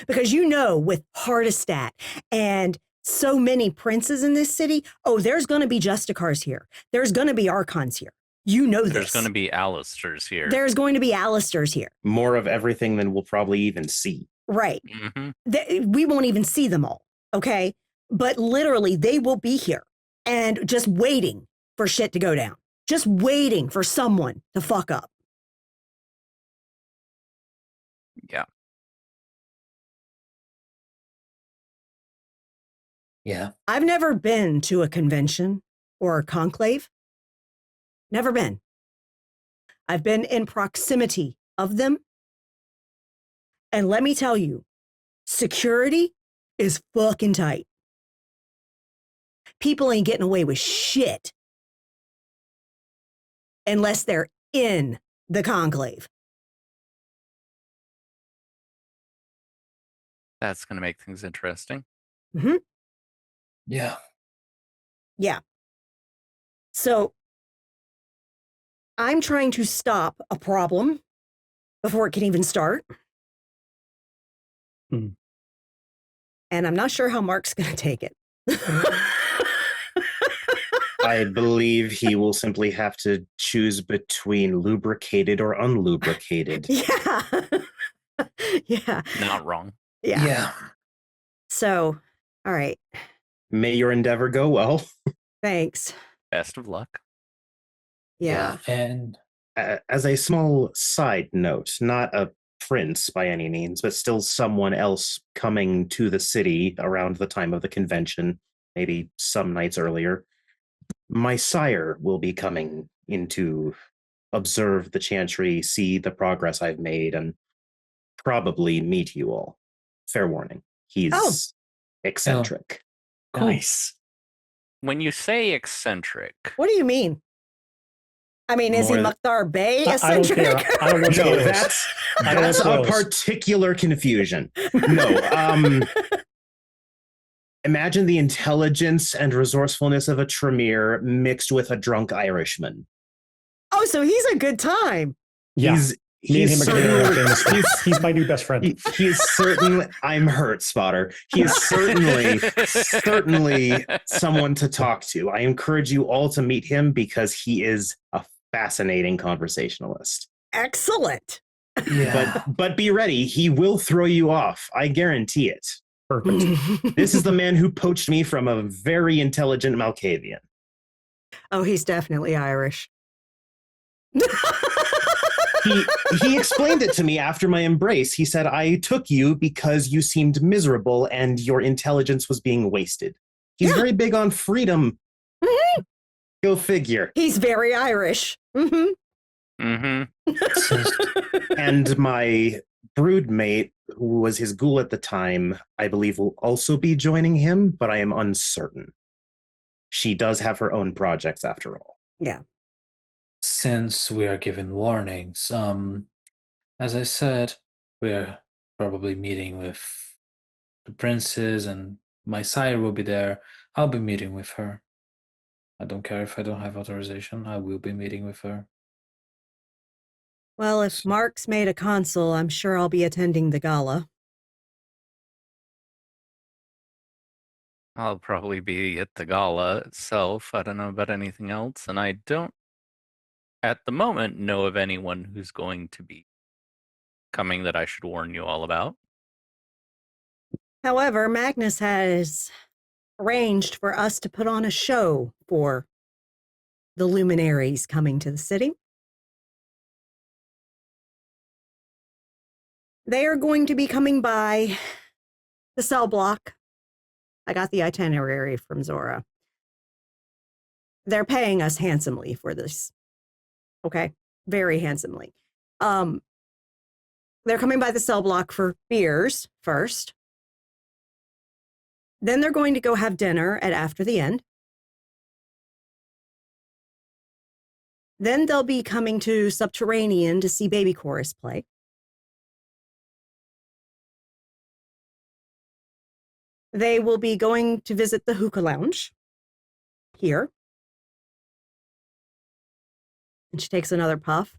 Because you know, with Hardestat and so many princes in this city, oh, there's going to be Justicars here. There's going to be Archons here. You know There's this. going to be Alistairs here. There's going to be Alistairs here. More of everything than we'll probably even see. Right. Mm-hmm. We won't even see them all. Okay. But literally, they will be here and just waiting for shit to go down. Just waiting for someone to fuck up. Yeah. Yeah. I've never been to a convention or a conclave. Never been. I've been in proximity of them. And let me tell you, security is fucking tight. People ain't getting away with shit unless they're in the conclave. That's going to make things interesting. Mm-hmm. Yeah. Yeah. So I'm trying to stop a problem before it can even start. Hmm. And I'm not sure how Mark's going to take it. I believe he will simply have to choose between lubricated or unlubricated. Yeah. Yeah. Not wrong. Yeah. Yeah. So, all right. May your endeavor go well. Thanks. Best of luck. Yeah. And As a small side note, not a prince by any means, but still someone else coming to the city around the time of the convention, maybe some nights earlier. My sire will be coming in to observe the chantry, see the progress I've made, and probably meet you all. Fair warning. He's eccentric. cool. Nice. When you say eccentric, What do you mean? I mean, is he More- Mukhtar Bay I don't eccentric? care. I don't want No, spoilers. that's I don't want a spoilers. particular confusion. No, imagine the intelligence and resourcefulness of a Tremere mixed with a drunk Irishman. Oh, so he's a good time. Yeah. Me and him He's are getting along certainly, famously. He's my new best friend. he is certainly, I'm hurt, Spotter. He is certainly someone to talk to. I encourage you all to meet him because he is a fascinating conversationalist. Excellent. Yeah. But be ready, he will throw you off. I guarantee it. Perfect. This is the man who poached me from a very intelligent Malkavian. Oh, he's definitely Irish. He explained it to me after my embrace. He said, I took you because you seemed miserable and your intelligence was being wasted. He's Yeah. very big on freedom. Mhm. Go figure. He's very Irish. Mm-hmm. mm-hmm. And my broodmate, who was his ghoul at the time, I believe will also be joining him, but I am uncertain. She does have her own projects after all. Yeah. Since we are given warnings, as I said, we're probably meeting with the princes, and my sire will be there. I'll be meeting with her. I don't care if I don't have authorization. I will be meeting with her. Well, if Mark's made a consul, I'm sure I'll be attending the gala. I'll probably be at the gala itself. I don't know about anything else, and I don't, at the moment, know of anyone who's going to be coming that I should warn you all about. However, Magnus has arranged for us to put on a show for the luminaries coming to the city. They are going to be coming by the cell block. I got the itinerary from Zora. They're paying us handsomely for this. Okay, very handsomely. They're coming by the cell block for beers first. Then they're going to go have dinner at After the End. Then they'll be coming to Subterranean to see Baby Chorus play. They will be going to visit the hookah lounge here. And she takes another puff.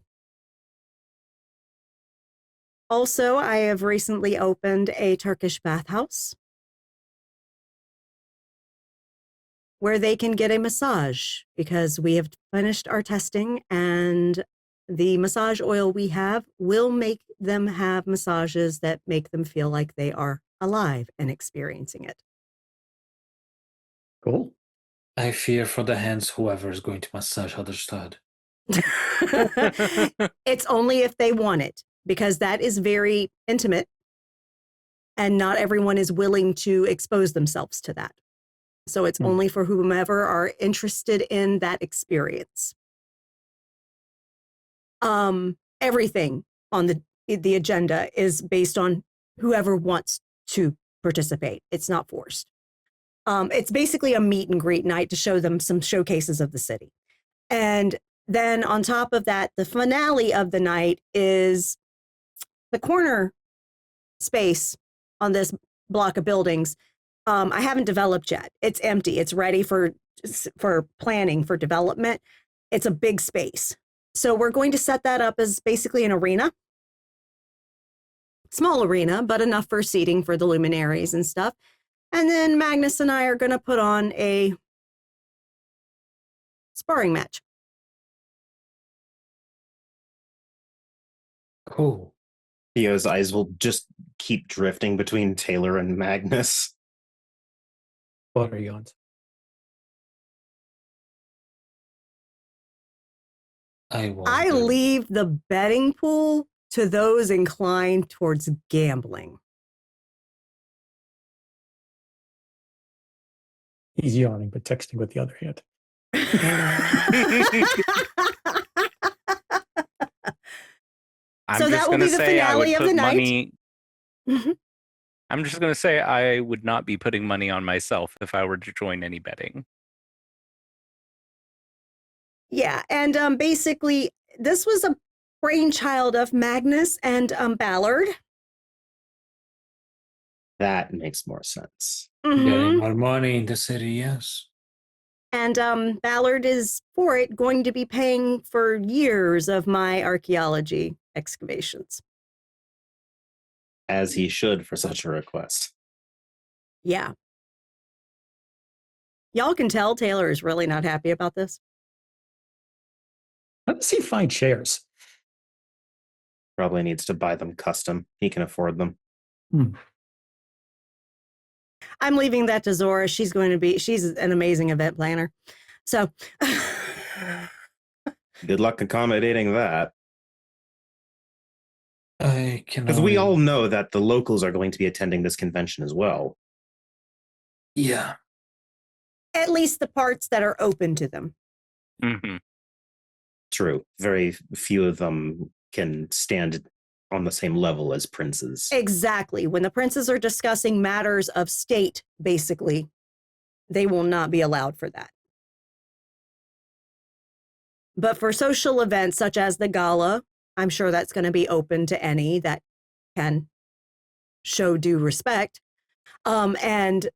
Also, I have recently opened a Turkish bathhouse. where they can get a massage because we have finished our testing and the massage oil we have will make them have massages that make them feel like they are alive and experiencing it. Cool. I fear for the hands whoever is going to massage other stud. It's only if they want it, because that is very intimate and not everyone is willing to expose themselves to that. So it's only for whomever are interested in that experience. Everything on the agenda is based on whoever wants to participate. It's not forced. It's basically a meet and greet night to show them some showcases of the city. And then on top of that, the finale of the night is the corner space on this block of buildings. I haven't developed yet. It's empty. It's ready for planning, for development. It's a big space. So we're going to set that up as basically an arena. Small arena, but enough for seating for the luminaries and stuff. And then Magnus and I are going to put on a sparring match. Cool. Theo's eyes will just keep drifting between Taylor and Magnus. What are yawns? I leave the betting pool to those inclined towards gambling. He's yawning, but texting with the other hand. I'm So just that will gonna be the say I would finale of put the night. money. Mhm. I'm just gonna say I would not be putting money on myself if I were to join any betting. Yeah, and basically, this was a brainchild of Magnus and Ballard. That makes more sense. Mhm. Getting more money in the city, yes. And Ballard is, for it, going to be paying for years of my archaeology excavations. As he should for such a request. Yeah. Y'all can tell Taylor is really not happy about this. How does he find chairs? Probably needs to buy them custom. He can afford them. I'm leaving that to Zora. She's an amazing event planner. So Good luck accommodating that. I can. Because we all know that the locals are going to be attending this convention as well. Yeah. at least the parts that are open to them. Mm-hmm. True. Very few of them can stand on the same level as princes. Exactly. When the princes are discussing matters of state, basically, they will not be allowed for that. But for social events such as the gala, I'm sure that's going to be open to any that can show due respect. And,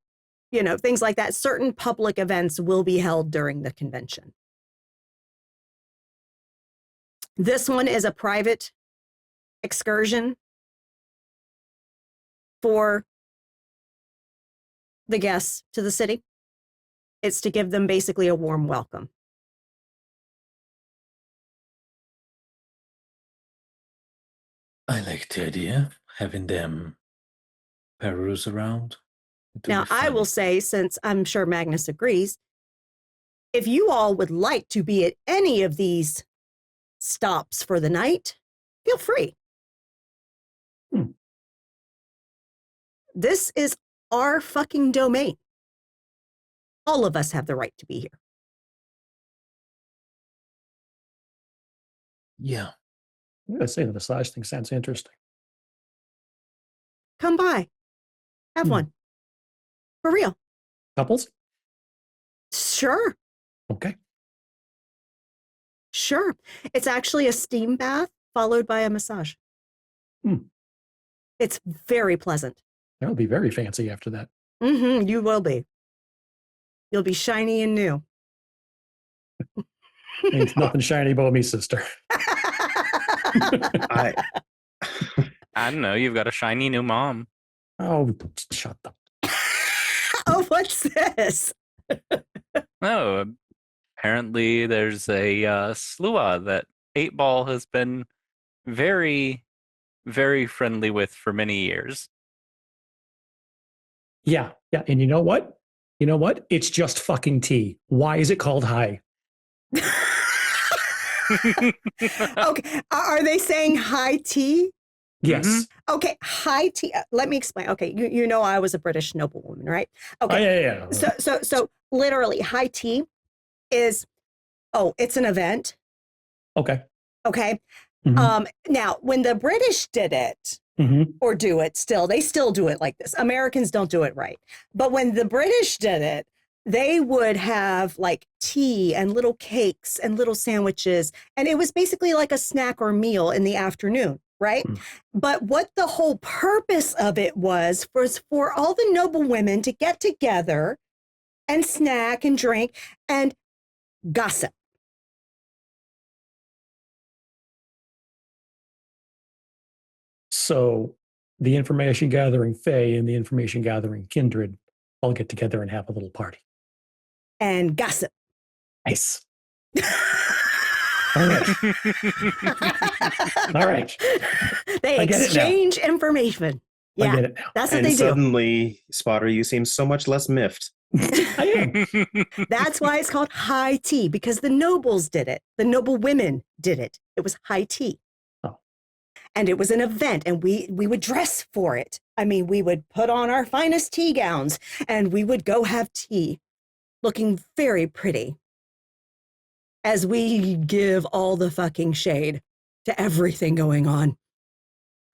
you know, things like that. Certain public events will be held during the convention. This one is a private excursion for the guests to the city. It's to give them basically a warm welcome. I like the idea, having them peruse around. Now, I will say, since I'm sure Magnus agrees, if you all would like to be at any of these stops for the night, feel free. This is our fucking domain. All of us have the right to be here. Yeah. I'm going to say the massage thing sounds interesting. Come by. Have one. For real. Couples? Sure. Okay. Sure. It's actually a steam bath followed by a massage. It's very pleasant. That would be very fancy after that. You will be. You'll be shiny and new. Ain't nothing shiny about me, sister. I don't know. You've got a shiny new mom. Oh, shut up. Oh, what's this? No, apparently there's a Slua that 8-Ball has been very, very friendly with for many years. Yeah. And you know what? It's just fucking tea. Why is it called high? Okay. Are they saying high tea? Yes. Okay, high tea. Let me explain. Okay, you know I was a British noblewoman, right? Okay. Yeah. So literally high tea is it's an event. Okay. Okay. Mhm. Now when the British did it or do it they still do it like this. Americans don't do it right. But when the British did it, they would have like tea and little cakes and little sandwiches. And it was basically like a snack or meal in the afternoon, right? Mm. But what the whole purpose of it was for all the noble women to get together and snack and drink and gossip. So the information gathering Fae and the information gathering Kindred all get together and have a little party. And gossip. Nice. All right. All right. They I get it now. exchange information. I Yeah, get it now. that's what And they do. suddenly, Spotter, you seem so much less miffed. I am. That's why it's called high tea, because the nobles did it. The noble women did it. It was high tea. Oh. And it was an event, and we would dress for it. I mean, we would put on our finest tea gowns, and we would go have tea, looking very pretty, as we give all the fucking shade to everything going on.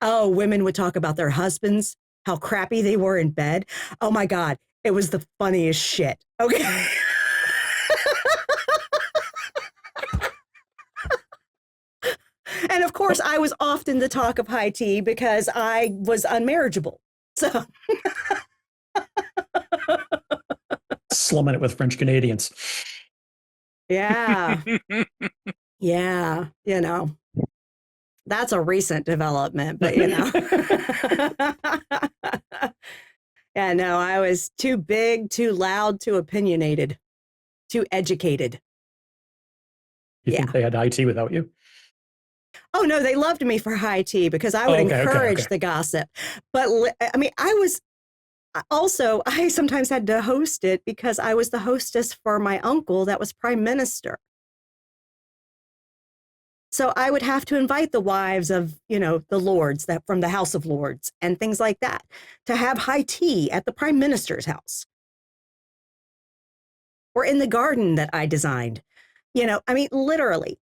Oh, women would talk about their husbands, how crappy they were in bed. Oh my God, it was the funniest shit. Okay. And of course, I was often the talk of high tea because I was unmarriageable. So Slumming it with French Canadians. yeah. Yeah, that's a recent development, but yeah, no, I was too big, too loud, too opinionated, too educated. You think they had IT without you? Oh no, they loved me for high tea because I would encourage the gossip. But I mean, I sometimes had to host it because I was the hostess for my uncle that was prime minister. So I would have to invite the wives of, the lords that from the House of Lords and things like that to have high tea at the prime minister's house or in the garden that I designed. I mean, literally.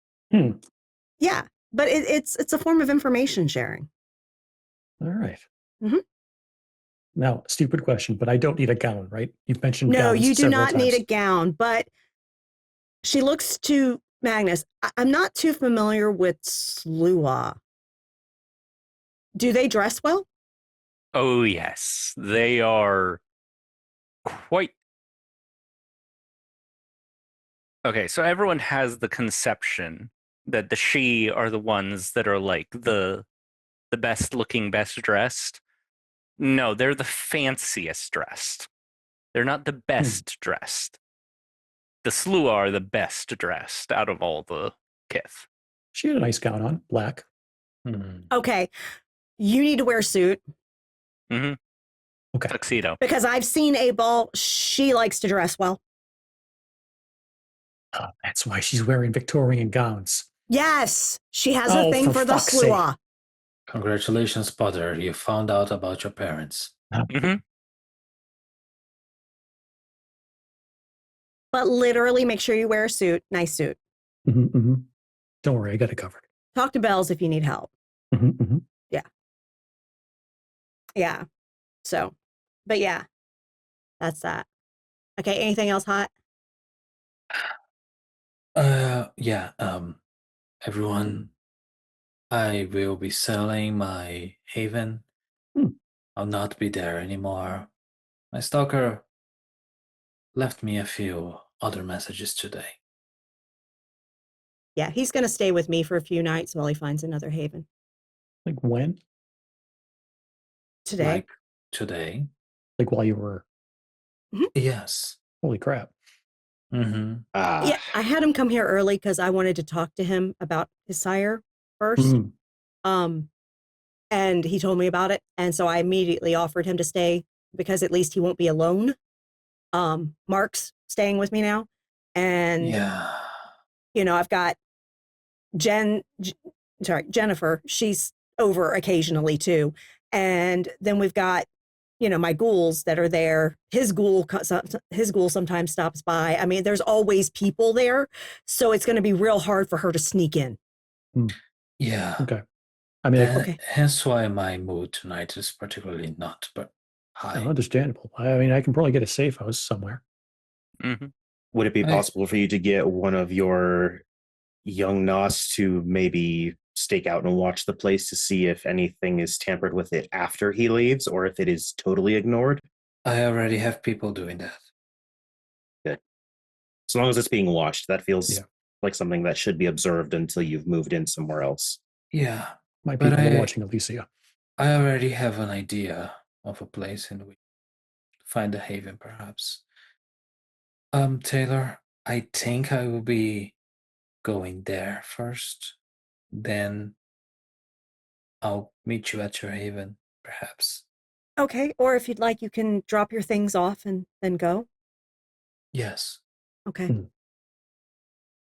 Yeah, but it's a form of information sharing. All right. Mhm. Now, stupid question, but I don't need a gown, right? You've mentioned No, gowns you do several not need a times. gown, but she looks to Magnus. I'm not too familiar with Slua. Do they dress well? Oh, yes. They are quite. Okay, so everyone has the conception that the she are the ones that are like the best looking, best dressed. No, they're the fanciest dressed. They're not the best dressed. The Slua are the best dressed out of all the kith. She had a nice gown on, black. Okay, you need to wear a suit. Mm-hmm. Okay. Tuxedo. Because I've seen 8-Ball. She likes to dress well. Oh, that's why she's wearing Victorian gowns. Yes, she has a thing for the Slua. Congratulations, Potter. You found out about your parents. Mm-hmm. But literally make sure you wear a suit, nice suit. Don't worry, I got it covered. Talk to Bells if you need help. Yeah. Yeah. So, but yeah, that's that. Okay, anything else hot? Yeah. Everyone, I will be selling my haven. I'll not be there anymore. My stalker left me a few other messages today. Yeah, he's going to stay with me for a few nights while he finds another haven. Like when? Today. Like today? Like while you were... Yes. Holy crap. Mm-hmm. Yeah, I had him come here early because I wanted to talk to him about his sire first. And he told me about it. And so I immediately offered him to stay because at least he won't be alone. Mark's staying with me now. And, Yeah. you know, I've got Jennifer. She's over occasionally too. And then we've got, you know, my ghouls that are there. His ghoul sometimes stops by. I mean, there's always people there. So it's going to be real hard for her to sneak in. Yeah. Okay. I mean, Okay. Hence why my mood tonight is particularly not, but high. understandable. I mean, I can probably get a safe house somewhere. Mm-hmm. Would it be possible for you to get one of your young Nos to maybe stake out and watch the place to see if anything is tampered with it after he leaves or if it is totally ignored? I already have people doing that. Good. As long as it's being watched, that feels Yeah. like something that should be observed until you've moved in somewhere else. Yeah. My But people are watching Alicia. I already have an idea of a place in which to find a haven, perhaps. Taylor, I think I will be going there first. Then I'll meet you at your haven, perhaps. Okay. Or if you'd like, you can drop your things off and then go. Yes. Okay.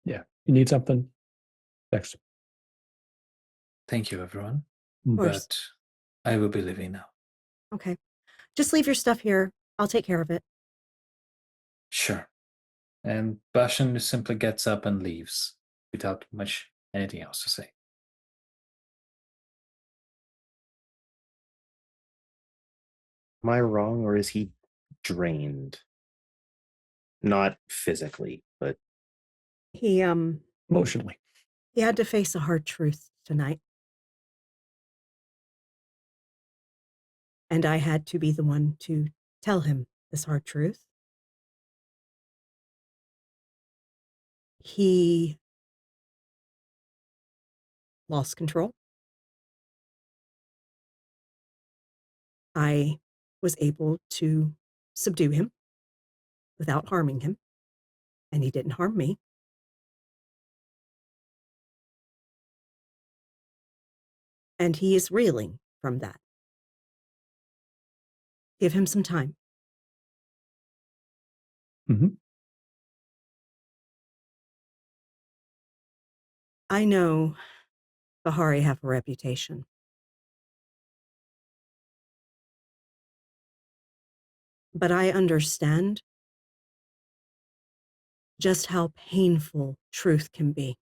Yeah. You need something? Text. Thank you, everyone. Of course. But I will be leaving now. Okay. Just leave your stuff here. I'll take care of it. Sure. And Bashan simply gets up and leaves without much anything else to say. Am I wrong, or is he drained? Not physically, but He Emotionally. he had to face a hard truth tonight. And I had to be the one to tell him this hard truth. He lost control. I was able to subdue him without harming him, and he didn't harm me. And he is reeling from that. Give him some time. I know Bahari have a reputation. But I understand just how painful truth can be.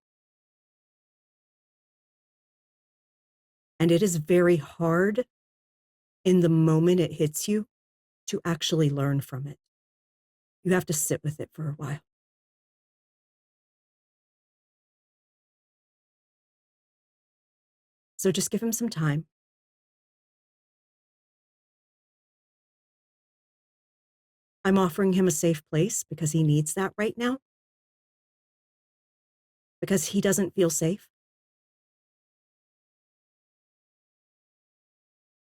And it is very hard in the moment it hits you to actually learn from it. You have to sit with it for a while. So just give him some time. I'm offering him a safe place because he needs that right now. Because he doesn't feel safe.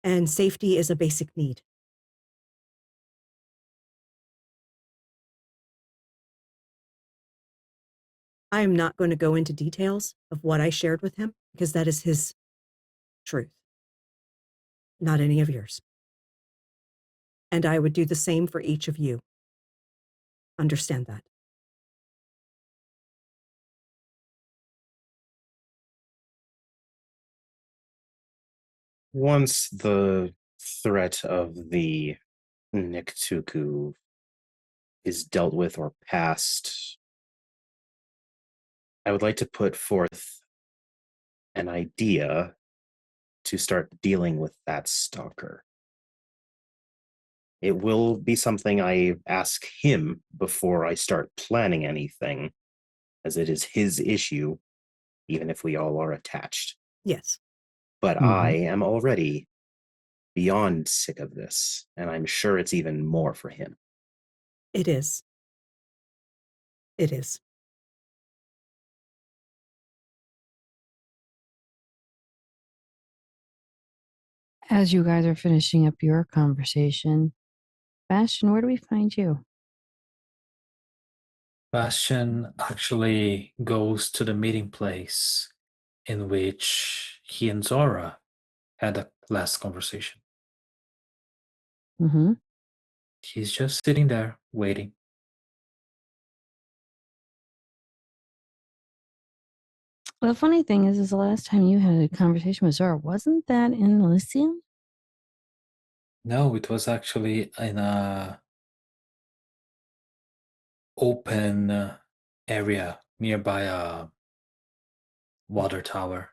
And safety is a basic need. I am not going to go into details of what I shared with him because that is his truth, not any of yours. And I would do the same for each of you. Understand that. once the threat of the Niktuku is dealt with or passed, I would like to put forth an idea to start dealing with that stalker. It will be something I ask him before I start planning anything, as it is his issue, even if we all are attached. Yes. But I am already beyond sick of this, and I'm sure it's even more for him. It is. It is. As you guys are finishing up your conversation, Bastion, where do we find you? Bastion actually goes to the meeting place in which he and Zora had a last conversation. Mm-hmm. He's just sitting there waiting. The funny thing is the last time you had a conversation with Zora, wasn't that in Elysium? No, it was actually in a open area nearby a water tower.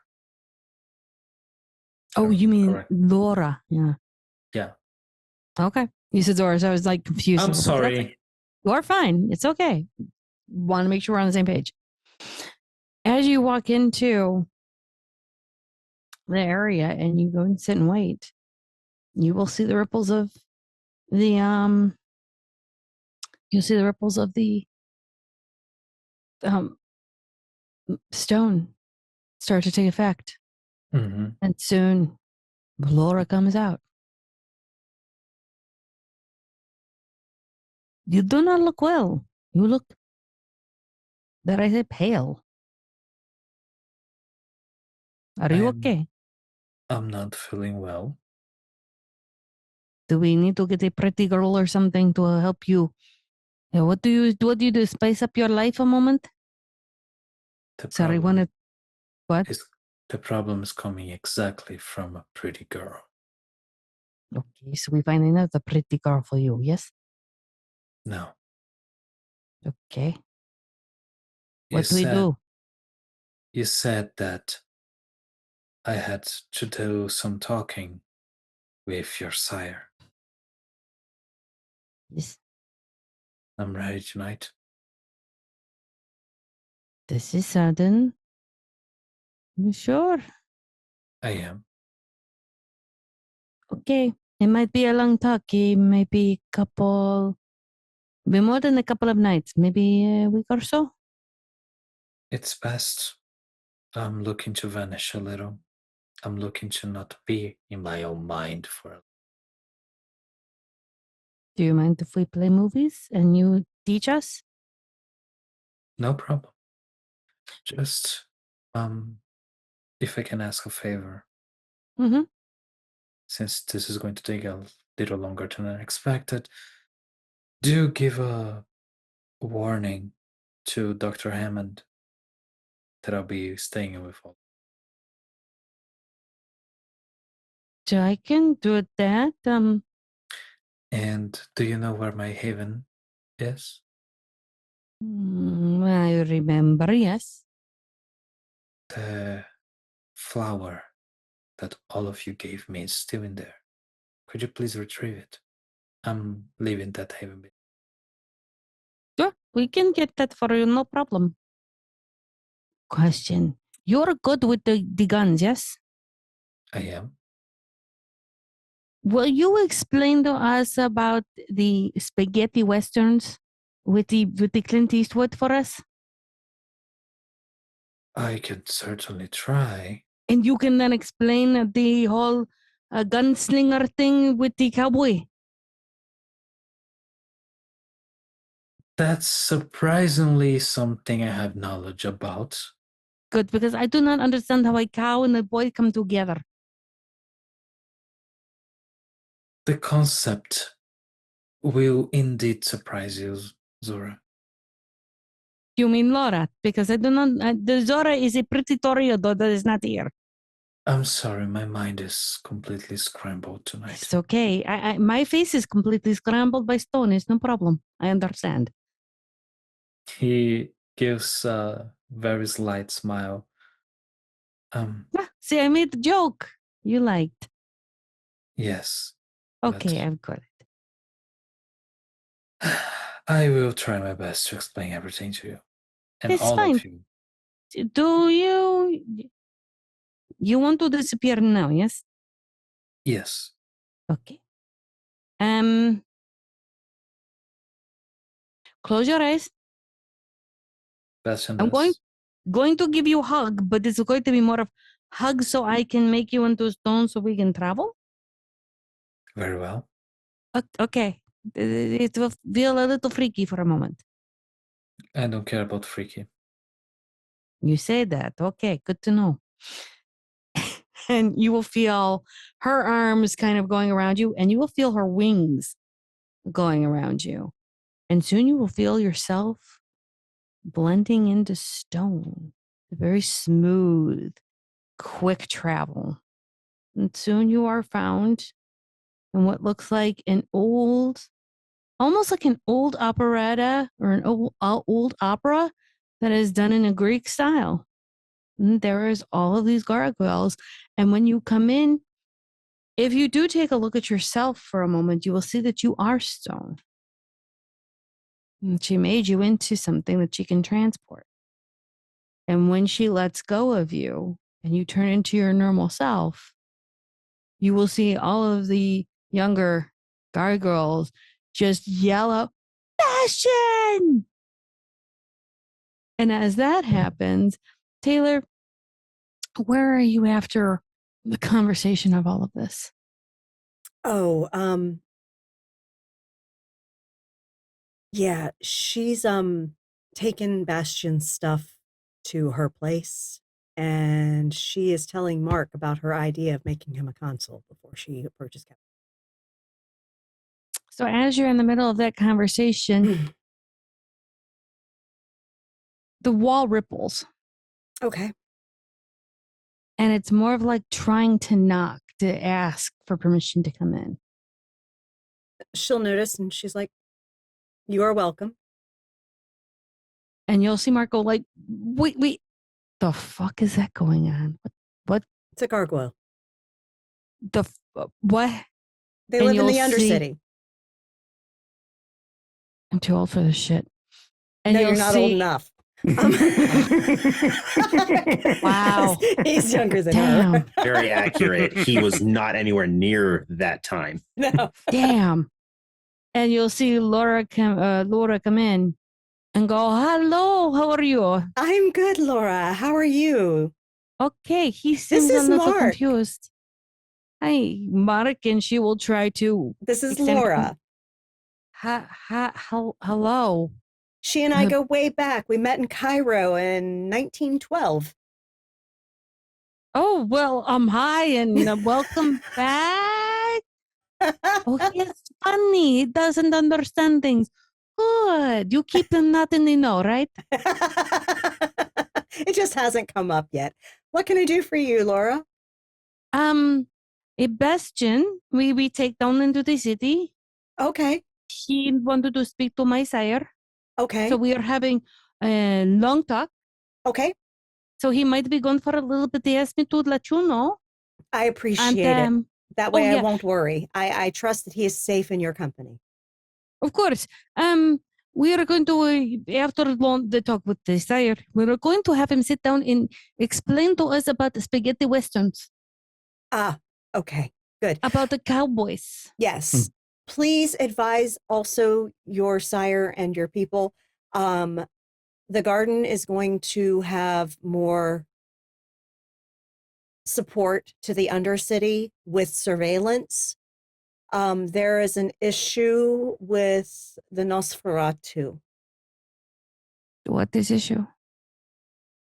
Oh, you mean correct. Laura? Yeah. Yeah. Okay. You said Zora, so I was like confused. I'm I was like, "That's- sorry. You're fine. It's okay. Want to make sure we're on the same page. As you walk into the area and you go and sit and wait, you will see the ripples of the you'll see the ripples of the stone start to take effect. Mm-hmm. And soon Laura comes out. You do not look well. You look, did I say pale? Are you okay? I'm not feeling well. Do we need to get a pretty girl or something to help you? Yeah, what do you do? Spice up your life a moment? Sorry, Problem what? the problem is coming exactly from a pretty girl. Okay, so we find another pretty girl for you, yes? No. Okay. You What do we said- do? You said that I had to do some talking with your sire. Yes. I'm ready tonight. This is sudden. You sure? I am. Okay. It might be a long talk. It might be more than a couple of nights, maybe a week or so. It's best. I'm looking to vanish a little. I'm looking to not be in my own mind for a Do you mind if we play movies and you teach us? No problem. Just if I can ask a favor, Mm-hmm. since this is going to take a little longer than I expected, do give a warning to Dr. Hammond that I'll be staying with all. So I can do that. And do you know where my haven is? I remember, yes. The flower that all of you gave me is still in there. Could you please retrieve it? I'm leaving that haven. Sure, we can get that for you, no problem. Question. You're good with the guns, yes? I am. Will you explain to us about the spaghetti westerns with the Clint Eastwood for us? I could certainly try. And you can then explain the whole gunslinger thing with the cowboy. That's surprisingly something I have knowledge about. Good, because I do not understand how a cow and a boy come together. The concept will indeed surprise you, Zora. You mean Laura? Because I do not. The Zora is a pretty Toreador that is not here. I'm sorry, my mind is completely scrambled tonight. It's okay. My face is completely scrambled by stone. It's no problem. I understand. He gives a very slight smile. See, I made the joke you liked. Yes. Okay, but I've got it. I will try my best to explain everything to you. And It's all fine. of you. Do you want to disappear now? Yes. Yes. Okay. Close your eyes. Bastion I'm does. going to give you a hug, but it's going to be more of hug so I can make you into stone so we can travel. Very well. Okay. It will feel a little freaky for a moment. I don't care about Freaky. You say that. Okay, good to know. And you will feel her arms kind of going around you, and you will feel her wings going around you. And soon you will feel yourself blending into stone. Very smooth, quick travel. And soon you are found in what looks like an old, almost like an old operetta or an old opera that is done in a Greek style. And there is all of these gargoyles. And when you come in, if you do take a look at yourself for a moment, you will see that you are stone. And she made you into something that she can transport. And when she lets go of you and you turn into your normal self, you will see all of the younger gargoyles just yell out, Bastion! And as that happens, Taylor, where are you after the conversation of all of this? Oh, yeah, she's taken Bastion's stuff to her place, and she is telling Mark about her idea of making him a consul before she approaches Captain. So as you're in the middle of that conversation, the wall ripples. Okay. And it's more of like trying to knock to ask for permission to come in. She'll notice, and she's like, "You are welcome." And you'll see Mark go like, wait, the fuck is that going on? What? It's a gargoyle. What? They And live in the you'll see- Undercity. I'm too old for this shit. And No, you'll you're not see- old enough. Wow. He's younger than Damn. her. Very accurate. He was not anywhere near that time. No. Damn. And you'll see Laura come in and go, hello, how are you? I'm good, Laura. How are you? Okay, he seems is a little Mark. confused. Hi, Mark, and she will try to. This is extend- Laura. Hello. She and I go way back. We met in Cairo in 1912. Oh, well, hi, and welcome back. Oh, he's funny. He doesn't understand things. Good. You keep him not in the know, right? It just hasn't come up yet. What can I do for you, Laura? A bastion we take down into the city. Okay. He wanted to speak to my sire. Okay. So we are having a long talk. Okay. So he might be gone for a little bit. He asked me to let you know. I appreciate it. That way yeah. I won't worry. I trust that he is safe in your company. Of course. We are going to, after the talk with the sire, we are going to have him sit down and explain to us about the spaghetti westerns. Ah, okay. Good. About the cowboys. Yes. Please advise also your sire and your people. The garden is going to have more support to the Undercity with surveillance. There is an issue with the Nosferatu. What is issue?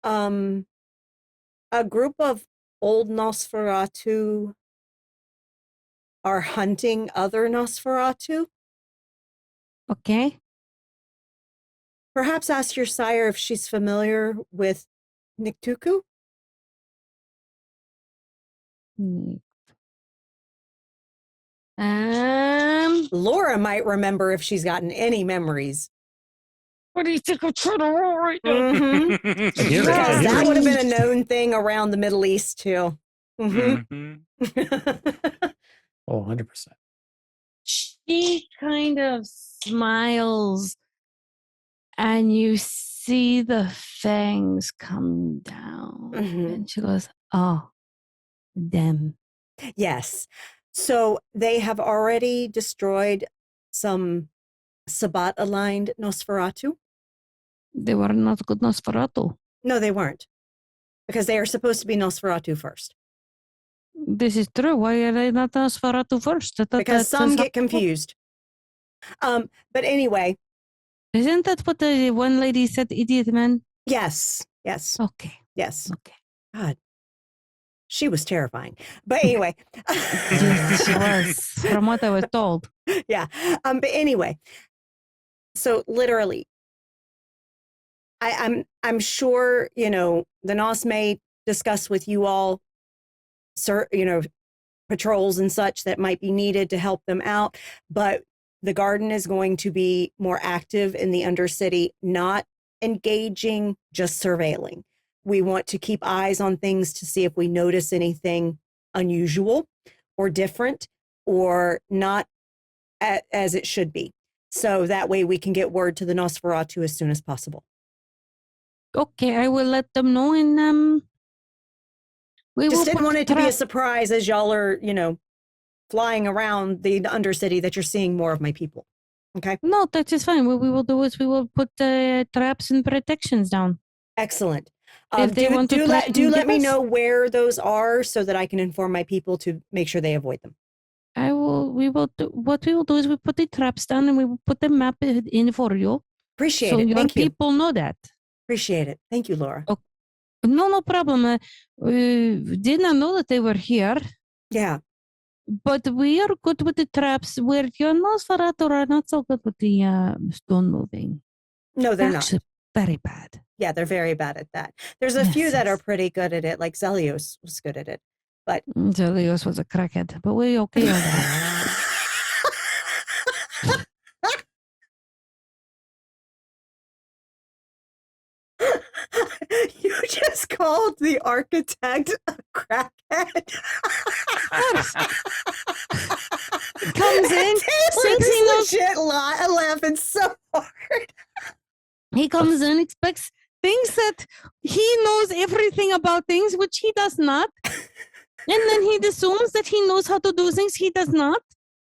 A group of old Nosferatu are hunting other Nosferatu. Okay. Perhaps ask your sire if she's familiar with Niktuku. Laura might remember if she's gotten any memories. What do you think I'm trying to roll right now? Mm-hmm. I hear it. I Because hear that it. would have been a known thing around the Middle East too. Mhm. Oh, 100%. She kind of smiles and you see the fangs come down. Mhm. And she goes, oh, them. Yes. So they have already destroyed some Sabbat-aligned Nosferatu. They were not good Nosferatu. No, they weren't. Because they are supposed to be Nosferatu first. This is true. Why are they not Nosferatu first? Because some get confused. But anyway, Isn't that what the one lady said, idiot man? Yes. Okay. Yes. Okay. God. She was terrifying. But anyway. Yes, she was, from what I was told. Yeah. But anyway. So literally, I'm sure, the NOS may discuss with you all, patrols and such that might be needed to help them out. But the garden is going to be more active in the Undercity, not engaging, just surveilling. We want to keep eyes on things to see if we notice anything unusual or different or not as it should be. So that way we can get word to the Nosferatu as soon as possible. Okay, I will let them know, and we Just will didn't put want it to be a trap- surprise as y'all are, flying around the Undercity that you're seeing more of my people. Okay. No, that is fine. What we will do is we will put traps and protections down. Excellent. If they want to try and let get me us- know where those are so that I can inform my people to make sure they avoid them. What we will do is we put the traps down and we will put the map in for you. Appreciate So it. your Thank you. people know that. Appreciate it. Thank you, Laura. No problem. Did not know that they were here, Yeah. but we are good with the traps. Where your Nosferatu are not so good with the stone moving. No, they're not. Actually, very bad. Yeah, they're very bad at that. There's a few Yes, that are yes. pretty good at it, like Zelios was good at it. But Zelios was a crackhead, but we okay on that. You just called the architect a crackhead. Comes in, Taylor thinks he is knows- legit laughing so hard. He comes in, thinks that he knows everything about things, which he does not. And then he assumes that he knows how to do things he does not.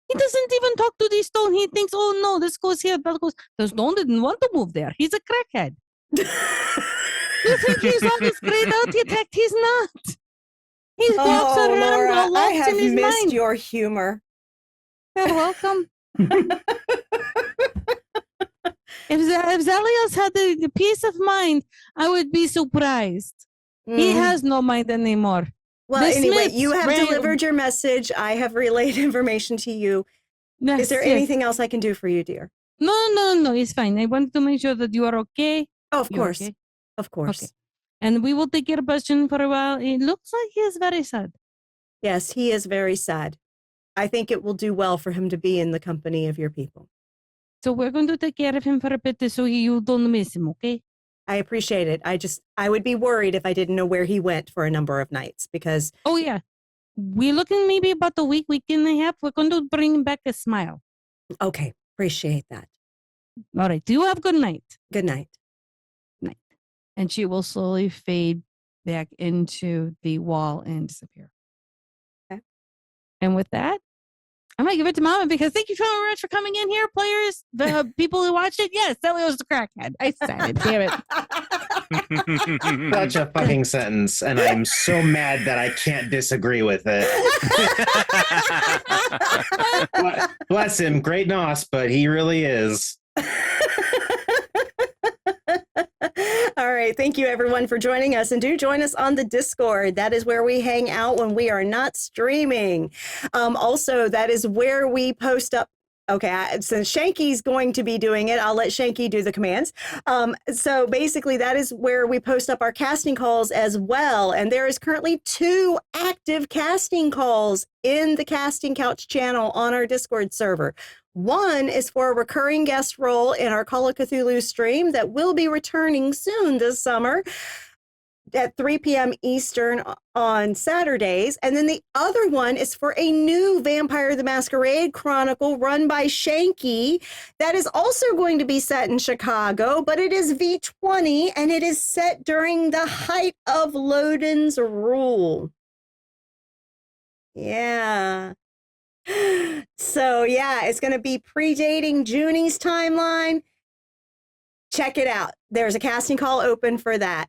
He doesn't even talk to the stone. He thinks, oh no, this goes here, that goes. The stone didn't want to move there. He's a crackhead. You think he's all this great architect? He's not. He walks Oh, around Laura, all I lost have in his missed mind. your humor. You're welcome. If Zelios had the peace of mind, I would be surprised. He Mhm. has no mind anymore. Well, the anyway, Smiths you have ran- delivered your message. I have relayed information to you. Yes, Is there yes. anything else I can do for you, dear? No, it's fine. I wanted to make sure that you are okay. Oh, of You're course. okay? Of course. Okay. And we will take care of Bastion for a while. It looks like he is very sad. Yes, he is very sad. I think it will do well for him to be in the company of your people. So we're going to take care of him for a bit so you don't miss him, okay? I appreciate it. I would be worried if I didn't know where he went for a number of nights because Oh, yeah. We're looking maybe about a week and a half. We're going to bring back a smile. okay, appreciate that. All right. Do you have good night? Good night. And she will slowly fade back into the wall and disappear. Okay. And with that, I'm going to give it to Mama because thank you so much for coming in here, players, the people who watched it. Yes, that was the crackhead. I said it. Damn it. Such a fucking sentence, and I'm so mad that I can't disagree with it. Bless him, great nos, but he really is. All right. Thank you, everyone, for joining us. And do join us on the Discord. That is where we hang out when we are not streaming. Also, that is where we post up. Okay, since Shanky's going to be doing it, I'll let Shanky do the commands. So basically, that is where we post up our casting calls as well. And there is currently 2 active casting calls in the Casting Couch channel on our Discord server. One is for a recurring guest role in our Call of Cthulhu stream that will be returning soon this summer at 3 p.m. Eastern on Saturdays. And then the other one is for a new Vampire the Masquerade Chronicle run by Shanky that is also going to be set in Chicago, but it is V20 and it is set during the height of Loden's rule. Yeah. So yeah, it's going to be predating Junie's timeline. Check it out. There's a casting call open for that.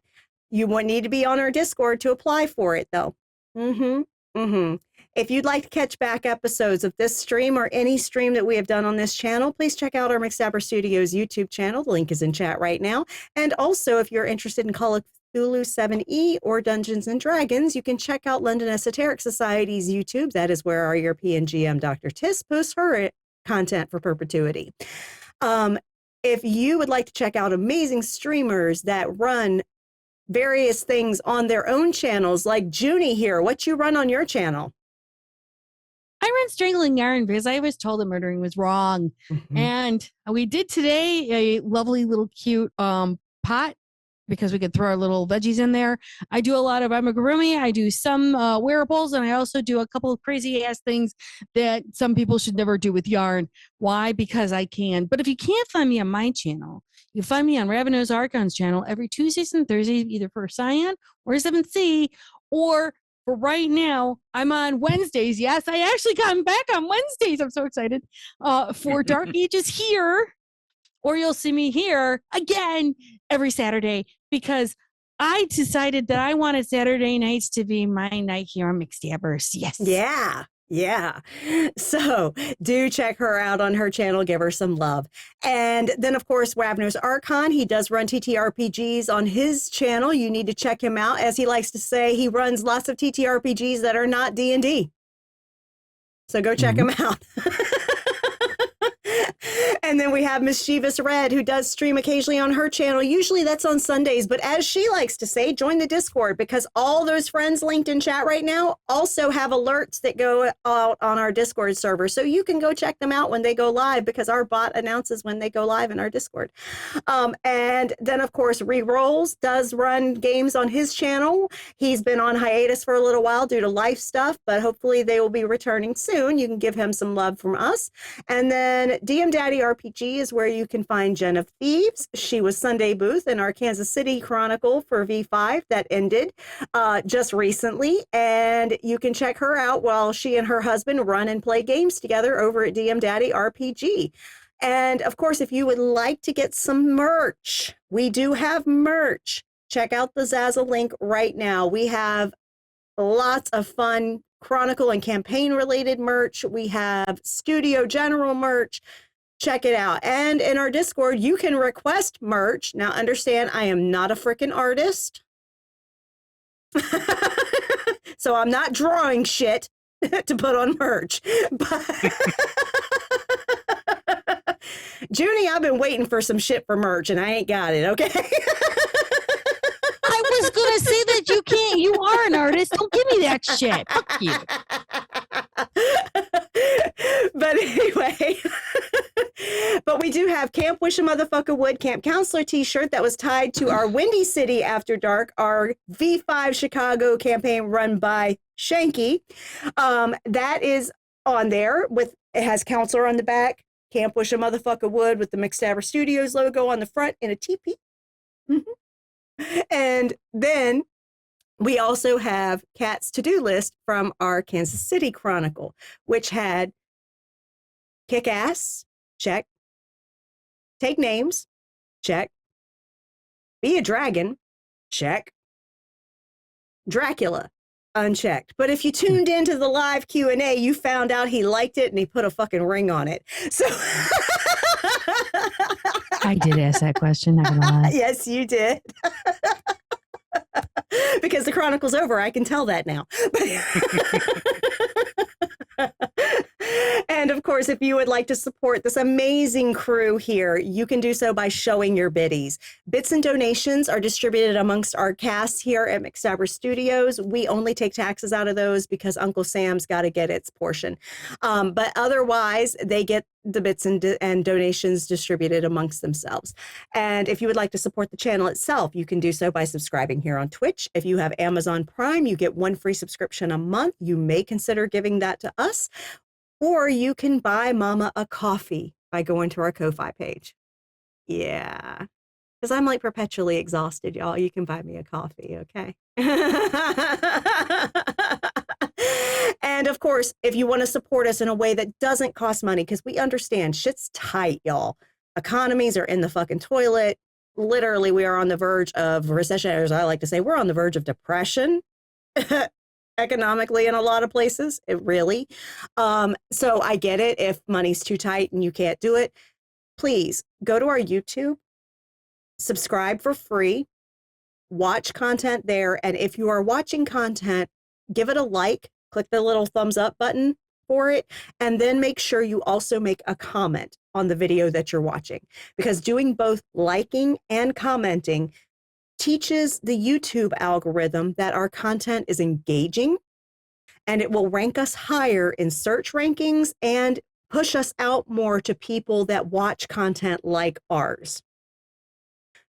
You won't need to be on our Discord to apply for it, though. If you'd like to catch back episodes of this stream or any stream that we have done on this channel, please check out our McStabber Studios YouTube channel. The link is in chat right now. And also, if you're interested in Call of Cthulhu 7E or Dungeons and Dragons, you can check out London Esoteric Society's YouTube. That is where our European GM, Dr. Tiss, posts her content for perpetuity. If you would like to check out amazing streamers that run various things on their own channels, like Junie here, what you run on your channel? I run Strangling Yarn because I was told that murdering was wrong. And we did today a lovely little cute pot because we could throw our little veggies in there. I do a lot of amigurumi. I do some wearables, and I also do a couple of crazy ass things that some people should never do with yarn. Why? Because I can. But if you can't find me on my channel, you can find me on Ravenous Archon's channel every Tuesdays and Thursdays, either for Cyan or 7C, or for right now, I'm on Wednesdays. Yes, I actually got back on Wednesdays. I'm so excited for Dark Ages here. Or you'll see me here again every Saturday because I decided that I wanted Saturday nights to be my night here on McStabbers. Yes. Yeah. So do check her out on her channel. Give her some love. And then, of course, Ravenous Archon. He does run TTRPGs on his channel. You need to check him out. As he likes to say, he runs lots of TTRPGs that are not D&D. So go check him out. And then we have Mischievous Red, who does stream occasionally on her channel. Usually that's on Sundays, but as she likes to say, join the Discord, because all those friends linked in chat right now also have alerts that go out on our Discord server. So you can go check them out when they go live, because our bot announces when they go live in our Discord. And then, of course, Rerolls does run games on his channel. He's been on hiatus for a little while due to life stuff, but hopefully they will be returning soon. You can give him some love from us. And then DM Daddy RPG is where you can find Jen of Thieves. She was Sunday Booth in our Kansas City Chronicle for V5 that ended just recently. And you can check her out while she and her husband run and play games together over at DM Daddy RPG. And of course, if you would like to get some merch, we do have merch. Check out the Zazzle link right now. We have lots of fun Chronicle and campaign related merch. We have Studio General merch. Check it out. And in our Discord, you can request merch. Now, understand, I am not a freaking artist. So I'm not drawing shit to put on merch. But Junie, I've been waiting for some shit for merch, and I ain't got it, okay? I was going to say that you can't. You are an artist. Don't give me that shit. Fuck you. But anyway, but we do have Camp Wish a Motherfucker Would Camp Counselor t-shirt that was tied to our Windy City After Dark, our V5 Chicago campaign run by Shanky. That is on there with, it has Counselor on the back, Camp Wish a Motherfucker Would with the McStabber Studios logo on the front in a teepee. And then we also have Kat's to-do list from our Kansas City Chronicle, which had kick ass, check. Take names, check. Be a dragon, check. Dracula, unchecked. But if you tuned into the live Q&A, you found out he liked it and he put a fucking ring on it. So I did ask that question, not gonna lie. Yes, you did. Because the Chronicle's over, I can tell that now. And of course, if you would like to support this amazing crew here, you can do so by showing your biddies. Bits and donations are distributed amongst our cast here at McStabber Studios. We only take taxes out of those because Uncle Sam's got to get its portion. But otherwise, they get the bits and donations distributed amongst themselves. And if you would like to support the channel itself, you can do so by subscribing here on Twitch. If you have Amazon Prime, you get 1 free subscription a month. You may consider giving that to us. Or you can buy Mama a coffee by going to our Ko-Fi page. Yeah. Because I'm like perpetually exhausted, y'all. You can buy me a coffee, okay? And of course, if you want to support us in a way that doesn't cost money, because we understand shit's tight, y'all. Economies are in the fucking toilet. Literally, we are on the verge of recession, or as I like to say, we're on the verge of depression. economically in a lot of places. It really. So I get it if money's too tight and you can't do it. Please go to our YouTube, subscribe for free, watch content there. And if you are watching content, give it a like, click the little thumbs up button for it, and then make sure you also make a comment on the video that you're watching, because doing both liking and commenting teaches the YouTube algorithm that our content is engaging, and it will rank us higher in search rankings and push us out more to people that watch content like ours.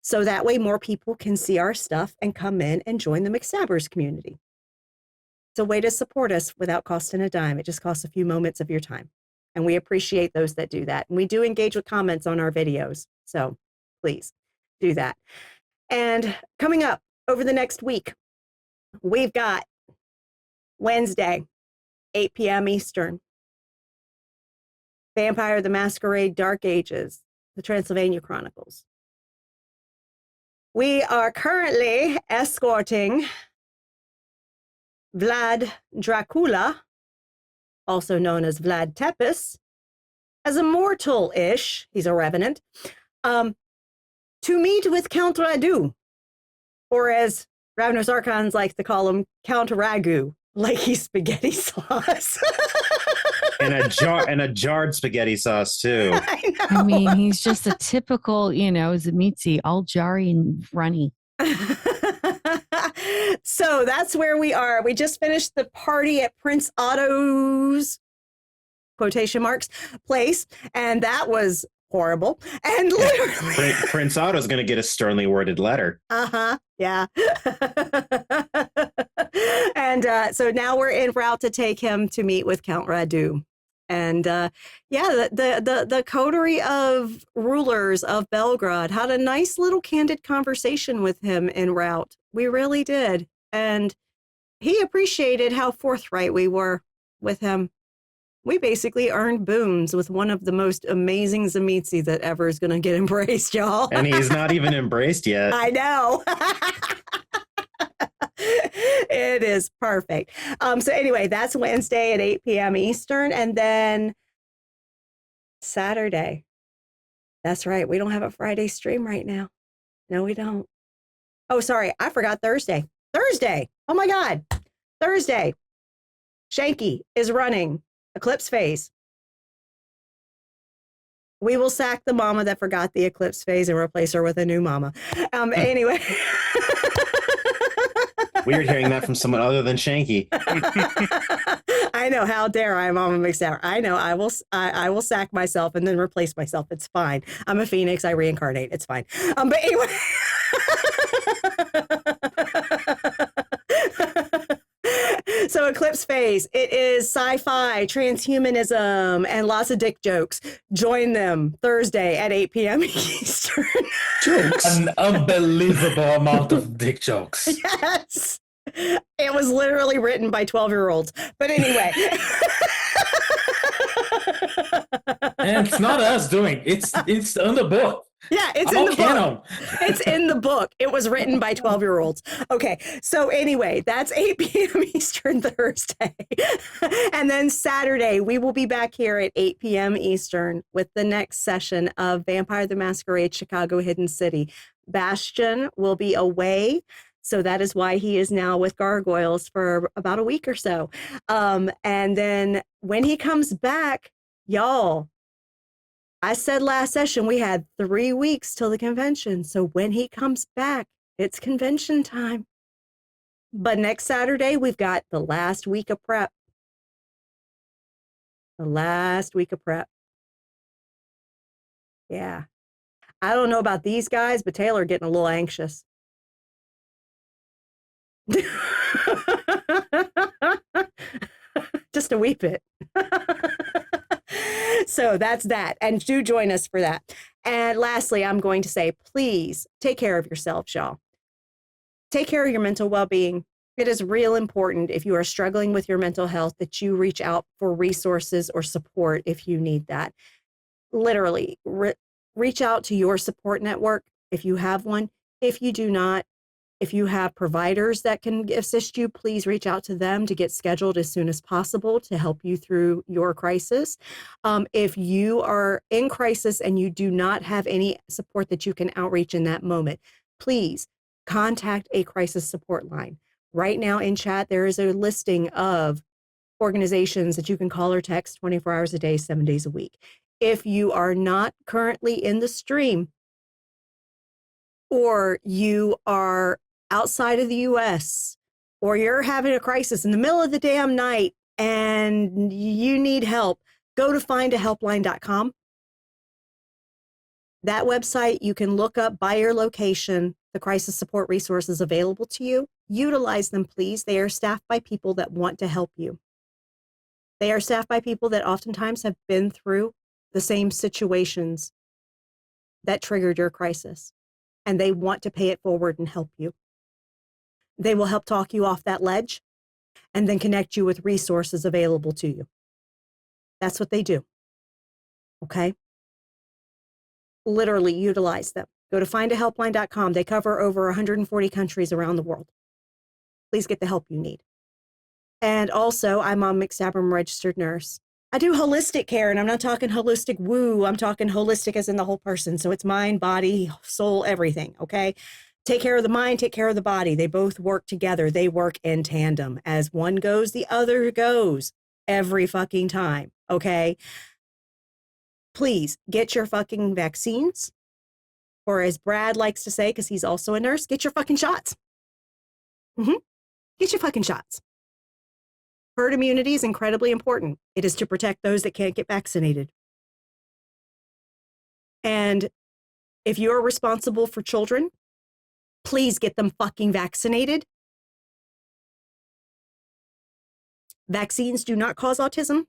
So that way more people can see our stuff and come in and join the McStabbers community. It's a way to support us without costing a dime. It just costs a few moments of your time. And we appreciate those that do that. And we do engage with comments on our videos. So please do that. And coming up over the next week, we've got Wednesday, 8 p.m. Eastern, Vampire the Masquerade Dark Ages, the Transylvania Chronicles. We are currently escorting Vlad Dracula, also known as Vlad Tepes, as a mortal-ish, he's a revenant, to meet with Count Radu, or as Ravenous Archons like to call him, Count Ragu, like he's spaghetti sauce. and a jarred spaghetti sauce too. I mean, he's just a typical, Zamitzi, all jarry and runny. So that's where we are. We just finished the party at Prince Otto's, quotation marks, place, and that was horrible. And literally, Prince Otto's going to get a sternly worded letter. Yeah. And so now we're en route to take him to meet with Count Radu. And the coterie of rulers of Belgrade had a nice little candid conversation with him en route. We really did. And he appreciated how forthright we were with him. We basically earned boons with one of the most amazing Zamitzi that ever is going to get embraced, y'all. And he's not even embraced yet. I know. It is perfect. So anyway, that's Wednesday at 8 p.m. Eastern. And then Saturday. That's right. We don't have a Friday stream right now. No, we don't. Oh, sorry. I forgot Thursday. Oh my God. Thursday. Shanky is running Eclipse Phase. We will sack the mama that forgot the Eclipse Phase and replace her with a new mama. Anyway. Weird hearing that from someone other than Shanky. I know. How dare I, Mama McStabber? I know. I will sack myself and then replace myself. It's fine. I'm a phoenix. I reincarnate. It's fine. But anyway. So Eclipse Phase, it is sci-fi, transhumanism, and lots of dick jokes. Join them Thursday at 8 p.m. Eastern. Jokes? An unbelievable amount of dick jokes. Yes. It was literally written by 12-year-olds. But anyway. And it's not us doing it. It's on the book. Yeah, it's in the book. It's in the book. It was written by 12-year-olds. Okay, so anyway, that's 8 p.m. Eastern Thursday. And then Saturday, we will be back here at 8 p.m. Eastern with the next session of Vampire the Masquerade Chicago Hidden City. Bastion will be away, so that is why he is now with Gargoyles for about a week or so. And then when he comes back, y'all, I said last session we had 3 weeks till the convention. So when he comes back, it's convention time. But next Saturday, we've got the last week of prep. Yeah. I don't know about these guys, but Taylor getting a little anxious. Just a wee bit. So that's that. And do join us for that. And lastly, I'm going to say, please take care of yourselves, y'all. Take care of your mental well-being. It is real important if you are struggling with your mental health that you reach out for resources or support if you need that. Literally, reach out to your support network if you have one. If you do not, If you have providers that can assist you, please reach out to them to get scheduled as soon as possible to help you through your crisis. If you are in crisis and you do not have any support that you can outreach in that moment, please contact a crisis support line. Right now in chat, there is a listing of organizations that you can call or text 24 hours a day, 7 days a week. If you are not currently in the stream, or you are outside of the US, or you're having a crisis in the middle of the damn night and you need help, go to findahelpline.com. That website, you can look up by your location the crisis support resources available to you. Utilize them, please. They are staffed by people that want to help you. They are staffed by people that oftentimes have been through the same situations that triggered your crisis, and they want to pay it forward and help you. They will help talk you off that ledge and then connect you with resources available to you. That's what they do. Okay? Literally utilize them. Go to findahelpline.com. They cover over 140 countries around the world. Please get the help you need. And also, I'm on McStabber, I'm a registered nurse. I do holistic care, and I'm not talking holistic woo. I'm talking holistic as in the whole person. So it's mind, body, soul, everything, okay? Take care of the mind, take care of the body. They both work together. They work in tandem. As one goes, the other goes every fucking time, okay? Please get your fucking vaccines, or as Brad likes to say, because he's also a nurse, get your fucking shots. Get your fucking shots. Herd immunity is incredibly important. It is to protect those that can't get vaccinated. And if you're responsible for children, please get them fucking vaccinated. Vaccines do not cause autism.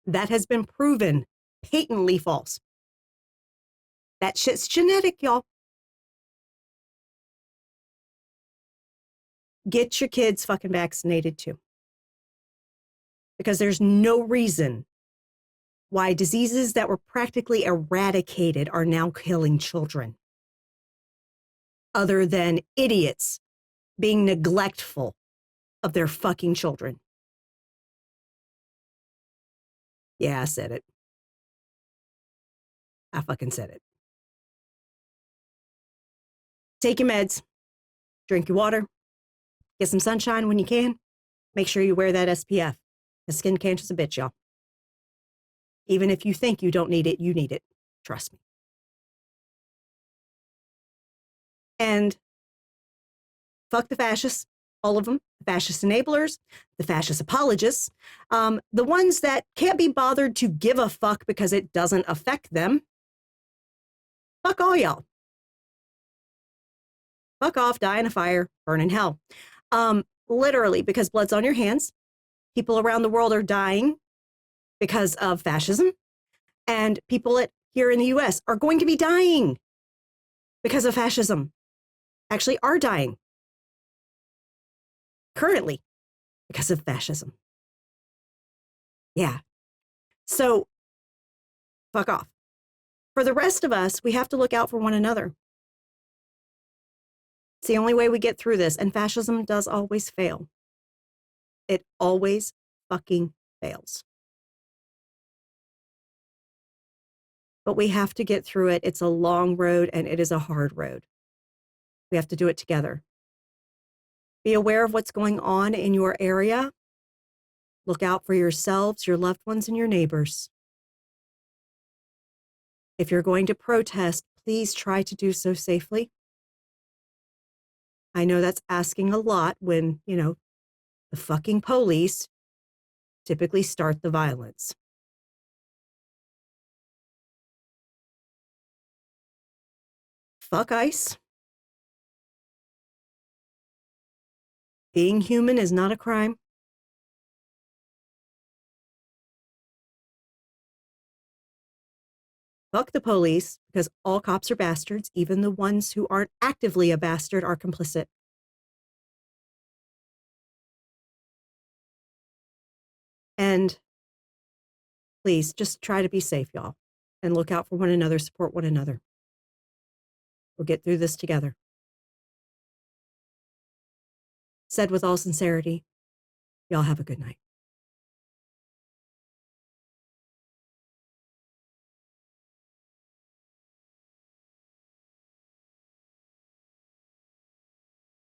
That has been proven patently false. That shit's genetic, y'all. Get your kids fucking vaccinated too. Because there's no reason why diseases that were practically eradicated are now killing children, other than idiots being neglectful of their fucking children. Yeah, I said it. I fucking said it. Take your meds, drink your water, get some sunshine when you can. Make sure you wear that SPF. The skin cancer's a bitch, y'all. Even if you think you don't need it, you need it. Trust me. And fuck the fascists, all of them, the fascist enablers, the fascist apologists, the ones that can't be bothered to give a fuck because it doesn't affect them. Fuck all y'all. Fuck off, die in a fire, burn in hell. Literally, because blood's on your hands. People around the world are dying because of fascism, and people here in the US are going to be dying because of fascism. Actually are dying currently because of fascism. Yeah. So fuck off. For the rest of us, we have to look out for one another. It's the only way we get through this, and fascism does always fail. It always fucking fails. But we have to get through it. It's a long road, and it is a hard road. We have to do it together. Be aware of what's going on in your area. Look out for yourselves, your loved ones, and your neighbors. If you're going to protest, please try to do so safely. I know that's asking a lot when, the fucking police typically start the violence. Fuck ICE. Being human is not a crime. Fuck the police, because all cops are bastards. Even the ones who aren't actively a bastard are complicit. And please, just try to be safe, y'all. And look out for one another, support one another. We'll get through this together. said with all sincerity, y'all have a good night.